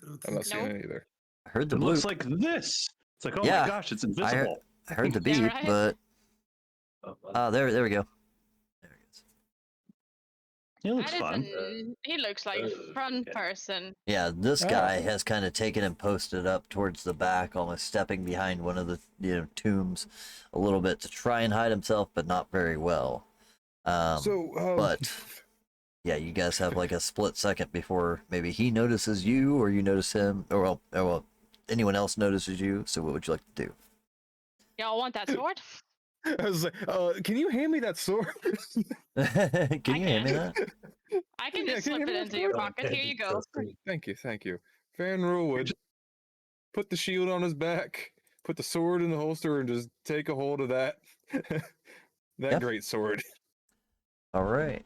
I don't I'm think not so. seeing it either. I heard the It bloop. looks like this. It's like, oh Yeah, my gosh, it's invisible. I heard the Yeah, beep, right? but there we go. There it is. It looks That is fun. he looks like a fun okay. person. Yeah, this Ah. guy has kind of taken and posted up towards the back, almost stepping behind one of the tombs a little bit to try and hide himself, but not very well. But yeah, you guys have like a split second before maybe he notices you or you notice him, or well, anyone else notices you. So what would you like to do? Y'all want that sword? I was like, can you hand me that sword? Can you hand me can. that? I can Yeah, just can you slip hand it me that into your sword? pocket. Here you go. Thank you. Van Rule would put the shield on his back, put the sword in the holster, and just take a hold of that. Yeah. Great sword. All right.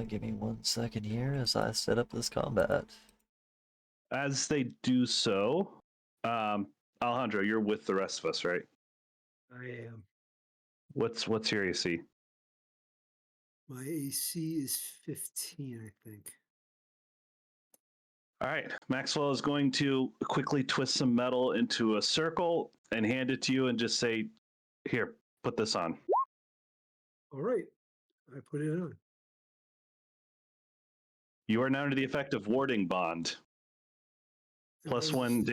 Give me 1 second here as I set up this combat. As they do so, Alejandro, you're with the rest of us, right? I am. What's your AC? My AC is 15, I think. All right, Maxwell is going to quickly twist some metal into a circle and hand it to you and just say, here, put this on. All right. I put it on. You are now under the effect of warding bond. Plus one.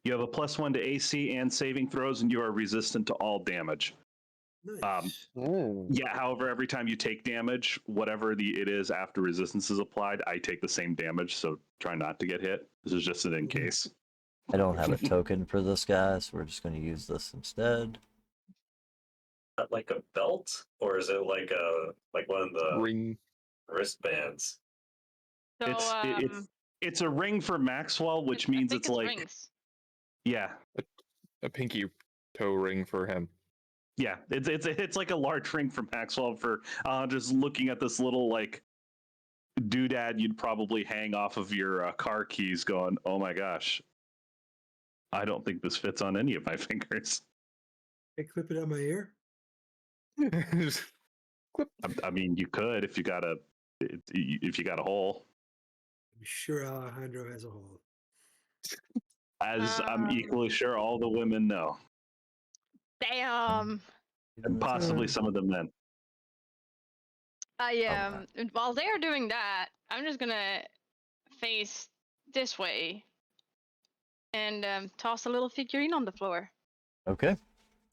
You have a +1 to AC and saving throws, and you are resistant to all damage. Nice. Yeah, however, every time you take damage, whatever it is after resistance is applied, I take the same damage, so try not to get hit. This is just an in case. I don't have a token for this guy, so we're just going to use this instead. Like a belt, or is it like one of the Ring. wristbands? So It's a ring for Maxwell, which means I think it's like rings. yeah, A pinky toe ring for him. yeah. It's like a large ring for Maxwell for just looking at this little like doodad you'd probably hang off of your car keys, going, oh my gosh, I don't think this fits on any of my fingers. I clip it on my ear. I mean, you could if you got a hole. I'm sure Alejandro has a hole. As I'm equally sure all the women know, Damn. and possibly some of the men. While they're doing that, I'm just gonna face this way and toss a little figurine on the floor. Okay.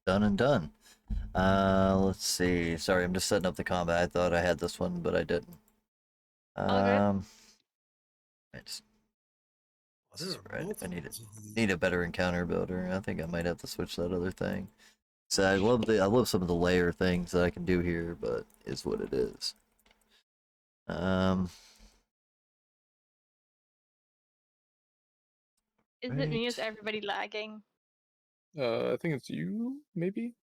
Done and done. Let's see. Sorry, I'm just setting up the combat. I thought I had this one, but I didn't. All good. This is right. I need a better encounter builder. I think I might have to switch that other thing. So I love some of the layer things that I can do here, but it's what it is. Is it me? Is everybody lagging? I think it's you, maybe?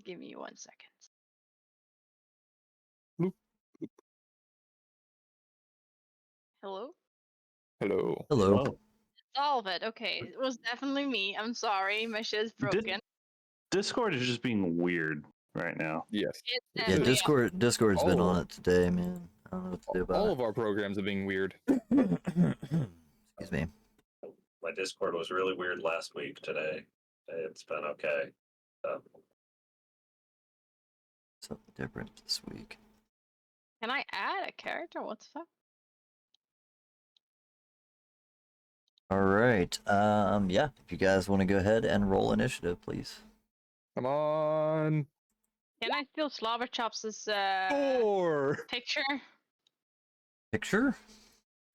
Give me 1 second. Bloop. Hello? Hello. Hello. Solve it. Okay, it was definitely me. I'm sorry. My shit is broken. Discord is just being weird right now. Yes. Yeah, Discord's been on it today, man. I don't know what to do about All it. of our programs are being weird. Excuse me. My Discord was really weird last week. Today, it's been okay. Something different this week. Can I add a character? What the fuck? All right. Yeah. If you guys want to go ahead and roll initiative, please. Come on. Can I steal Slobber Chops' 4. picture? Picture?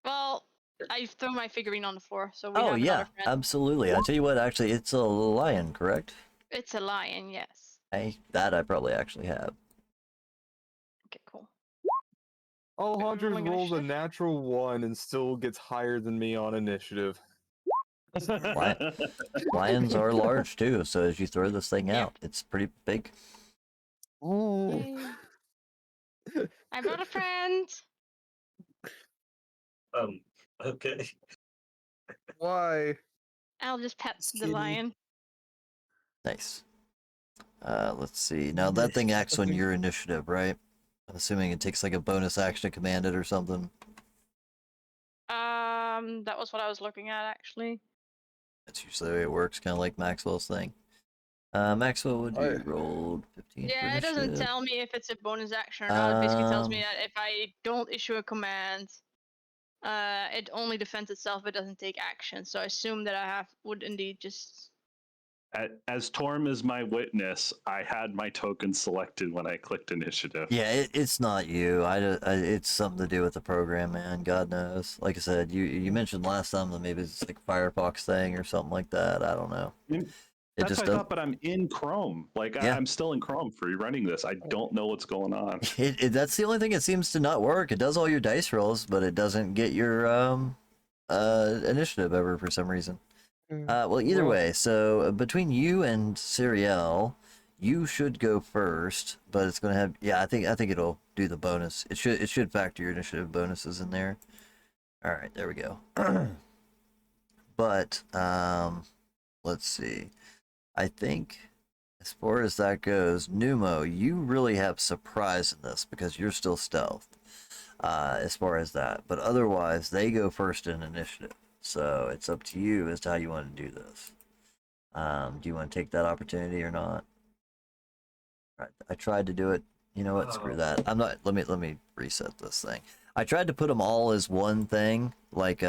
Well, I threw my figurine on the floor, so we Oh have yeah, another friend. absolutely. I tell you what, actually, it's a lion, correct? It's a lion, yes. I probably actually have. Okay, cool. Alejandro rolling rolls a initiative? natural 1 and still gets higher than me on initiative. Lions are large too, so as you throw this thing Yeah. out, it's pretty big. Ooh. Yay. I brought a friend. Okay. Why? I'll just pet Just the kidding. lion. Nice. Let's see. Now that thing acts on your initiative, right? I'm assuming it takes like a bonus action to command it or something. That was what I was looking at actually. That's usually the way it works, kind of like Maxwell's thing. Maxwell, would you rolled 15 for Yeah, it doesn't initiative? tell me if it's a bonus action or not. It basically tells me Um, that if I don't issue a command, it only defends itself. It doesn't take action. So I assume that I would indeed just. As Torm is my witness, I had my token selected when I clicked initiative. Yeah, it's not you. It's something to do with the program, man. God knows. Like I said, you mentioned last time that maybe it's like a Firefox thing or something like that. I don't know. It That's just what I does. thought, but I'm in Chrome. Like Yeah. I'm still in Chrome for running this. I don't know what's going on. That's the only thing it seems to not work. It does all your dice rolls, but it doesn't get your initiative ever for some reason. Well, either way, so between you and Siriel, you should go first, but it's gonna have I think it'll do the bonus. It should factor your initiative bonuses in there. All right, there we go. But let's see. I think as far as that goes, Numo, you really have surprise in this because you're still stealth. As far as that, but otherwise they go first in initiative. So it's up to you as to how you want to do this. Do you want to take that opportunity or not? All right, I tried to do it. You know what? Screw that. I'm not. Let me reset this thing. I tried to put them all as one thing. Like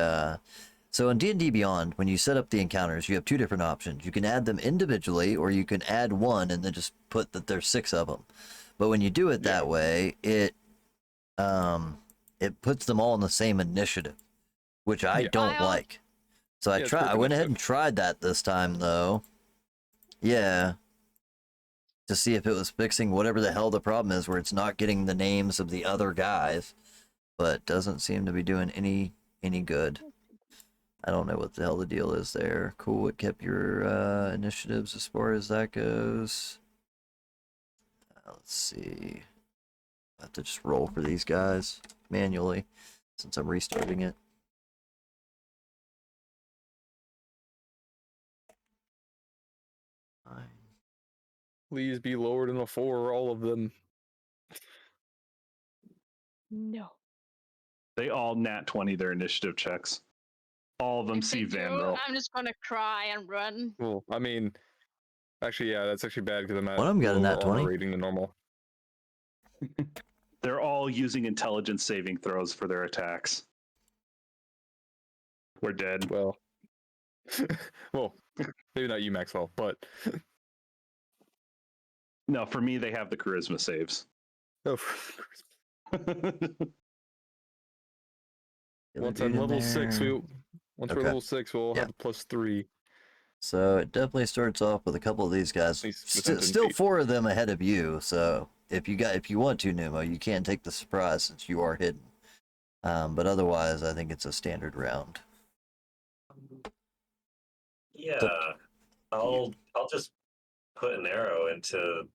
so in D&D Beyond, when you set up the encounters, you have two different options. You can add them individually, or you can add one and then just put that there's 6 of them. But when you do it that way, it puts them all in the same initiative, which I don't I'll- like. So Yeah, it's I group went ahead and initiative. tried that this time though. Yeah. To see if it was fixing whatever the hell the problem is where it's not getting the names of the other guys, but doesn't seem to be doing any good. I don't know what the hell the deal is there. Cool, it kept your initiatives as far as that goes. Let's see. I have to just roll for these guys manually since I'm restarting it. Fine. Please be lower than a 4, all of them. No. They all nat 20 their initiative checks. All of them If see they Van do, roll. I'm just gonna cry and run. Well, I mean, actually, yeah, that's actually bad because I'm at One of them got a lower nat 20. armor rating than normal. They're all using intelligence saving throws for their attacks. We're dead. Well, well, maybe not you, Maxwell, but No, for me, they have the charisma saves. oh, The once other I'm dude in level 6, there. we're Okay. level 6, we'll Yeah. have a +3. So it definitely starts off with a couple of these guys. At least within 10 Still feet. 4 of them ahead of you. So if you want to, Numo, you can take the surprise since you are hidden. But otherwise, I think it's a standard round. Yeah, I'll just put an arrow into.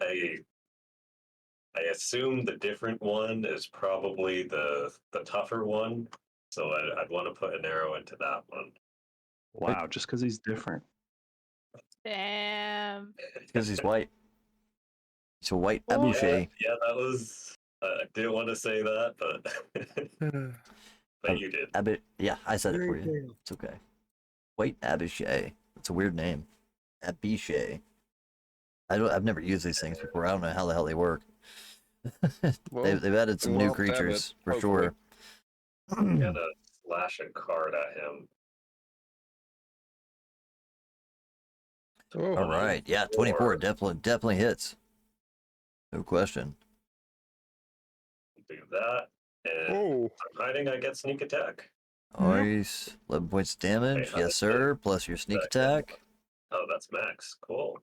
I assume the different one is probably the tougher one, so I'd want to put an arrow into that one. Wow, just because he's different. Damn. Because he's white. He's a white Oh. Abuche. Yeah, that was. I didn't want to say that, but you did. Yeah, I said it Very for you. pale. It's okay. White Abuche. That's a weird name. Abuche. I've never used these things before. I don't know how the hell they work. Well, they've added some we'll new have to have it, creatures for hopefully. sure. I'm gonna slash a card at him. Oh, All right, yeah, 24 definitely hits. No question. Do that, and oh, I'm hiding. I get sneak attack. Nice. 11 points of damage. Hey, Yes, sir. Plus your sneak attack. Oh, that's max. Cool.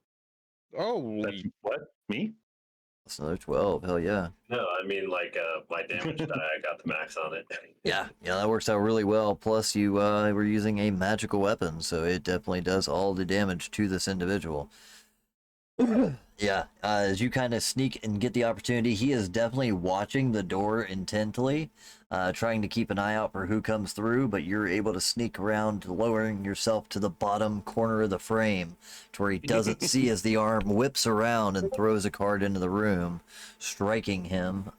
holy! What? Me? It's another 12. Hell yeah. No, I mean like my damage die. I got the max on it. Yeah, that works out really well. Plus, you were using a magical weapon, so it definitely does all the damage to this individual. Yeah, as you kind of sneak and get the opportunity, he is definitely watching the door intently, trying to keep an eye out for who comes through, but you're able to sneak around, lowering yourself to the bottom corner of the frame to where he doesn't see as the arm whips around and throws a card into the room, striking him,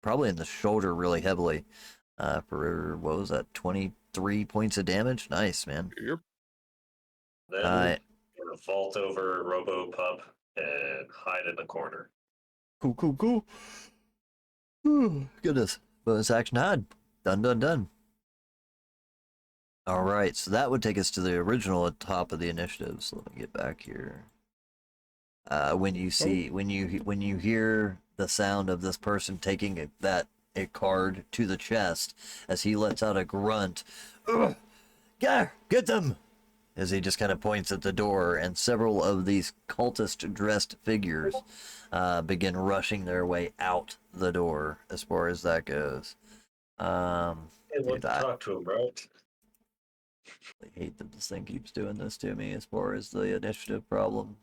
probably in the shoulder really heavily, for, what was that, 23 points of damage? Nice, man. Yep. Then gonna vault over Robo Pup and hide in the corner. Cool. Goodness. Bonus action hide. Done. All right, so that would take us to the original at top of the initiative. So let me get back here. When you hear the sound of this person taking a card to the chest, as he lets out a grunt, "Ugh! Get them!" As he just kind of points at the door, and several of these cultist-dressed figures begin rushing their way out the door, as far as that goes. Hey, let's talk to him, bro. I hate that this thing keeps doing this to me as far as the initiative problem.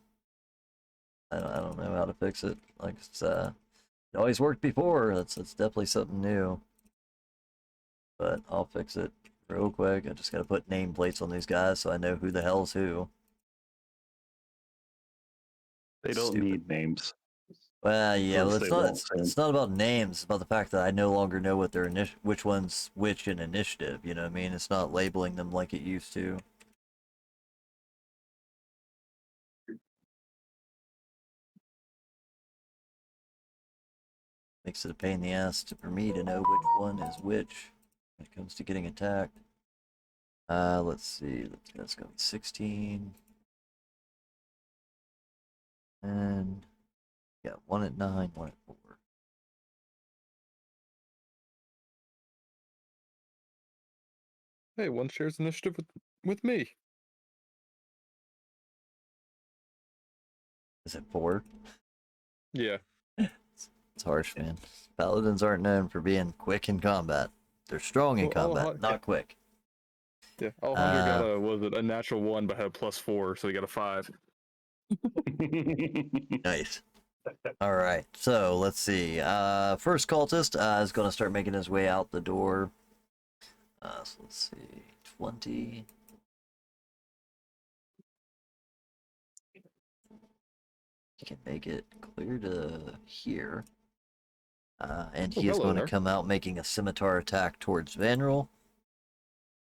I don't know how to fix it. Like, it always worked before. That's definitely something new. But I'll fix it real quick. I just gotta put nameplates on these guys so I know who the hell's who. They don't Stupid. need names. Well, yeah, Or well, they won't soon. it's not about names. It's about the fact that I no longer know what their which one's which in initiative. You know what I mean? It's not labeling them like it used to. Makes it a pain in the ass for me to know which one is which when it comes to getting attacked. Let's see. That's gonna be 16. And yeah, 1 at 9, 1 at 4. Hey, one shares initiative with me. Is it 4? Yeah. It's harsh, man. Paladins aren't known for being quick in combat. They're strong in Well, combat, not quick. Yeah. Alejandro got a natural 1, but had a +4, so he got a 5. Nice. All right, so let's see. First cultist is going to start making his way out the door. So let's see, 20. He can make it clear to here. And he is hello going to there. come out making a scimitar attack towards Vanril.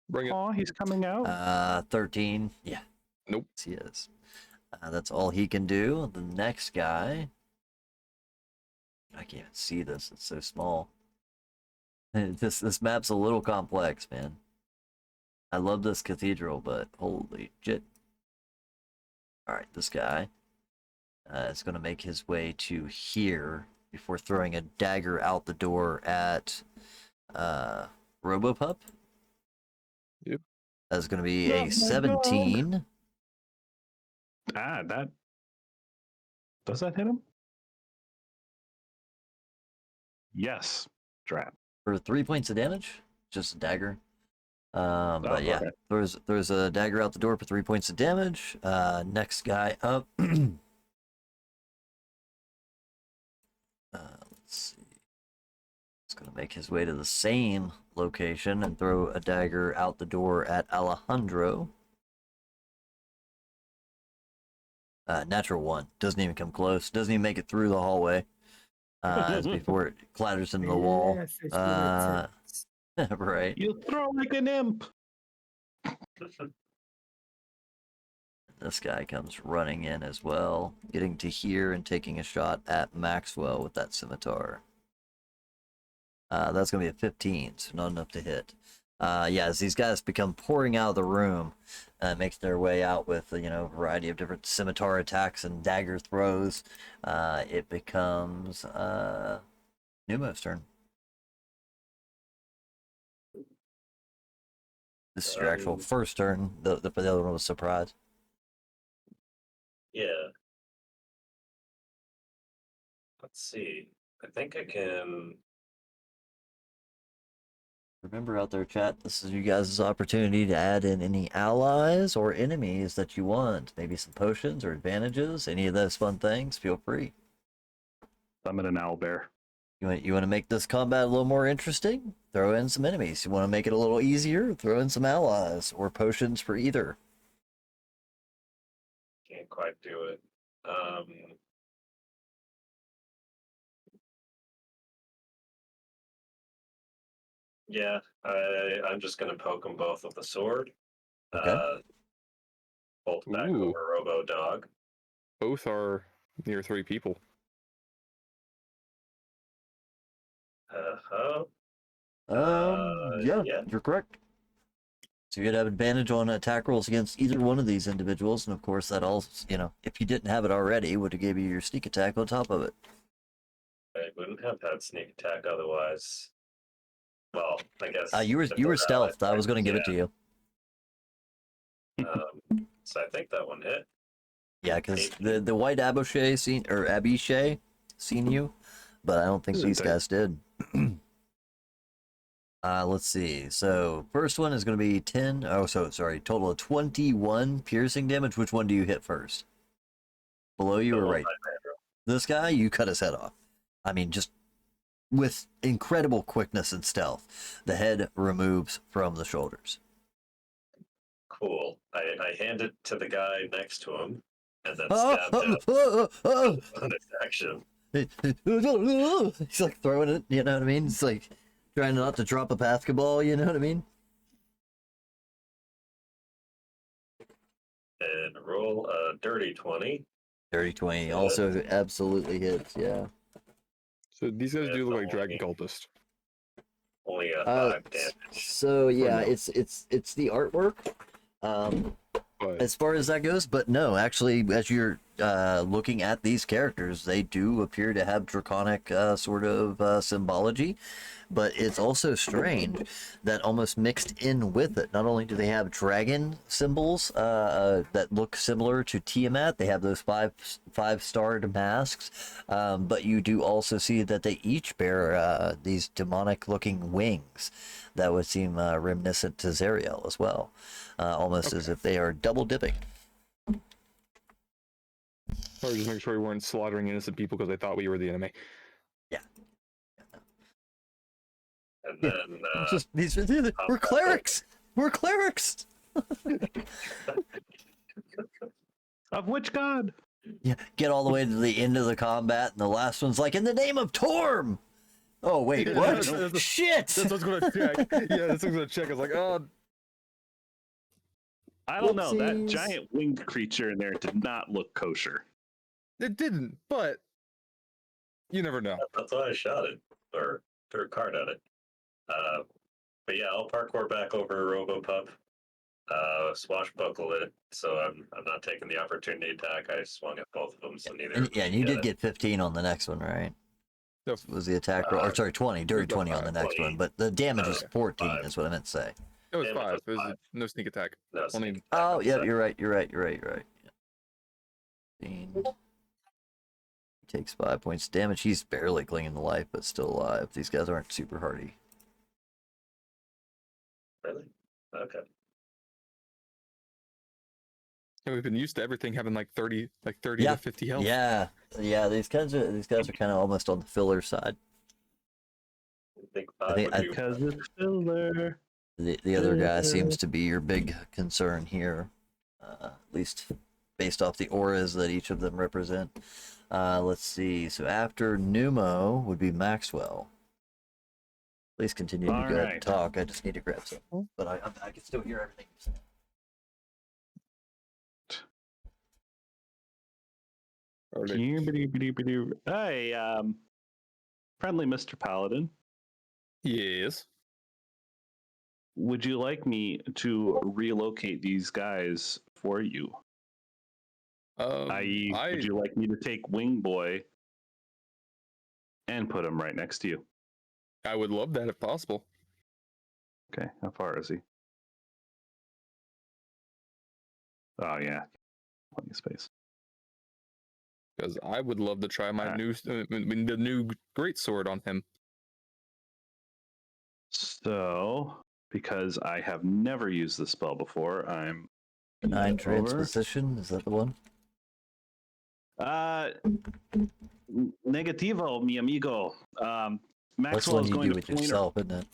Bring it. Oh, he's coming out. 13. Yeah. Nope. Yes, he is. That's all he can do. The next guy. I can't even see this. It's so small. This map's a little complex, man. I love this cathedral, but holy shit. Alright, this guy is going to make his way to here before throwing a dagger out the door at Robopup. Yep. That's going to be Not a my 17. That does that hit him? Yes. Drat. For 3 points of damage. Just a dagger. But yeah, okay. there's a dagger out the door for 3 points of damage. Next guy up. Let's see. He's gonna make his way to the same location and throw a dagger out the door at Alejandro. Natural 1. Doesn't even come close. Doesn't even make it through the hallway. As before it clatters into the wall. Right. You throw like an imp. This guy comes running in as well, getting to here and taking a shot at Maxwell with that scimitar. That's going to be a 15, so not enough to hit. Yeah, as these guys become pouring out of the room, make their way out with, a variety of different scimitar attacks and dagger throws, it becomes Numo's turn. This is your actual first turn. The other one was surprise. Yeah. Let's see. I think I can. Remember out there, chat, this is you guys' opportunity to add in any allies or enemies that you want. Maybe some potions or advantages, any of those fun things, feel free. Summon an owlbear. You want to make this combat a little more interesting? Throw in some enemies. You want to make it a little easier? Throw in some allies or potions for either. Can't quite do it. Yeah, I'm just gonna poke them both with the sword. Okay. Bolt back Ooh. over Robo Dog. Both are near 3 people. Uh-huh. Yeah, yeah. you're correct. So you'd have advantage on attack rolls against either one of these individuals, and of course that also, if you didn't have it already, would have gave you your sneak attack on top of it. I wouldn't have had sneak attack otherwise. Well, I guess You were if they're stealthed. I allied, was going to give it to you. So I think that one hit. Yeah, because the white Abochet seen you, but I don't think these guys did. Let's see. So first one is going to be 10. Oh, so sorry. Total of 21 piercing damage. Which one do you hit first? Below you or right? This guy, you cut his head off. I mean, just with incredible quickness and stealth. The head removes from the shoulders. Cool. I hand it to the guy next to him and then stab him bonus action. He's like throwing it, you know what I mean? It's like trying not to drop a basketball, you know what I mean? And roll a dirty 20. Dirty 20 also absolutely hits, yeah. So these guys do look like It's dragon cultists. only a 5 damage. So yeah, no. it's the artwork. But As far as that goes, but no, actually, as you're looking at these characters, they do appear to have draconic sort of symbology, but it's also strange that almost mixed in with it. Not only do they have dragon symbols that look similar to Tiamat, they have those five-starred masks, but you do also see that they each bear these demonic-looking wings that would seem reminiscent to Zariel as well. Almost as if they are double dipping. or just make sure we weren't slaughtering innocent people because they thought we were the enemy. Yeah. And then Just we're clerics. We're clerics. Of which god? Yeah. Get all the way to the end of the combat, and the last one's like, "In the name of Torm." Oh wait, Yeah, what? Shit! That's what I was gonna check. Yeah, that's what I was gonna check. I was like, oh. I don't know. That Whoopsies. giant winged creature in there did not look kosher. It didn't, but you never know. that's why I shot it or threw a card at it. But yeah, I'll parkour back over Robopup, swashbuckle it. So I'm not taking the opportunity attack. I swung at both of them, so neither. And, yeah, and you did get 15 on the next one, right? Yep. Was the attack roll? Or sorry, 20, dirty 20 on the next 20. one, but the damage was 14, 5. is what I meant to say. It was Damage 5. was It was 5. no sneak attack. No, Only- sneak attack Oh, on yeah, second. you're right. He takes 5 points damage. He's barely clinging to life, but still alive. These guys aren't super hardy. Really? Okay. And we've been used to everything having like 30 Yeah. to 50 health. Yeah, these guys are kind of almost on the filler side. I think I think- 5 would do. Because it's filler. The other guy seems to be your big concern here, at least based off the auras that each of them represent. Let's see. So after Numo would be Maxwell. Please continue to All go ahead and right. talk. I just need to grab some, but I can still hear everything you're saying. Or they- Hey, friendly Mr. Paladin, Yes. would you like me to relocate these guys for you? I.e., would you like me to take Wing Boy and put him right next to you? I would love that if possible. Okay, how far is he? Oh, yeah. Plenty of space. Because I would love to try my Alright. the new greatsword on him. So, because I have never used this spell before, I'm Benign gonna over. transposition, is that the one? Negativo, mi amigo. That's Maxwell one is you going do to with point. yourself, isn't it?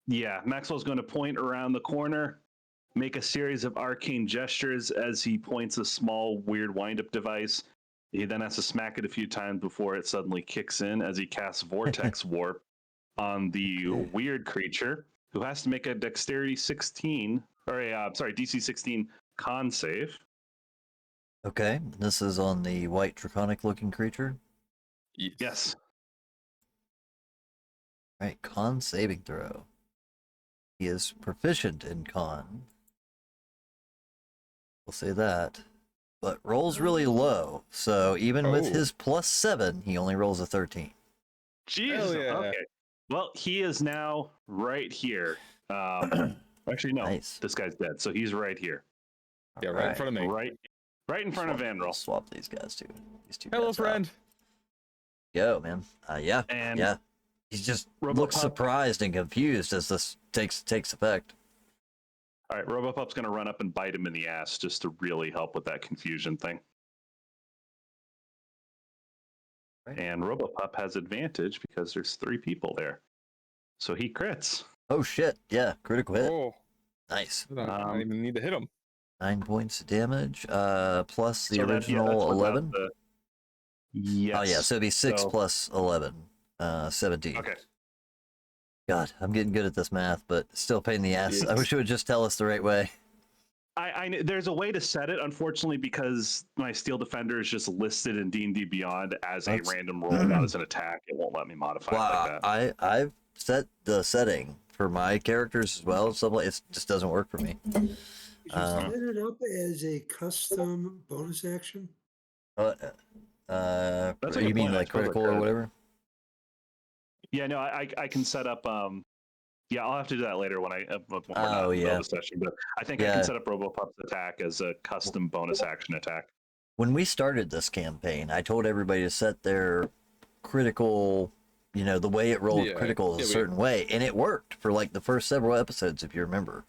Yeah, Maxwell's going to point around the corner, make a series of arcane gestures as he points a small, weird wind-up device. He then has to smack it a few times before it suddenly kicks in as he casts Vortex Warp on the weird creature, who has to make a Dexterity 16, or DC 16 Con save. Okay, this is on the white draconic looking creature. Yes. Right, con saving throw. He is proficient in con. We'll say that. But rolls really low, so even with Oh. his +7, he only rolls a 13. Jeez. Hell yeah. Okay. Well, he is now right here. Actually, no. Nice. This guy's dead, so he's right here. Yeah, right in front of me. Right in front of Vanril. Swap these guys too. These two Hello, guys out. friend. Yo, man. Yeah. And Yeah. He just Robopup. looks surprised and confused as this takes effect. All right, Robopup's going to run up and bite him in the ass just to really help with that confusion thing. Right. And Robopup has advantage because there's 3 people there. So he crits. Oh shit! Yeah, critical hit. Oh, Nice. I don't even need to hit him. 9 points of damage. Plus the So original that's without 11. Yes. Oh yeah, so it'd be 6 So- plus 11. 17. Okay. God, I'm getting good at this math, but still a pain in the ass. I Yes. wish it would just tell us the right way. There's a way to set it, unfortunately, because my Steel Defender is just listed in D&D Beyond as That's- a random roll, not as an attack. It won't let me modify it like that. I've set the setting for my characters as well. So it just doesn't work for me. Could you set it up as a custom bonus action? That's a You good mean point, I like suppose I critical or could. whatever? Yeah, no, I can set up. Yeah, I'll have to do that later when we're Oh, not in the yeah. bonus session. But I think I Yeah. can set up Robopup's attack as a custom bonus action attack. When we started this campaign, I told everybody to set their critical, the way it rolled Yeah. critical is Yeah, a we- certain way, and it worked for like the first several episodes, if you remember,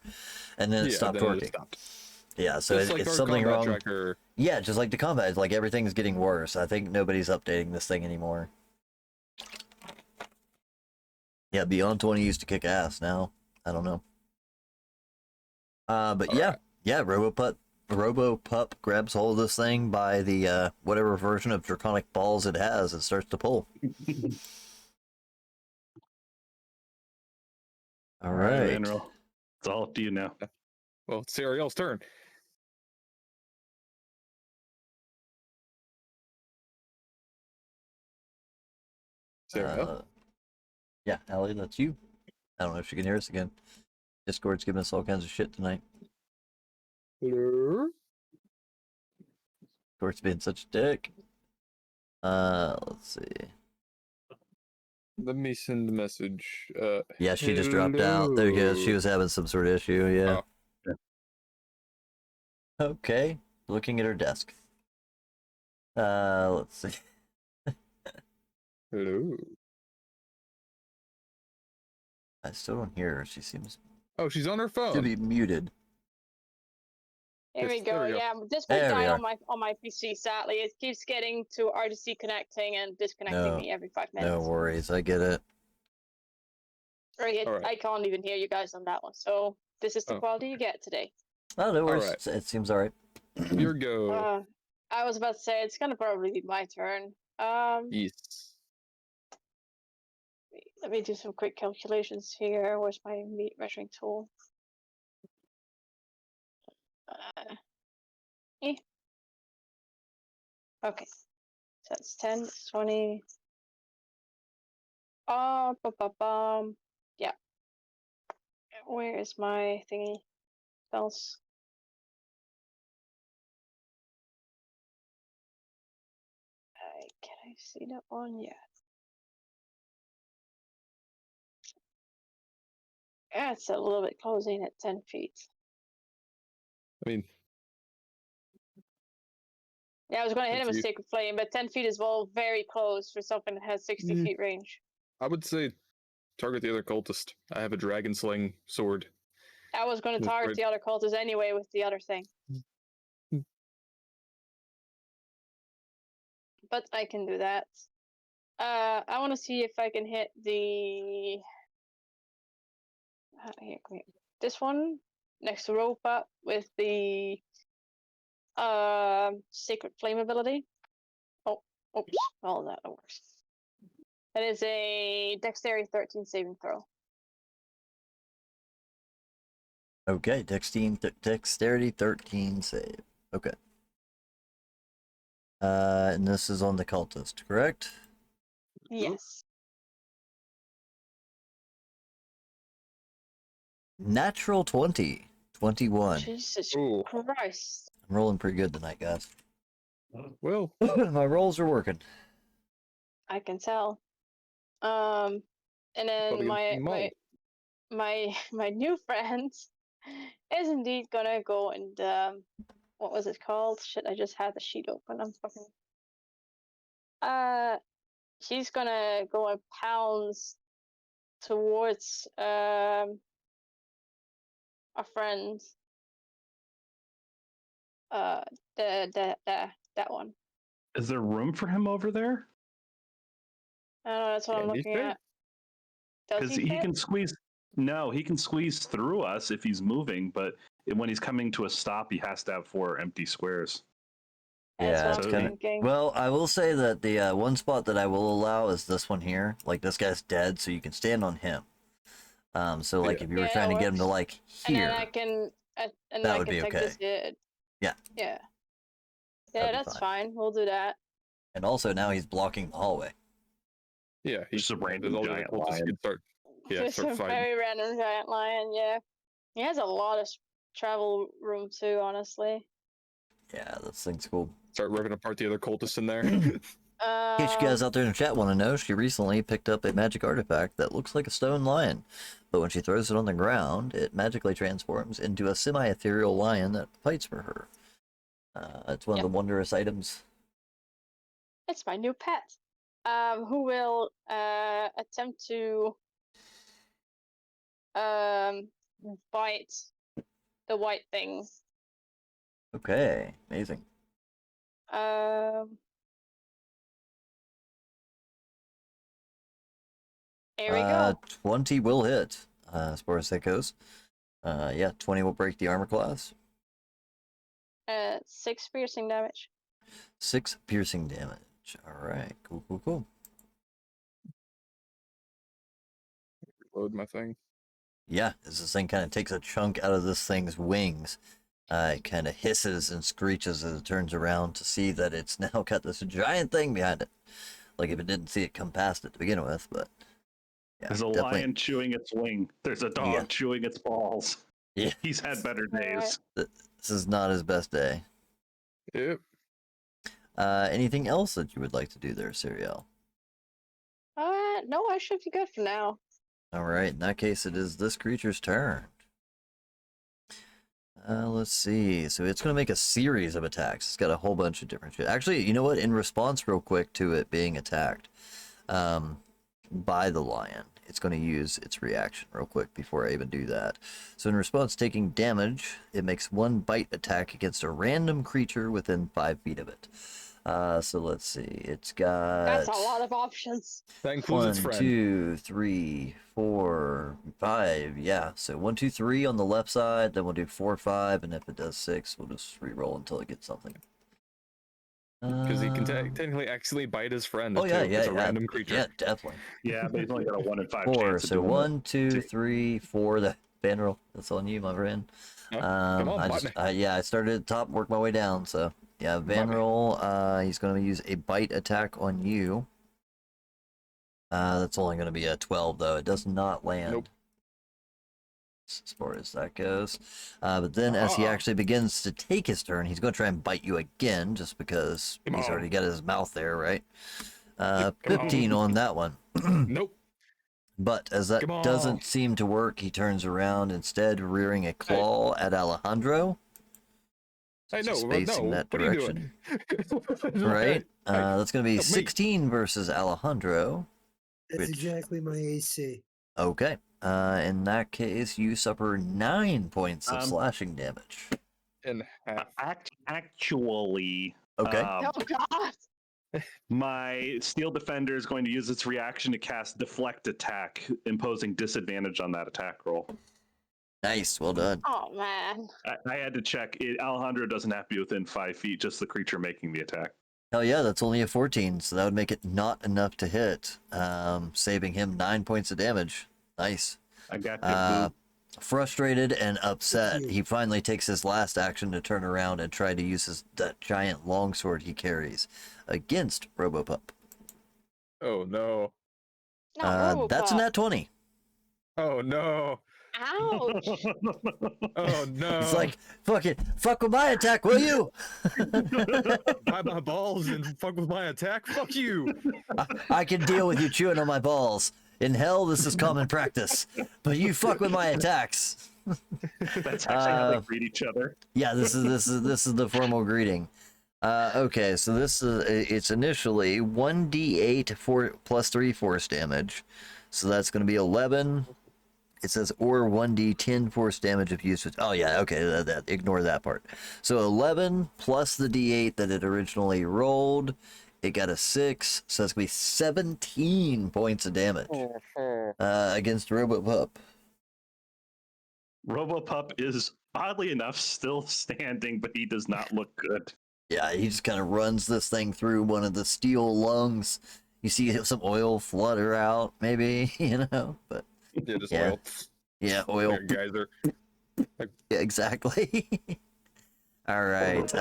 and then it stopped then working. stopped. Yeah, so Just like it's our something combat wrong. tracker. Yeah, just like the combat, it's like everything's getting worse. I think nobody's updating this thing anymore. Yeah, Beyond 20 used to kick ass. Now I don't know. But All yeah, right. yeah, RoboPup grabs hold of this thing by the whatever version of draconic balls it has and starts to pull. All right. Vanril, it's all up to you now. Well, it's Ariel's turn. Ariel? Yeah, Allie, that's you. I don't know if she can hear us again. Discord's giving us all kinds of shit tonight. Hello? Discord's being such a dick. Let's see. Let me send a message. Yeah, she just dropped out. There you go. She hello. was having some sort of issue. Yeah. Oh. Okay. Looking at her desk. Let's see. Hello. I still don't hear her. She seems Oh, she's on her to phone. be muted. Here we Yes, there go. we go. Yeah, this There might we die are. on my PC. Sadly, it keeps getting to RDC connecting and disconnecting No, me every 5 No minutes. worries. I get it. Right, Alright. I can't even hear you guys on that one. So this is the Oh. quality you get today. Oh, no worries. Alright. It seems all right. Your go. I was about to say it's gonna probably be my turn. Yes. Let me do some quick calculations here. Where's my measuring tool? Okay, so that's 10, that's 20. Yeah. Where is my thingy? Spells. Can I see that one? Yeah. Yeah, it's a little bit closing at 10 feet. I mean, Yeah, I was going to hit him with You- Sacred Flame, but 10 feet is well very close for something that has 60 Mm. feet range. I would say target the other cultist. I have a dragon sling sword. I was going to That's target right. the other cultists anyway with the other thing. But I can do that. I want to see if I can hit the... here, come here. This one next to rope up with the Sacred Flame ability. Oh, oops. Oh, that works. That is a Dexterity 13 saving throw. Okay, dexterity 13 save. Okay. And this is on the cultist, correct? Yes. Natural 20. 21. Jesus Ooh. Christ. I'm rolling pretty good tonight, guys. Well, My rolls are working. I can tell. And Gotta then get my Mo. my new friend is indeed gonna go and what was it called? Shit, I just had the sheet open. I'm fucking she's gonna go and pounce towards a friend. That one. Is there room for him over there? I don't know, that's what I'm Can he looking fit? at. Does Because he he fit? can squeeze. No, he can squeeze through us if he's moving, but when he's coming to a stop, he has to have 4 empty squares. That's Yeah, what it's I'm kind of. thinking. Well, I will say that the one spot that I will allow is this one here. Like, this guy's dead, so you can stand on him. So, like, Yeah. if you were Yeah, trying that to get him to, works. like, And here, then I can and That I would can be take okay. this hit. Yeah. Yeah. That'd Yeah, be that's fine. We'll do that. and also now he's blocking the hallway. Yeah, he Just a random all the other giant cultists lion. can start. Yeah, Just start a fighting. very random giant lion, yeah. He has a lot of travel room too, honestly. Yeah, this thing's cool. Start ripping apart the other cultists in there. In case you guys out there in the chat want to know, she recently picked up a magic artifact that looks like a stone lion, but when she throws it on the ground, it magically transforms into a semi-ethereal lion that fights for her. It's one of the wondrous items. It's my new pet. Who will attempt to bite the white thing. Okay, amazing. Here we go. 20 will hit, as far as that goes. Yeah, 20 will break the armor class. 6 piercing damage. 6 piercing damage. Alright, cool. Load my thing. Yeah, as this thing kind of takes a chunk out of this thing's wings, it kind of hisses and screeches as it turns around to see that it's now got this giant thing behind it. Like if it didn't see it come past it to begin with, but yeah, There's a definitely. lion chewing its wing. There's a dog chewing its balls. Yeah, He's had better Alright. days. this is not his best day. Yep. Anything else that you would like to do there, Serial? No, I should be good for now. Alright, in that case, it is this creature's turn. Let's see. So it's going to make a series of attacks. It's got a whole bunch of different shit. Actually, you know what? In response, real quick, to it being attacked by the lion, it's going to use its reaction real quick before I even do that. So in response, taking damage, it makes 1 bite attack against a random creature within 5 feet of it. So let's see. It's got... That's a lot of options. That includes its 1, friend. 2, 3, 4, 5. Yeah, so 1, 2, 3 on the left side. Then we'll do 4, 5, and if it does 6, we'll just re-roll until it gets something. Because he can technically accidentally bite his friend. Oh yeah, too. yeah, It's a yeah, random creature. yeah, definitely. Yeah, but he's only got a 1 in 5 4. chance of So doing 1, 2, Two. 3, 4. The Vanderbilt. That's on you, my friend. Oh, come on, I started at the top, worked my way down. So yeah, Vanderbilt. He's going to use a bite attack on you. That's only going to be a 12 though. It does not land. Nope. As far as that goes. But then as he actually begins to take his turn, he's going to try and bite you again just because Come he's on. already got his mouth there, right? Come 15 on that one. Nope. But as that Come on. doesn't seem to work, he turns around instead, rearing a claw at Alejandro. I know. Just No. facing that What are you doing? Right? That's going to be Help me. 16 versus Alejandro. That's Which- exactly my AC. Okay. In that case, you suffer 9 points of Um, slashing damage. In half. Actually, Okay. Oh god. my Steel Defender is going to use its reaction to cast Deflect Attack, imposing disadvantage on that attack roll. Nice. Well done. Oh man. I had to check. Alejandro doesn't have to be within 5 feet, just the creature making the attack. Hell yeah, that's only a 14, so that would make it not enough to hit, saving him 9 points of damage. Nice. I got you. Frustrated and upset, you. he finally takes his last action to turn around and try to use that giant longsword he carries against Robopup. Oh no. No, That's a Robopop. nat 20. Oh no. Ouch. Oh no. It's like, fuck with my attack, will you? Buy my balls and fuck with my attack. Fuck you. I can deal with you chewing on my balls. In hell, this is common practice. But you fuck with my attacks. That's actually how they greet each other. Yeah, this is the formal greeting. Okay, so this is it's initially 1d8 plus 3 force damage. So that's going to be 11. It says or 1d10 force damage if used with. Oh yeah, okay, ignore that part. So 11 plus the d8 that it originally rolled. It got a 6, so that's going to be 17 points of damage against Robopup. Robopup is, oddly enough, still standing, but he does not look good. Yeah, he just kind of runs this thing through one of the steel lungs. You see some oil flutter out, maybe, but Yeah, just Yeah. oil. yeah, oil. Like a geyser. Yeah, exactly. All right.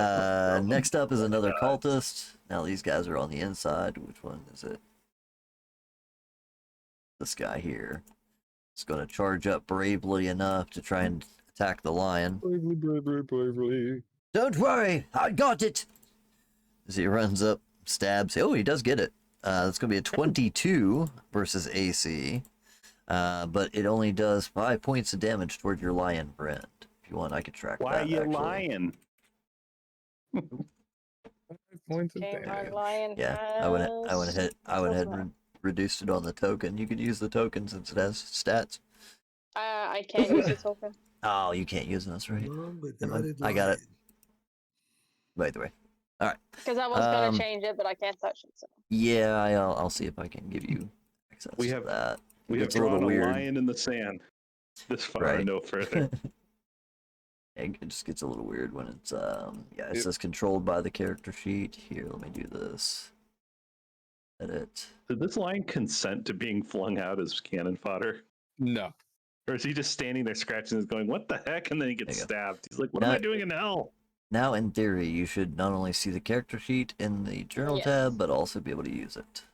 Next up is another cultist. Now these guys are on the inside. Which one is it? This guy here. It's going to charge up bravely enough to try and attack the lion. Bravely. Don't worry, I got it. As he runs up, stabs. Oh, he does get it. That's going to be a 22 versus AC. But it only does 5 points of damage toward your lion friend. If you want, I could track Why that. you actually. lying? 5 points of Okay, my damage. lion Yeah, I went ahead and reduced it on the token. You could use the token since it has stats. I can't use the token. Oh, you can't use this, right? Long but Never mind. dotted I got it. line. By the way. All right. Because I was gonna change it, but I can't touch it. So. Yeah, I'll see if I can give you access We to have- that. We have It's a little drawn a weird. lion in the sand. This far, Right. no further. It just gets a little weird when it's yeah, it Yep. says controlled by the character sheet. Here, let me do this. Edit. Did this lion consent to being flung out as cannon fodder? No. Or is he just standing there scratching and going, what the heck? And then he gets There you go. stabbed. He's like, what am Now- I doing in hell? Now, in theory, you should not only see the character sheet in the journal Yes. tab, but also be able to use it.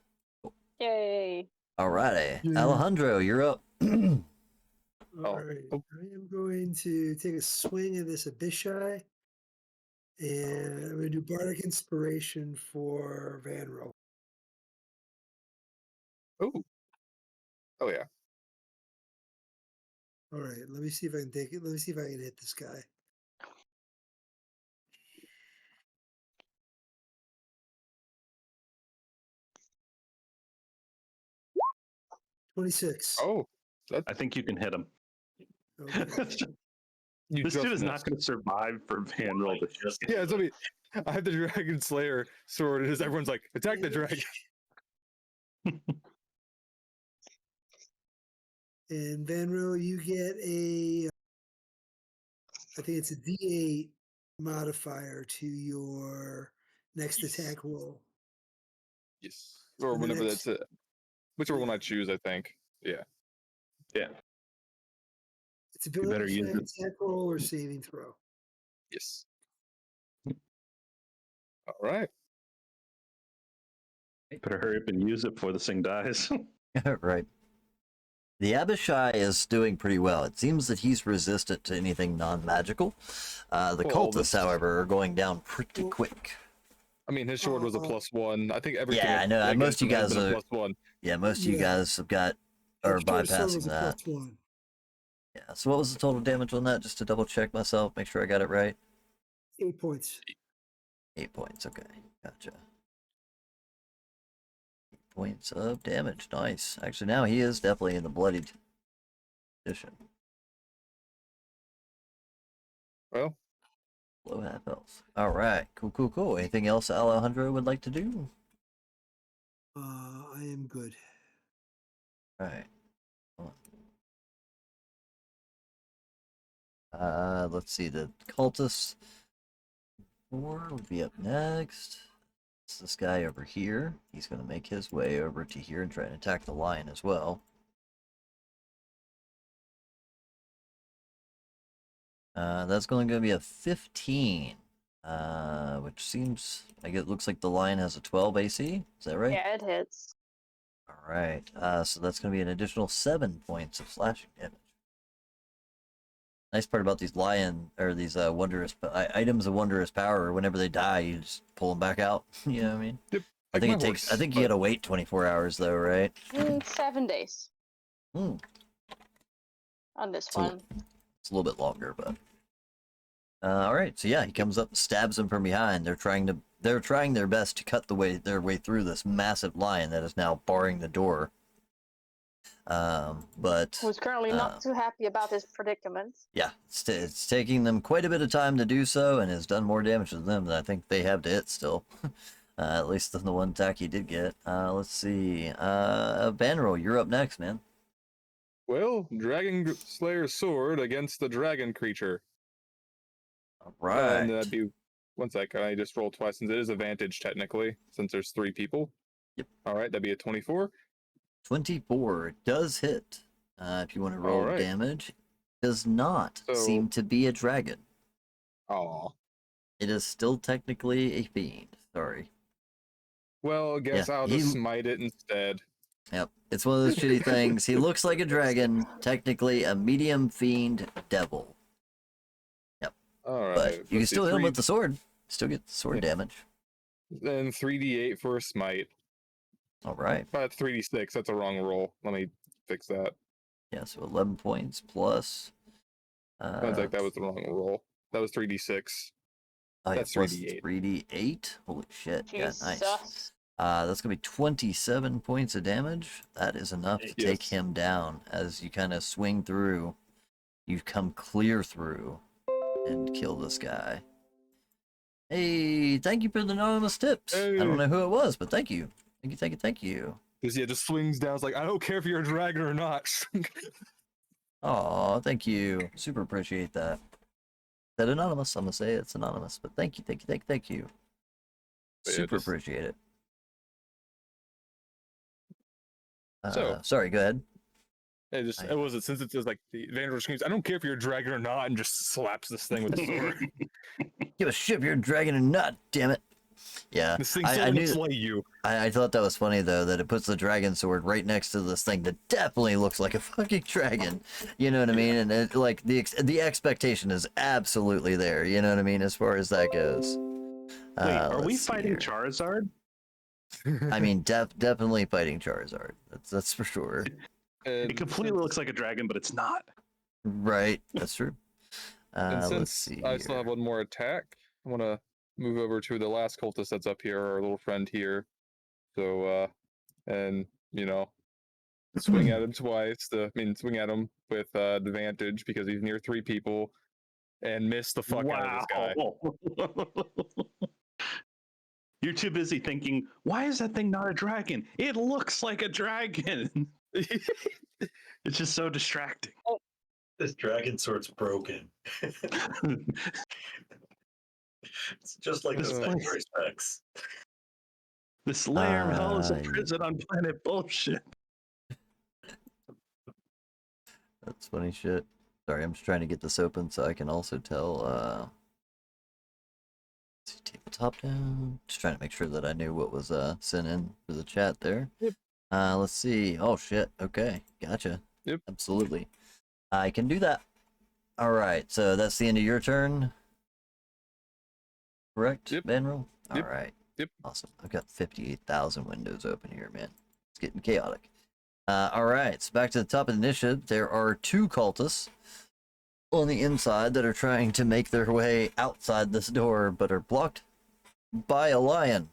Yay. Alrighty. Yeah. Alejandro, you're up. All right. oh. I am going to take a swing at this Abishai. And I'm going to do Bardic Inspiration for Van Roll. Oh. Oh yeah. All right. Let me see if I can take it. Let me see if I can hit this guy. $26. Oh. I think you can hit him. Okay. You This just dude is not missed. going to survive for Van Roll. Like, just Yeah, it's me. I have the Dragon Slayer sword. And everyone's like, attack the dragon. And Vanro, you get I think it's a D8 modifier to your next attack roll. Yes. Or the whenever next- that's it. Whichever one I choose, I think. Yeah. Yeah. It's a better ability use check, it. attack roll, or saving throw. Yes. All right. Better hurry up and use it before this thing dies. Right. The Abishai is doing pretty well. It seems that he's resistant to anything non-magical. The Well, cultists, however, are going down pretty quick. I mean, his sword was a +1. I think everything. Yeah, I know, against most of you him has guys been a are- +1. Yeah, most of you Yeah. guys have got are Extra sword bypassing was a that. +1. Yeah. So what was the total damage on that? Just to double check myself, make sure I got it right. 8 points. 8 points. Okay, gotcha. 8 points of damage. Nice. Actually, now he is definitely in the bloodied condition. Well, Low half health. All right. Cool, cool, cool. Anything else Alejandro would like to do? I am good. All right. Let's see. The cultist 4 would be up next. It's this guy over here. He's going to make his way over to here and try and attack the lion as well. That's going to be a 15. Which seems like it looks like the lion has a 12 AC. Is that right? Yeah, it hits. All right. So that's going to be an additional 7 points of slashing damage. Nice part about these wondrous items of wondrous power. Whenever they die, you just pull them back out. You know what I mean? yep. I like think my it takes. horse, I think you but- got to wait 24 hours though, right? 7 days Hmm. on this So- one. It's a little bit longer, but. All right. So yeah, he comes up, stabs him from behind. They're trying their best to cut their way through this massive lion that is now barring the door. But Who's currently not too happy about his predicament. yeah, it's taking them quite a bit of time to do so, and has done more damage to them than I think they have to it still. At least than the one attack he did get. Let's see. Banro, you're up next, man. Well, Dragon Slayer's sword against the dragon creature. All right. And that'd be 1 second. I just rolled twice since it is advantage technically, since there's 3 people. Yep. All right, that'd be a 24. 24 does hit. If you want to roll Alright. damage, does not So- seem to be a dragon. Aw. It is still technically a fiend. Sorry. Well, I guess Yeah, I'll just smite it instead. Yep. It's one of those shitty things. He looks like a dragon, technically a medium fiend devil. All right. But you can still hit him with the the. sword. Still get sword Yeah. damage. Then 3d8 for a smite. All right. But 3d6. That's a wrong roll. Let me fix that. Yeah, so 11 points plus. Sounds like that was the wrong roll. That was 3d6. Oh, yeah, that's plus 3d8. 3d8. Holy shit. Yeah, nice. Jesus. That's going to be 27 points of damage. That is enough to take Yes. him down as you kind of swing through. You come clear through and kill this guy. Hey, thank you for the anonymous tips. I don't Hey. know who it was, but thank you. Thank you, thank you, thank you. Just swings down. It's like, I don't care if you're a dragon or not. Aw, thank you. Super appreciate that. That anonymous, I'm going to say it's anonymous, but thank you, thank you, thank you. But yeah, Super just- appreciate it. So- Sorry, go ahead. It was it since it says like the Vanguard screams, I don't care if you're a dragon or not, and just slaps this thing with the sword. Give a shit if you're a dragon or not, damn it. Yeah, This thing's still I gonna knew. slay you. I thought that was funny though that it puts the dragon sword right next to this thing that definitely looks like a fucking dragon. You know what I mean? And it, like the expectation is absolutely there. You know what I mean as far as that goes. Wait, are we let's see fighting here. Charizard? I mean, definitely fighting Charizard. That's for sure. It completely looks like a dragon, but it's not. Right, that's true. And Let's since see. I still here. have one more attack, I want to move over to the last cultist that's up here, our little friend here. So, and swing at him twice. Swing at him with advantage because he's near 3 people, and miss the fuck out of this guy. You're too busy thinking, why is that thing not a dragon? It looks like a dragon. It's just so distracting. This dragon sword's broken. It's just like the This secondary specs. This layer of hell is a Yeah. prison on planet bullshit. That's funny shit. Sorry, I'm just trying to get this open so I can also tell. Let's see, tabletop down. Just trying to make sure that I knew what was sent in for the chat there. Yep. Let's see. Oh shit. Okay, gotcha. Yep. Absolutely. I can do that. All right. So that's the end of your turn. Correct, Yep. Banro? All Yep. right. Yep. Awesome. I've got 58,000 windows open here, man. It's getting chaotic. All right. So back to the top of the initiative. There are 2 cultists. on the inside that are trying to make their way outside this door, but are blocked by a lion.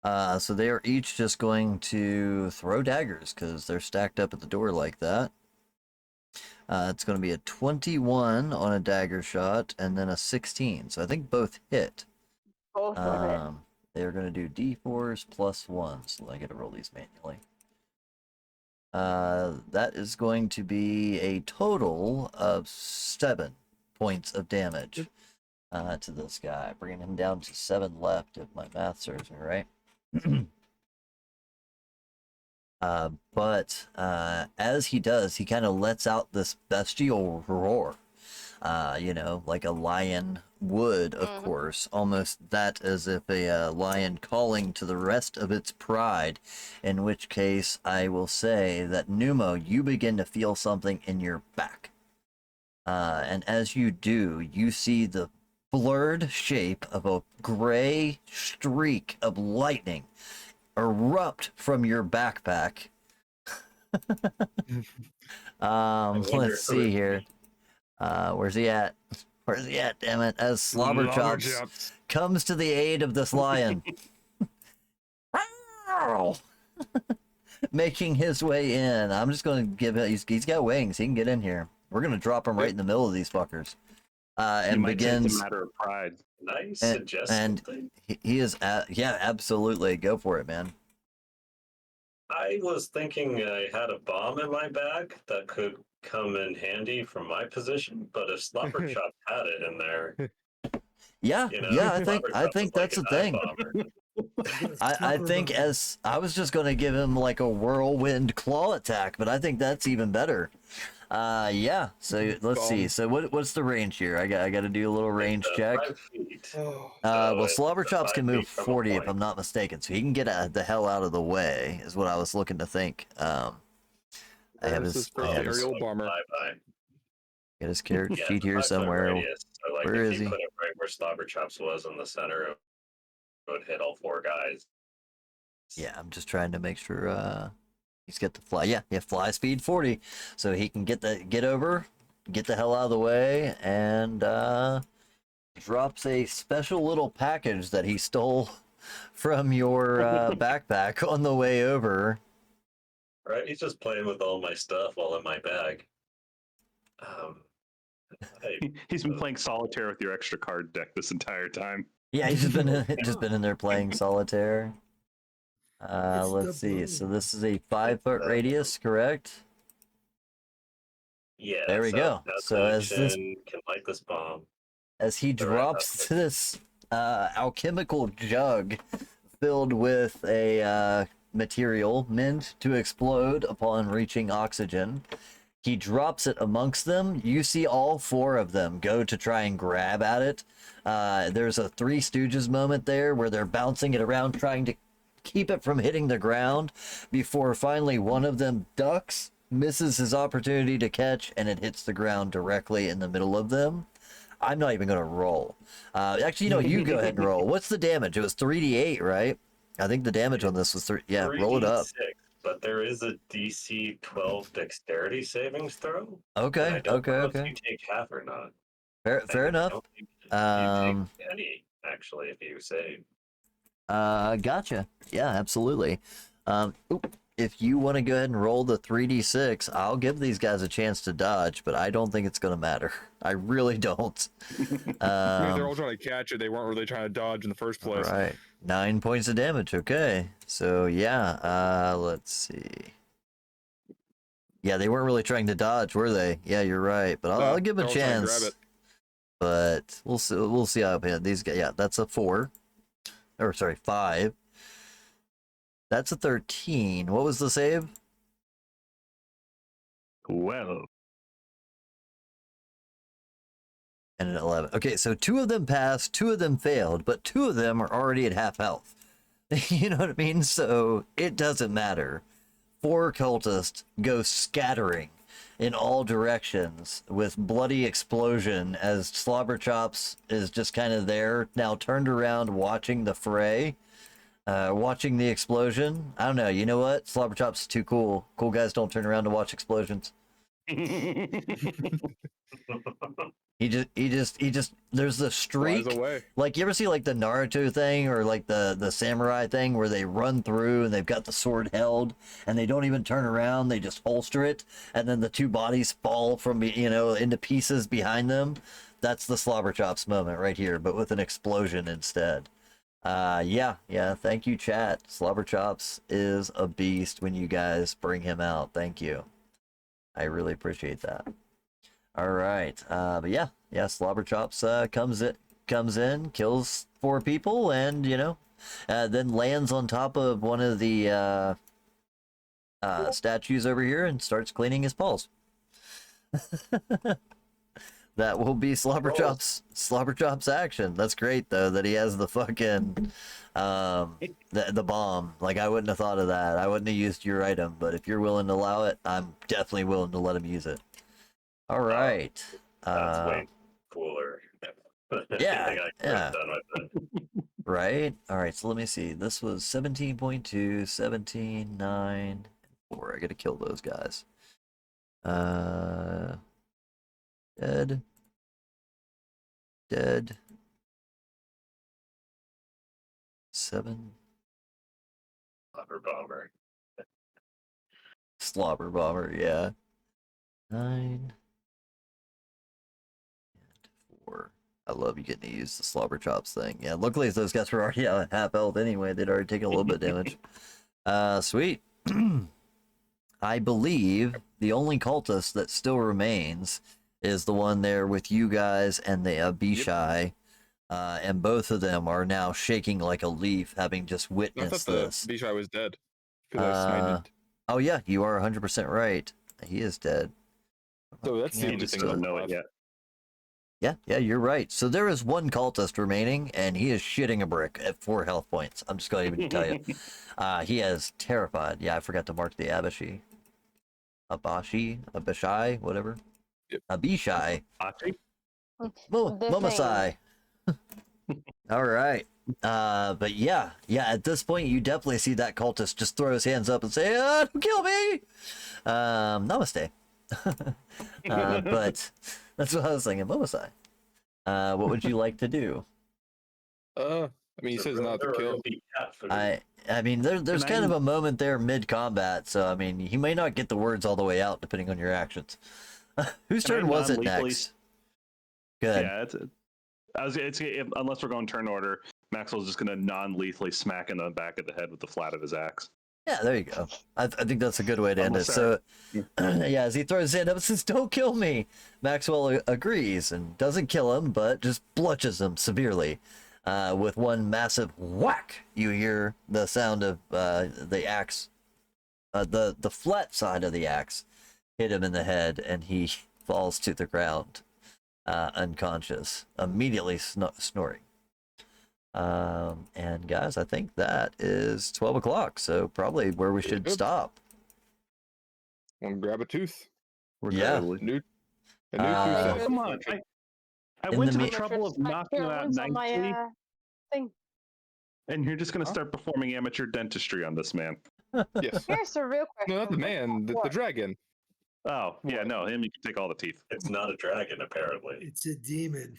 So they are each just going to throw daggers because they're stacked up at the door like that. It's going to be a 21 on a dagger shot and then a 16. So I think both hit. Both of it. They're going to do d4s plus 1. So I got to roll these manually. That is going to be a total of 7 points of damage to this guy, bringing him down to 7 left if my math serves me right. But as he does, he kind of lets out this bestial roar, like a lion would, of course, almost that as if a lion calling to the rest of its pride, in which case I will say that Numo, you begin to feel something in your back. And as you do, you see the blurred shape of a gray streak of lightning erupt from your backpack. Let's see here. Where's he at? Where's he at, damn it? As Slobberchops comes to the aid of this lion. Making his way in. I'm just going to give it, he's got wings. He can get in here. We're going to drop him right in the middle of these fuckers. And begins. It's a matter of pride. Nice And suggestion. he is, yeah, absolutely. Go for it, man. I was thinking I had a bomb in my bag that could come in handy from my position, but if Slobberchop had it in there, Yeah, I think Slobberchop's that's like the an thing. eye bomber. I think as I was just going to give him like a whirlwind claw attack, but I think that's even better. Yeah. So let's see. So what's the range here? I got to do a little range check. 5 feet. Well, it's Slobberchops 5 can move feet from a 40 if point. I'm not mistaken, so he can get the hell out of the way. Is what I was looking to think. I have This his is for the aerial bomber. Get his character Yeah, sheet here 5 foot somewhere. radius. So like Where if is you he? put it right where Slobberchops was in the center, it would hit all 4 guys. Yeah, I'm just trying to make sure he's got the fly. Yeah, fly speed 40, so he can get over, get the hell out of the way, and drops a special little package that he stole from your backpack on the way over. Right, he's just playing with all my stuff while in my bag. He's been playing solitaire with your extra card deck this entire time. Yeah, he's just been in there playing solitaire. Let's see. So this is a 5-foot radius, correct? Yeah, There we go. So as this can light this bomb. as he drops this alchemical jug filled with a material meant to explode upon reaching oxygen. He drops it amongst them. You see all 4 of them go to try and grab at it. There's a Three Stooges moment there where they're bouncing it around, trying to keep it from hitting the ground, before finally one of them ducks, misses his opportunity to catch, and it hits the ground directly in the middle of them. I'm not even going to roll. Actually, you go ahead and roll. What's the damage? It was 3d8, right? I think the damage on this was 3. Yeah, roll it up. 3d6, but there is a DC 12 dexterity savings throw. Okay, and I don't know okay. if you take half or not. Fair I enough. don't think you take any, actually, if you save. Gotcha. Yeah, absolutely. If you want to go ahead and roll the 3d6, I'll give these guys a chance to dodge, but I don't think it's going to matter. I really don't. They're all trying to catch it. They weren't really trying to dodge in the first place. Right. 9 points of damage. Okay. So, yeah. Let's see. Yeah, they weren't really trying to dodge, were they? Yeah, you're right. But I'll give them a they're all trying to grab chance. it. But we'll see. We'll see how these guys. Yeah, that's a 4. Or sorry, 5. That's a 13. What was the save? Well, And an 11. Okay, so 2 of them passed, 2 of them failed, but 2 of them are already at half health. You know what I mean? So it doesn't matter. 4 cultists go scattering in all directions with bloody explosion as Slobberchops is just kind of there, now turned around watching the fray, watching the explosion. I don't know. You know what? Slobberchops is too cool. Cool guys don't turn around to watch explosions. He just. There's the streak. Flies away. Like, you ever see like the Naruto thing or like the samurai thing where they run through and they've got the sword held and they don't even turn around, they just holster it, and then the two bodies fall from into pieces behind them. That's the Slobberchops moment right here, but with an explosion instead. Yeah, thank you, chat. Slobberchops is a beast when you guys bring him out. Thank you. I really appreciate that. All right, but yeah, Slobberchops comes in, kills 4 people, and then lands on top of one of the statues over here and starts cleaning his paws. That will be Slobberchops action. That's great though that he has the fucking the bomb. Like, I wouldn't have thought of that. I wouldn't have used your item, but if you're willing to allow it, I'm definitely willing to let him use it. All right. That's way cooler. Yeah, Done with it. Right. All right. So let me see. This was 17.2, 17, 9, 4. I gotta kill those guys. Dead. 7. Slobber bomber. Yeah. 9. 4. I love you getting to use the Slobberchops thing. Yeah, luckily those guys were already out half health anyway. They'd already taken a little bit of damage. Sweet. I believe the only cultist that still remains is the one there with you guys and the Abishai. And both of them are now shaking like a leaf, having just I witnessed thought this. the Bishai was dead. 'Cause I smited. Oh yeah, you are 100% right. He is dead. So that's the Yeah, He only just thing doesn't left. know it yet. Yeah, you're right. So there is one cultist remaining, and he is shitting a brick at 4 health points. I'm just going to even tell you. He is terrified. Yeah, I forgot to mark the Abishai, whatever. Yep. Abishai. Achi? The Momasai. All right. But yeah, at this point, you definitely see that cultist just throw his hands up and say, don't kill me! Namaste. But that's what I was thinking, Momasai. What would you like to do? I mean, he says not to kill. I mean, there's kind of a moment there mid-combat, so I mean, he may not get the words all the way out depending on your actions. Whose turn was it next? Good. Yeah, unless we're going turn order, Maxwell's just going to non-lethally smack in the back of the head with the flat of his axe. Yeah, there you go. I think that's a good way to end it. Almost So, yeah, as he throws his hand up and says, "Don't kill me," Maxwell agrees and doesn't kill him, but just bludgeons him severely. With one massive whack, you hear the sound of the axe, the flat side of the axe, hit him in the head, and he falls to the ground, unconscious, immediately snoring. And guys, I think that is 12 o'clock, so probably where we should stop. Want to grab a tooth? Yeah. A new tooth. Come on. I went to the trouble of knocking you out nicely, thing. and you're just going to start performing amateur dentistry on this man. Yes. Here's a real question. No, not the man, the dragon. Oh, yeah, no, him, you can take all the teeth. It's not a dragon, apparently. It's a demon.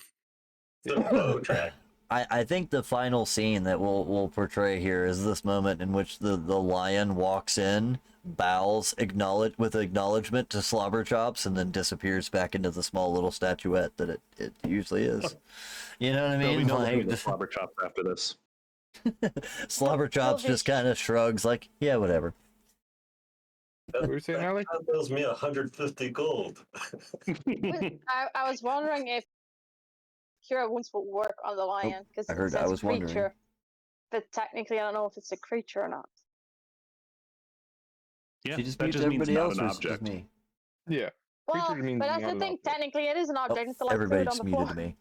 It's a bow dragon. I think the final scene that we'll portray here is this moment in which the lion walks in, bows, with acknowledgement to Slobberchops, and then disappears back into the small little statuette that it usually is. You know what I There'll be mean? no looking Like, at the Slobberchops after this. Slobberchops just kind of shrugs, like, yeah, whatever. What were you saying, Alec? That bills me 150 gold. I was wondering if Cure Wounds would work on the lion because I heard- it I says was wondering. creature. But technically, I don't know if it's a creature or not. Yeah, She just that mutes just means everybody not else, an or is it just object. me? Yeah. Well, Creature means but that's not the an thing. object. Technically, it is an object. It's like Everybody food on just the muted floor. me.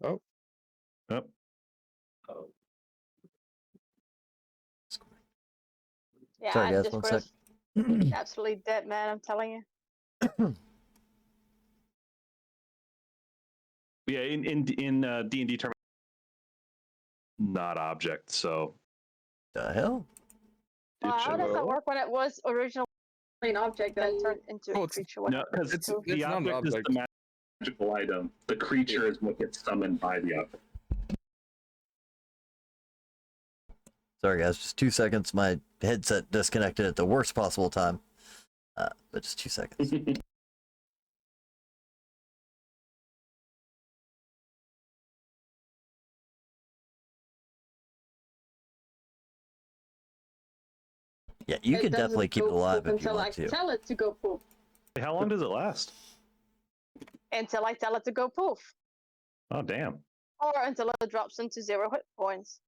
Oh. Yep. Oh, Yeah, Sorry, I'm guys, just 1 sec. absolutely dead, man. I'm telling you. Yeah, in D&D term, not object. So The hell? Well, how does that well. work when it was original an object then that turn into Oh, a it's- creature. No, because It's the not an object is object. the magical item. The creature is what gets summoned by the object. Sorry, guys, just 2 seconds. My headset disconnected at the worst possible time. But just 2 seconds. Yeah, you it can doesn't definitely keep it go alive poof if you until I want to. tell it to go poof. How long does it last? Until I tell it to go poof. Oh, damn. Or until it drops into 0 hit points.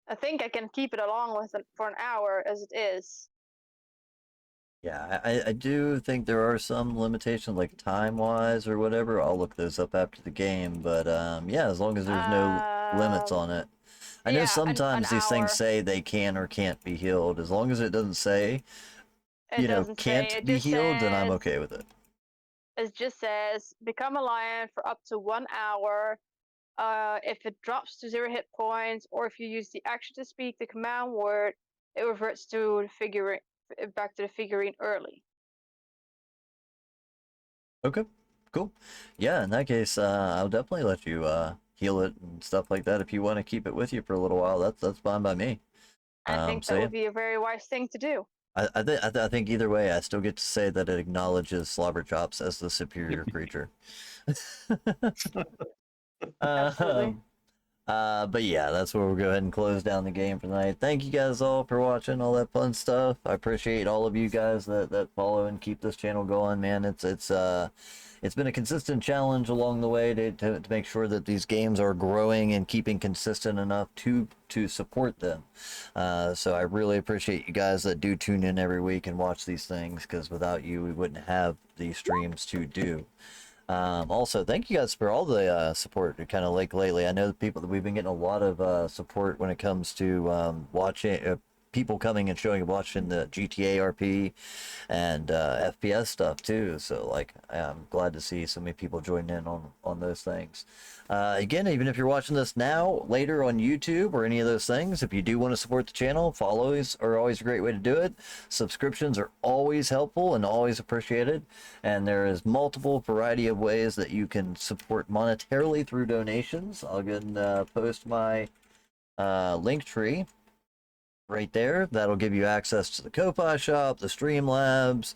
I think I can keep it along with it for an hour as it is. Yeah, I do think there are some limitations, like time-wise or whatever. I'll look those up after the game, but yeah, as long as there's no limits on it. I know yeah, sometimes an these things hour. say they can or can't be healed. As long as it doesn't say, It doesn't say, can't it be just healed, then I'm says- okay with it. It just says, become a lion for up to 1 hour. If it drops to 0 hit points, or if you use the action to speak the command word, it reverts to the figurine, back to the figurine early. Okay, cool. Yeah, in that case, I'll definitely let you heal it and stuff like that. If you want to keep it with you for a little while, that's fine by me. I think that so would be a very wise thing to do. I think either way, I still get to say that it acknowledges Slobberchops as the superior creature. Absolutely. But yeah, that's where we'll go ahead and close down the game for tonight. Thank you guys all for watching all that fun stuff. I appreciate all of you guys that follow and keep this channel going, man. It's been a consistent challenge along the way to make sure that these games are growing and keeping consistent enough to support them. So I really appreciate you guys that do tune in every week and watch these things, because without you, we wouldn't have these streams to do. Also, thank you guys for all the support kind of like lately. I know that we've been getting a lot of support when it comes to watching people coming and showing and watching the GTA RP and FPS stuff too. So like, I'm glad to see so many people join in on those things. Again, even if you're watching this now, later on YouTube or any of those things, if you do want to support the channel, follows are always a great way to do it. Subscriptions are always helpful and always appreciated. And there is multiple variety of ways that you can support monetarily through donations. I'll go ahead and post my link tree right there. That'll give you access to the Ko-Fi shop, the Streamlabs.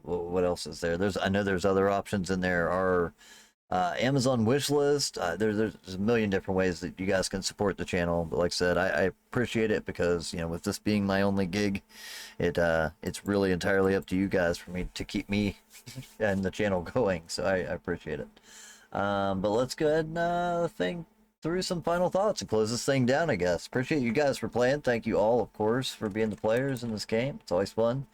What else is there? I know there's other options in there. Our Amazon wish list. There's a million different ways that you guys can support the channel. But like I said, I appreciate it because, with this being my only gig, it's really entirely up to you guys for me to keep me and the channel going. So I appreciate it. But let's go ahead and think through some final thoughts and close this thing down, I guess. Appreciate you guys for playing. Thank you all, of course, for being the players in this game. It's always fun.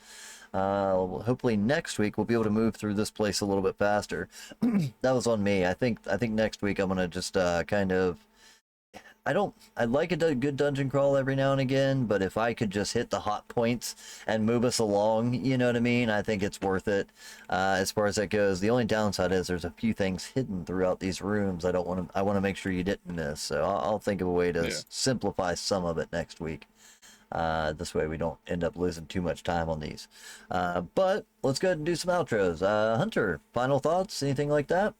Hopefully next week we'll be able to move through this place a little bit faster. That was on me. I think next week I'm gonna just kind of. I like a good dungeon crawl every now and again, but if I could just hit the hot points and move us along, you know what I mean? I think it's worth it. As far as that goes, the only downside is there's a few things hidden throughout these rooms. I want to make sure you didn't miss. So I'll think of a way to simplify some of it next week. This way we don't end up losing too much time on these. But let's go ahead and do some outros. Hunter, final thoughts? Anything like that?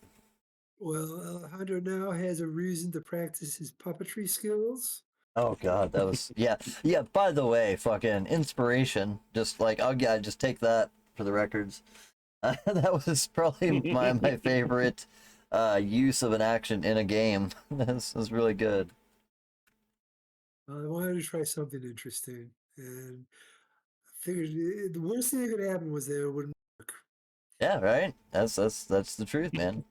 Well, Alejandro now has a reason to practice his puppetry skills. Oh God, that was yeah. By the way, fucking inspiration. Just like just take that for the records. That was probably my favorite use of an action in a game. This was really good. I wanted to try something interesting, and I figured the worst thing that could happen was that it wouldn't work. Yeah, right. That's the truth, man.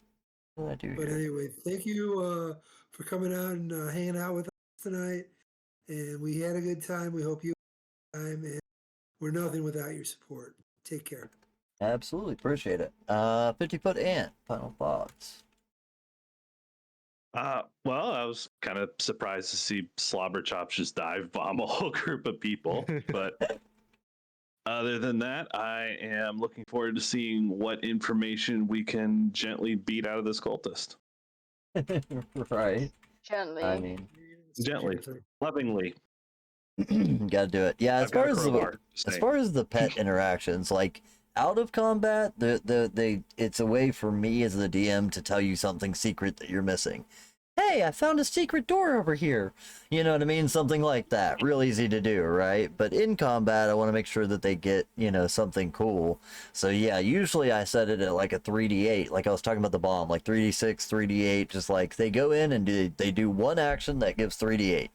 What did I do But here? anyway, thank you for coming out and hanging out with us tonight. And we had a good time. We hope you had a good time. And we're nothing without your support. Take care. Absolutely appreciate it. 50-foot ant. Final thoughts. Well, I was kind of surprised to see Slobberchops just dive bomb a whole group of people, but other than that, I am looking forward to seeing what information we can gently beat out of this cultist. Right. Gently. I mean, Gently, lovingly. Gotta do it. Yeah, I've got a crowbar. as Stay. far as the pet interactions, like out of combat, it's a way for me as the DM to tell you something secret that you're missing. Hey, I found a secret door over here. You know what I mean? Something like that. Real easy to do, right? But in combat, I want to make sure that they get, something cool. So yeah, usually I set it at like a 3d8, like I was talking about the bomb, like 3d6, 3d8, just like they go in and they do one action that gives 3d8.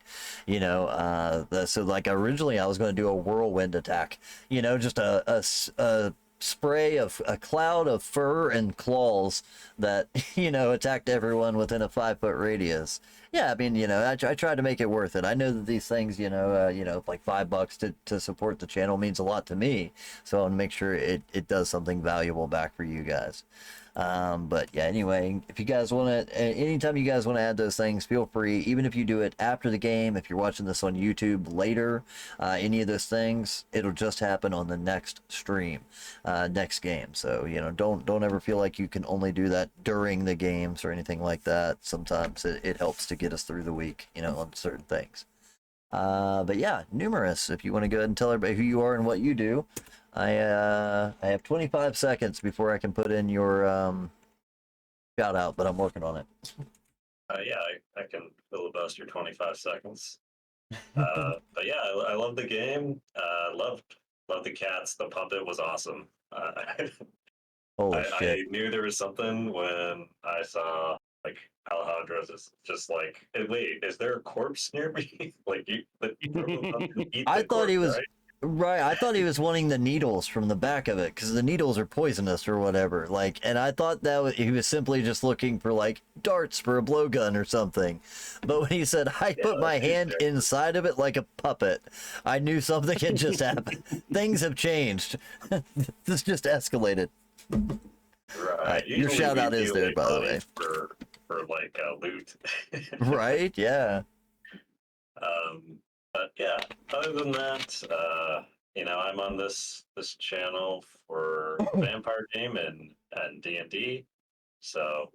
So like originally I was going to do a whirlwind attack, just a spray of a cloud of fur and claws that attacked everyone within a 5-foot radius. Yeah, I mean, I tried to make it worth it. I know that these things, like $5 to support the channel means a lot to me, so I want to make sure it does something valuable back for you guys. But yeah, anyway, if you guys want to, anytime you guys want to add those things, feel free. Even if you do it after the game, if you're watching this on YouTube later, any of those things, it'll just happen on the next stream, next game. So don't ever feel like you can only do that during the games or anything like that. Sometimes it helps to get us through the week, on certain things. But yeah, Numerous, if you want to go ahead and tell everybody who you are and what you do. I have 25 seconds before I can put in your shout out, but I'm working on it. Yeah, I can filibuster 25 seconds. But yeah, I love the game. Loved the cats. The puppet was awesome. Holy I shit. knew there was something when I saw like Alejandro's is just like, hey, wait, is there a corpse near me? Like you eat I the thought corpse, he was right? right. I thought he was wanting the needles from the back of it because the needles are poisonous or whatever. Like, and I thought that he was simply just looking for like darts for a blowgun or something. But when he said, I put my hand inside of it like a puppet, I knew something had just happened. Things have changed. This just escalated. Right. Your Usually shout we out is deal there, with by the money way. for like loot. Right? Yeah. But yeah, other than that, I'm on this channel for Vampire Game and D&D. So,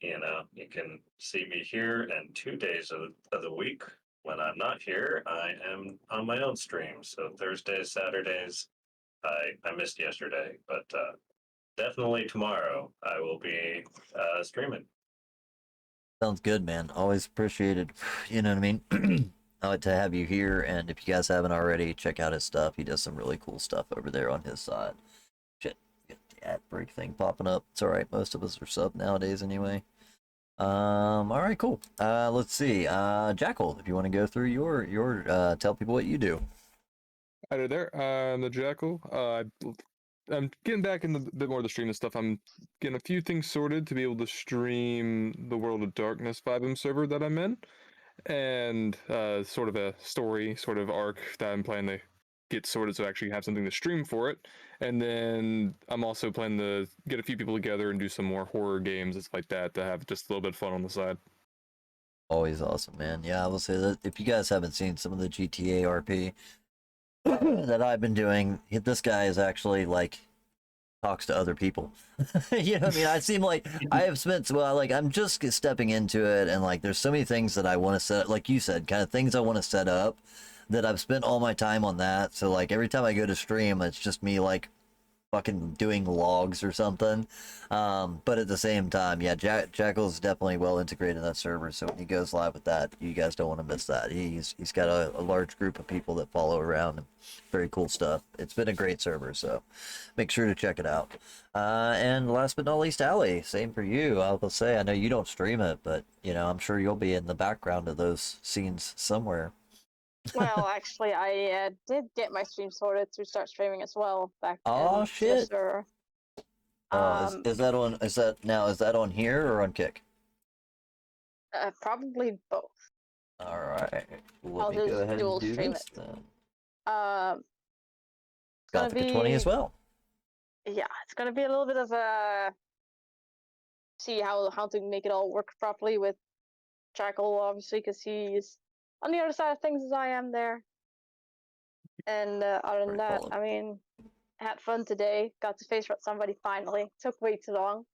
you can see me here, and 2 days of the week when I'm not here, I am on my own stream. So Thursdays, Saturdays, I missed yesterday, but definitely tomorrow I will be streaming. Sounds good, man. Always appreciated. You know what I mean? I like to have you here, and if you guys haven't already, check out his stuff. He does some really cool stuff over there on his side. Shit, get the ad break thing popping up. It's all right. Most of us are sub nowadays anyway. All right, cool. Let's see. Jackal, if you want to go through your tell people what you do. Hi there. I'm the Jackal. I'm getting back into a bit more of the streaming stuff. I'm getting a few things sorted to be able to stream the World of Darkness 5M server that I'm in, and sort of a story, sort of arc that I'm planning to get sorted so I actually have something to stream for it. And then I'm also planning to get a few people together and do some more horror games and stuff like that to have just a little bit of fun on the side. Always awesome, man. Yeah, I will say that if you guys haven't seen some of the GTA RP that I've been doing, this guy is actually like talks to other people. You know what I mean? I seem like I have spent, well, like I'm just stepping into it, and like there's so many things that I want to set, like you said, kind of things I want to set up that I've spent all my time on that. So like every time I go to stream, it's just me like fucking doing logs or something. But at the same time, yeah, Jackal's definitely well integrated in that server. So when he goes live with that, you guys don't want to miss that. He's got a large group of people that follow around and very cool stuff. It's been a great server, so make sure to check it out. And last but not least, Allie, same for you. I will say, I know you don't stream it, but I'm sure you'll be in the background of those scenes somewhere. Well, actually, I did get my stream sorted to start streaming as well back Oh in shit! Twister. Is that on here or on Kick? Probably both. All right. Let I'll me go just ahead dual and do stream this it. then. It's gonna Gothic 20 as be, well. yeah, it's gonna be a little bit of a see how to make it all work properly with Jackal, obviously, because he's on the other side of things as I am there. And other than Pretty that, solid. I mean, had fun today. Got to face rot somebody finally. Took way too long.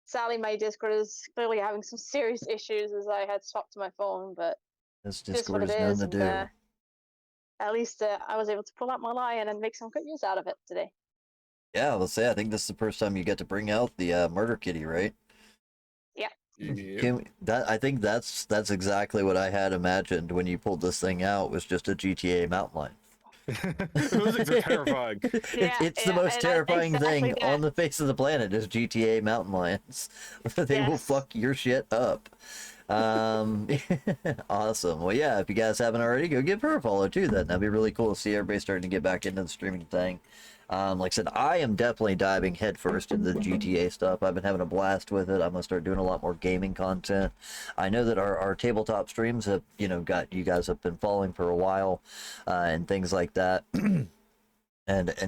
Sadly, my Discord is clearly having some serious issues as I had swapped to my phone, but This It is Discord what is it known is, to and do. at least I was able to pull out my lion and make some good use out of it today. Yeah, let's say I think this is the first time you get to bring out the murder kitty, right? Yep. I think that's exactly what I had imagined when you pulled this thing out, was just a GTA mountain lion. Those things are terrifying. It's the Yeah, most and terrifying exactly thing that. on the face of the planet is GTA mountain lions. They will Yes. fuck your shit up. Awesome. Well, yeah, if you guys haven't already, go give her a follow too. That'd be really cool to see everybody starting to get back into the streaming thing. Like I said, I am definitely diving headfirst into the GTA stuff. I've been having a blast with it. I'm gonna start doing a lot more gaming content. I know that our tabletop streams have, got you guys have been following for a while, and things like that. And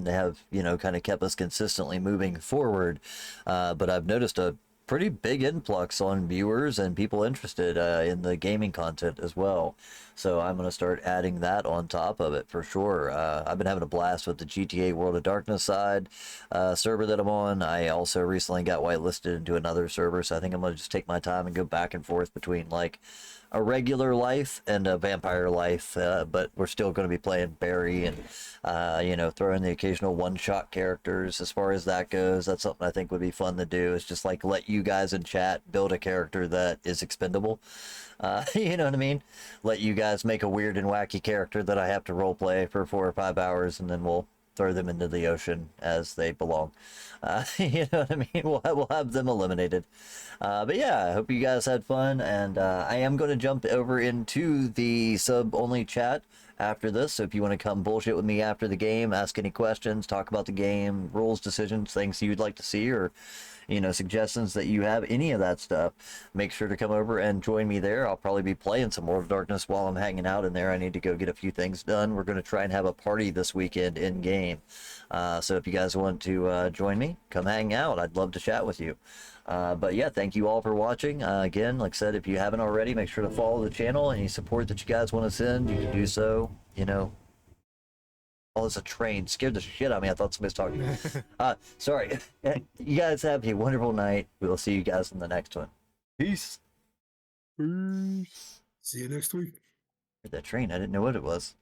have, kind of kept us consistently moving forward. But I've noticed a pretty big influx on viewers and people interested in the gaming content as well. So I'm going to start adding that on top of it for sure. I've been having a blast with the GTA World of Darkness side server that I'm on. I also recently got whitelisted into another server, so I think I'm going to just take my time and go back and forth between like a regular life and a vampire life, but we're still going to be playing Barry and throw in the occasional one-shot characters. As far as that goes, that's something I think would be fun to do, is just like let you guys in chat build a character that is expendable. You know what I mean? Let you guys make a weird and wacky character that I have to role play for 4 or 5 hours, and then we'll throw them into the ocean as they belong. You know what I mean? We'll have them eliminated. But yeah, I hope you guys had fun, and I am going to jump over into the sub-only chat after this, so if you want to come bullshit with me after the game, ask any questions, talk about the game, rules, decisions, things you'd like to see, or suggestions that you have, any of that stuff, make sure to come over and join me there. I'll probably be playing some World of Darkness while I'm hanging out in there. I need to go get a few things done. We're going to try and have a party this weekend in game. So if you guys want to join me, come hang out. I'd love to chat with you. But yeah, thank you all for watching. Again, like I said, if you haven't already, make sure to follow the channel. Any support that you guys want to send, you can do so. Oh, it's a train. Scared the shit out of me. I thought somebody was talking. Sorry. You guys have a wonderful night. We'll see you guys in the next one. Peace. See you next week. That train, I didn't know what it was.